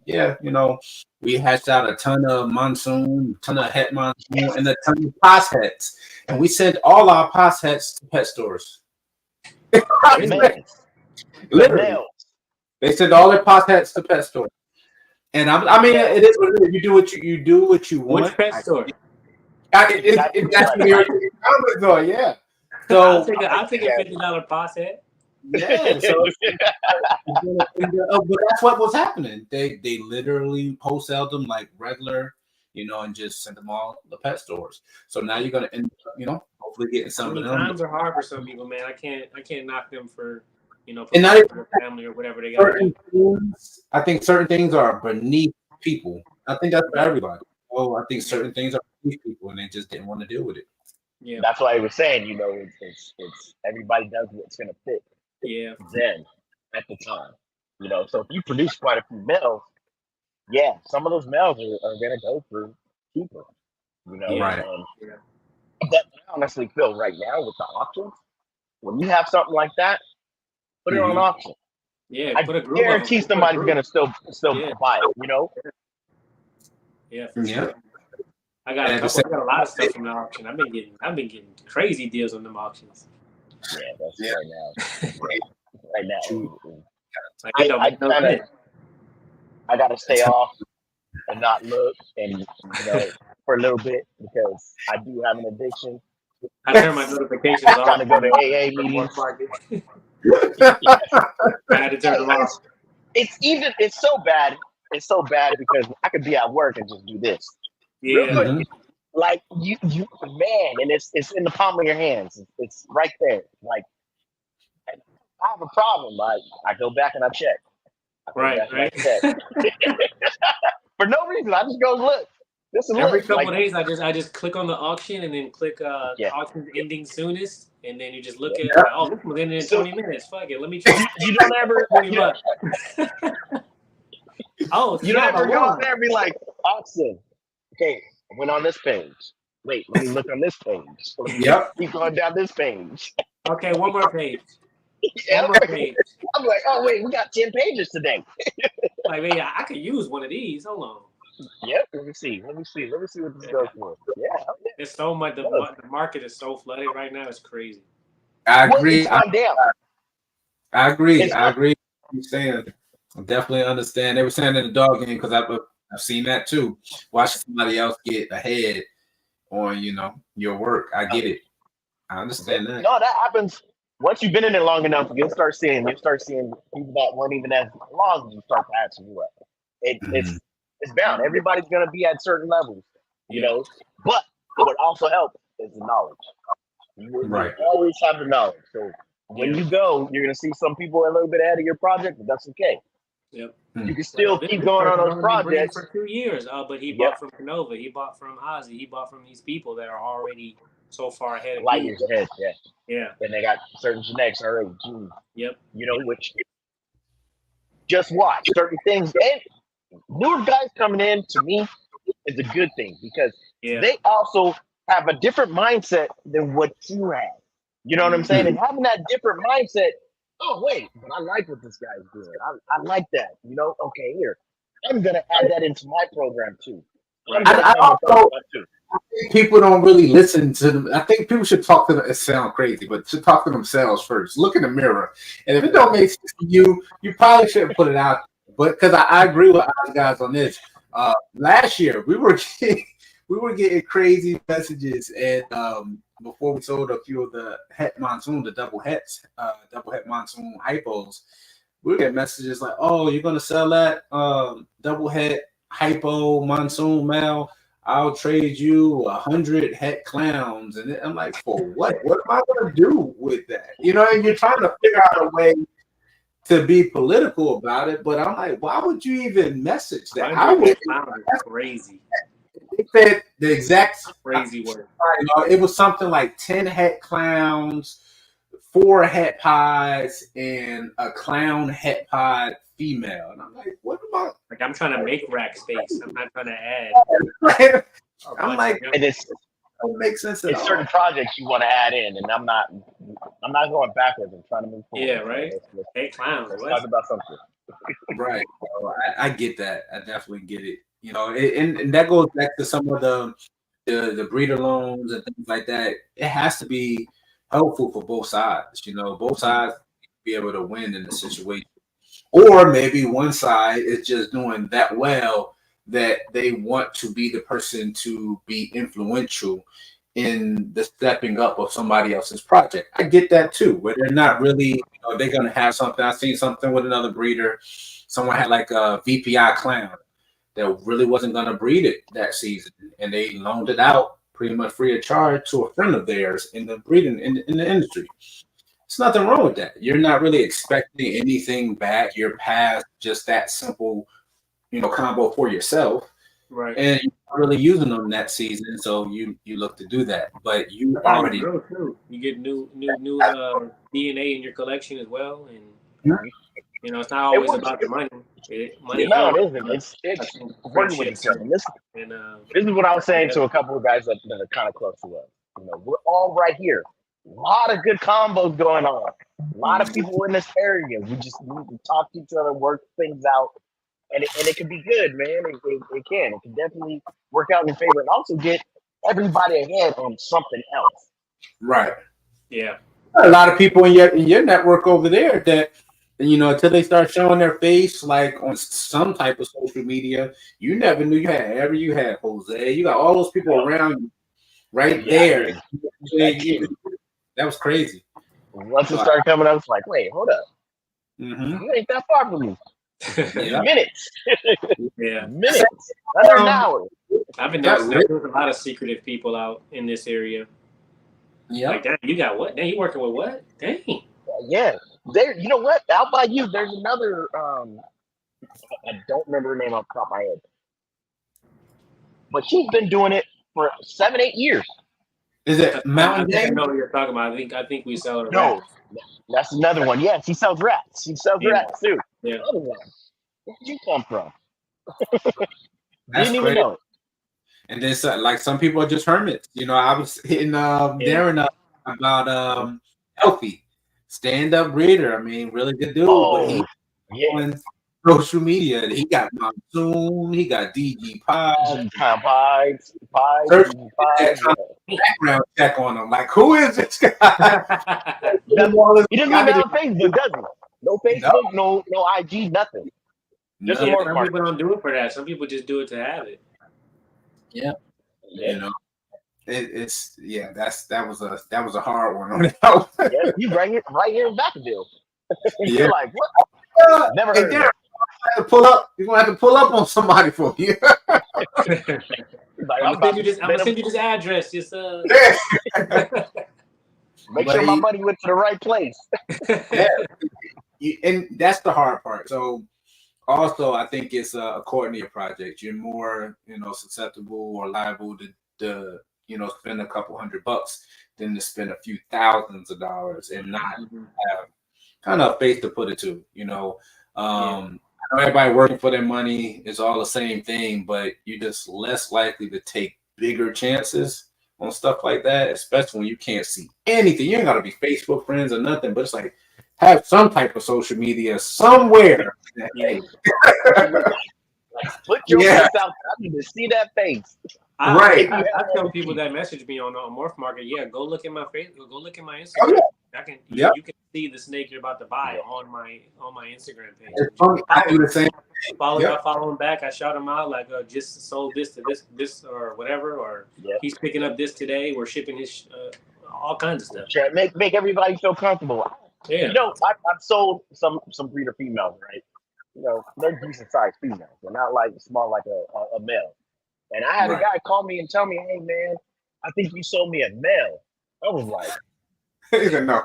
[SPEAKER 1] we hatched out a ton of monsoon, ton of het monsoon, and a ton of pos hets, and we sent all our pos hets to pet stores. Literally, they sent all their pos hets to pet stores. And I mean, it is what it is. You do what you want.
[SPEAKER 3] Which pet store?
[SPEAKER 1] That's what you're doing. Yeah. So
[SPEAKER 3] I'll take a $50 pos head.
[SPEAKER 1] Yeah. So, but that's what was happening. They literally wholesaled them like regular, and just sent them all to the pet stores. So now you're gonna end up, hopefully getting some of them.
[SPEAKER 3] Times are hard for some people, man. I can't knock them for. For
[SPEAKER 1] and not even
[SPEAKER 3] family or whatever they got.
[SPEAKER 1] I think certain things are beneath people. I think that's for everybody. I think certain things are beneath people, and they just didn't want to deal with it.
[SPEAKER 2] Yeah, that's why I was saying, it's everybody does what's gonna fit.
[SPEAKER 3] Yeah.
[SPEAKER 2] Then at the time, so if you produce quite a few males, some of those males are gonna go for cheaper.
[SPEAKER 1] Right.
[SPEAKER 2] But I honestly feel right now with the auctions, when you have something like that, put it on auction.
[SPEAKER 3] Yeah,
[SPEAKER 2] I guarantee somebody's gonna still buy it.
[SPEAKER 3] Yeah, for sure. I got a lot of stuff from the auction. I've been getting crazy deals on them auctions.
[SPEAKER 2] Yeah, that's right now. I gotta stay off and not look, and for a little bit, because I do have an addiction.
[SPEAKER 3] I turn my notifications off.
[SPEAKER 2] I'm trying to go to AA meetings.
[SPEAKER 3] I had to turn them off.
[SPEAKER 2] It's so bad. It's so bad because I could be at work and just do this.
[SPEAKER 3] Yeah.
[SPEAKER 2] Like you man, and it's in the palm of your hands. It's right there. Like I have a problem. I go back and I check.
[SPEAKER 3] Right.
[SPEAKER 2] For no reason. I just go look.
[SPEAKER 3] Every couple of days, I just click on the auction and then click auction ending soonest, and then you just look at this one's ending in 20 minutes. Fuck it, let me check.
[SPEAKER 2] You don't ever.
[SPEAKER 3] $20.
[SPEAKER 2] You don't ever go out there and be like, auction. Okay, I went on this page. Wait, let me look on this page.
[SPEAKER 1] Yep.
[SPEAKER 2] Keep going down this page.
[SPEAKER 3] Okay, one more page.
[SPEAKER 2] One more page. I'm like, oh wait, we got 10 pages today.
[SPEAKER 3] Like, man, I could use one of these. Hold on.
[SPEAKER 2] Yep. Let me see what this goes for. Yeah.
[SPEAKER 3] It's so much. The market is so flooded right now. It's crazy.
[SPEAKER 1] I agree.
[SPEAKER 2] It's gone down.
[SPEAKER 1] I agree.
[SPEAKER 2] It's
[SPEAKER 1] I agree. You're saying, I definitely understand. They were saying in the dog game because I've seen that too. Watching somebody else get ahead on your work. I get it. I understand that.
[SPEAKER 2] No, that happens. Once you've been in it long enough, you'll start seeing people that weren't even as long as you start passing you up.
[SPEAKER 1] Mhm.
[SPEAKER 2] It's bound. Everybody's gonna be at certain levels, you
[SPEAKER 3] Yeah.
[SPEAKER 2] know. But what also helps is the knowledge. You
[SPEAKER 1] Right.
[SPEAKER 2] always have the knowledge. So when you go, you're gonna see some people a little bit ahead of your project, but that's okay.
[SPEAKER 3] Yep.
[SPEAKER 2] You can still keep going on those projects
[SPEAKER 3] for 2 years. But he bought from Canova. He bought from Ozzy. He bought from these people that are already so far ahead of
[SPEAKER 2] light
[SPEAKER 3] you.
[SPEAKER 2] years ahead. Yeah.
[SPEAKER 3] Yeah.
[SPEAKER 2] And they got certain genetics already.
[SPEAKER 3] Yep.
[SPEAKER 2] Which just watch certain things. And newer guys coming in to me is a good thing because they also have a different mindset than what you have. You know what I'm saying? And having that different mindset, oh wait, but I like what this guy's doing. I like that. Okay, here. I'm gonna add that into my program too.
[SPEAKER 1] I also think people don't really listen to them. I think people should talk to them. It sounds crazy, but should talk to themselves first. Look in the mirror, and if it don't make sense to you, you probably shouldn't put it out. But because I agree with our guys on this. Last year we were getting crazy messages, and before we sold a few of the het monsoon, the double het monsoon hypos, we get messages like, "Oh, you're gonna sell that double het hypo monsoon male? I'll trade you 100 het clowns." And I'm like, "For what? What am I gonna do with that?" And you're trying to figure out a way to be political about it, but I'm like, why would you even message that? I would.
[SPEAKER 3] That's crazy.
[SPEAKER 1] They said the exact
[SPEAKER 3] crazy word.
[SPEAKER 1] It was something like 10 het clowns, 4 het pods, and a clown het pod female. And I'm like, what am I?
[SPEAKER 3] Like, I'm trying to make rack space. I'm not trying to add.
[SPEAKER 1] I'm like,
[SPEAKER 2] it
[SPEAKER 1] don't make sense at all.
[SPEAKER 2] Certain projects you want to add in, and I'm not going backwards. I'm trying to move forward.
[SPEAKER 3] Yeah, right. Hey, clowns.
[SPEAKER 2] Let's talk about something.
[SPEAKER 1] Right. So I get that. I definitely get it. And that goes back to some of the breeder loans and things like that. It has to be helpful for both sides. Both sides be able to win in the situation. Or maybe one side is just doing that well that they want to be the person to be influential in the stepping up of somebody else's project. I get that too, where they're not really, they're going to have something. I seen something with another breeder. Someone had like a VPI clown that really wasn't going to breed it that season, and they loaned it out pretty much free of charge to a friend of theirs in the breeding in the industry. There's nothing wrong with that. You're not really expecting anything back. You're past just that simple, combo for yourself,
[SPEAKER 3] right?
[SPEAKER 1] And you're not really using them that season, so you look to do that. But you already
[SPEAKER 3] you get new DNA in your collection as well, and it's not always about the money. Money.
[SPEAKER 2] No, it isn't. It's working with each other. This is what I was saying to a couple of guys that are kind of close to us. We're all right here. A lot of good combos going on. A lot of people in this area. We just need to talk to each other, work things out, and it can be good, man. It can. It can definitely work out in your favor, and also get everybody ahead on something else.
[SPEAKER 1] Right.
[SPEAKER 3] Yeah.
[SPEAKER 1] A lot of people in your network over there that, until they start showing their face, like on some type of social media, you never knew you had. You had Jose. You got all those people around you, right there. That was crazy.
[SPEAKER 2] Once it started coming up, it's like, wait, hold up.
[SPEAKER 1] Mm-hmm.
[SPEAKER 2] You ain't that far from me.
[SPEAKER 1] Yeah.
[SPEAKER 2] Minutes.
[SPEAKER 3] Yeah.
[SPEAKER 2] Minutes. Under an hour.
[SPEAKER 3] I've been noticing there's a lot of secretive people out in this area.
[SPEAKER 1] Yeah.
[SPEAKER 3] Like, dang, you got what? Dang, you working with what? Dang.
[SPEAKER 2] Yeah. There. You know what? Out by you, there's another. I don't remember her name off the top of my head, but she's been doing it for 7-8 years.
[SPEAKER 1] Is it Mountain?
[SPEAKER 3] I know what you're talking about. I think we sell her.
[SPEAKER 2] No, that's another one. Yeah, she sells rats. She sells rats too.
[SPEAKER 3] Yeah.
[SPEAKER 2] Where did you come from?
[SPEAKER 1] That's
[SPEAKER 2] Didn't even know it.
[SPEAKER 1] And then, like, some people are just hermits. I was hitting Darren up about Healthy stand-up breeder. I mean, really good dude.
[SPEAKER 2] Oh,
[SPEAKER 1] but social media. He got Monsoon. He got DG Pies.
[SPEAKER 2] Pies.
[SPEAKER 1] Search background check on him. Like, who is this guy?
[SPEAKER 2] He doesn't even have Facebook, does he? No Facebook, no IG, nothing. Just
[SPEAKER 3] some people don't do it for that. Some people just do it to have it.
[SPEAKER 1] Yeah. You know, that was a hard one on it.
[SPEAKER 2] Yeah, you right here in Vacaville. You're like, what? Never heard of it.
[SPEAKER 1] Pull up. You're gonna have to pull up on somebody for you.
[SPEAKER 3] I'm gonna send you this address. Just
[SPEAKER 2] make sure my money went to the right place.
[SPEAKER 1] And that's the hard part. So also, I think it's a coordinated project. You're more, susceptible or liable to spend a couple $100 than to spend a few thousands of dollars and not have kind of faith to put it to. I know everybody working for their money is all the same thing, but you're just less likely to take bigger chances on stuff like that, especially when you can't see anything. You ain't got to be Facebook friends or nothing, but it's like have some type of social media somewhere.
[SPEAKER 2] Put your face out. I need to see that face.
[SPEAKER 3] I tell people that message me on Morph Market, go look at my Facebook, go look at my Instagram. You can see the snake you're about to buy on my Instagram page.
[SPEAKER 1] I do the same.
[SPEAKER 3] I follow him back. I shout him out like just sold this to this or whatever, or he's picking up this today. We're shipping his all kinds of stuff.
[SPEAKER 2] Sure, make everybody feel comfortable.
[SPEAKER 3] Yeah.
[SPEAKER 2] I've sold some breeder females, right? They're decent sized females. They're not like small like a male. And I had a guy call me and tell me, "Hey man, I think you sold me a male." I was like,
[SPEAKER 1] "No."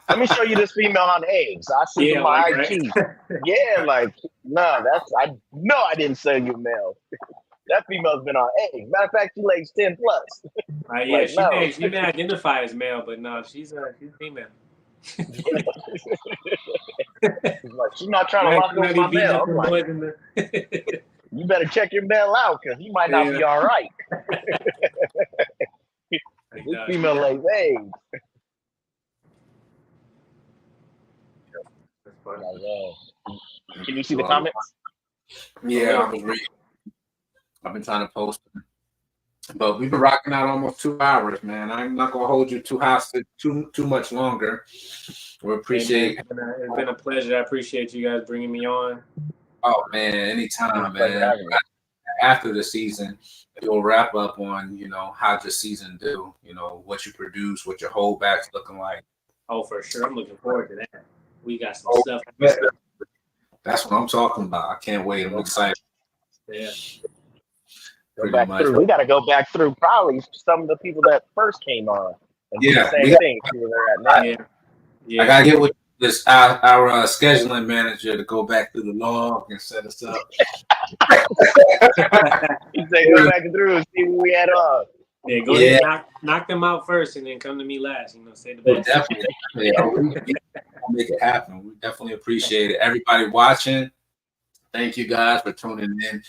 [SPEAKER 2] Let me show you this female on eggs. I see my IG. I didn't sell you a male. That female's been on eggs. Matter of fact, she lays 10 plus.
[SPEAKER 3] She may identify as male, but no, she's female.
[SPEAKER 2] She's not trying to lock up my male. I'm like, you better check your male out because he might not be all right. This female lays eggs. Can you see the comments?
[SPEAKER 1] Yeah, I've been trying to post them. But we've been rocking out almost 2 hours, man. I'm not gonna hold you too much longer. We appreciate
[SPEAKER 3] it. It's been a pleasure. I appreciate you guys bringing me on.
[SPEAKER 1] Oh man, anytime, man. After the season, you'll wrap up on how the season do. What you produce, what your holdback's looking like.
[SPEAKER 3] Oh, for sure. I'm looking forward to that. We got some stuff.
[SPEAKER 1] That's what I'm talking about. I can't wait. I'm excited.
[SPEAKER 3] Yeah.
[SPEAKER 2] We got to go back through probably some of the people that first came on. And do the same thing. See where they're at now.
[SPEAKER 1] Yeah. I gotta get with this our scheduling manager to go back through the log and set us up.
[SPEAKER 2] He said go back through and see who we had on.
[SPEAKER 3] Yeah, go ahead, knock them out first, and then come to me last. Say the best.
[SPEAKER 1] Definitely. We'll make it happen. We definitely appreciate it. Everybody watching, thank you guys for tuning in.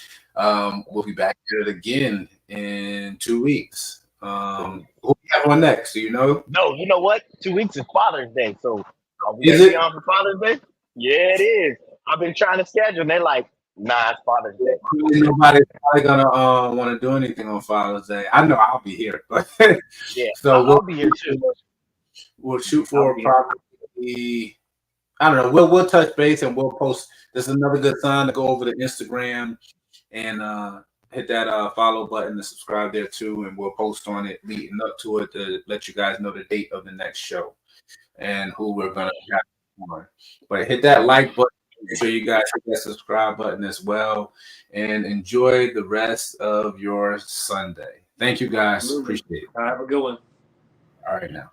[SPEAKER 1] We'll be back here again in 2 weeks. Who we have on next? Do you know?
[SPEAKER 2] No, you know what? 2 weeks is Father's Day, so are we gonna be on for Father's Day? Yeah, it is. I've been trying to schedule, and they're like, "Nah, it's Father's Day."
[SPEAKER 1] Nobody's probably gonna want to do anything on Father's Day. I know I'll be here, but
[SPEAKER 2] so I'll be here too.
[SPEAKER 1] We'll shoot for probably. I don't know. We'll touch base and we'll post. This is another good sign to go over to Instagram and hit that follow button to subscribe there too, and we'll post on it leading up to it to let you guys know the date of the next show and who we're gonna have on. But hit that like button. Make sure you guys hit that subscribe button as well, and enjoy the rest of your Sunday. Thank you guys. Appreciate it.
[SPEAKER 3] Have a good one.
[SPEAKER 1] All right now.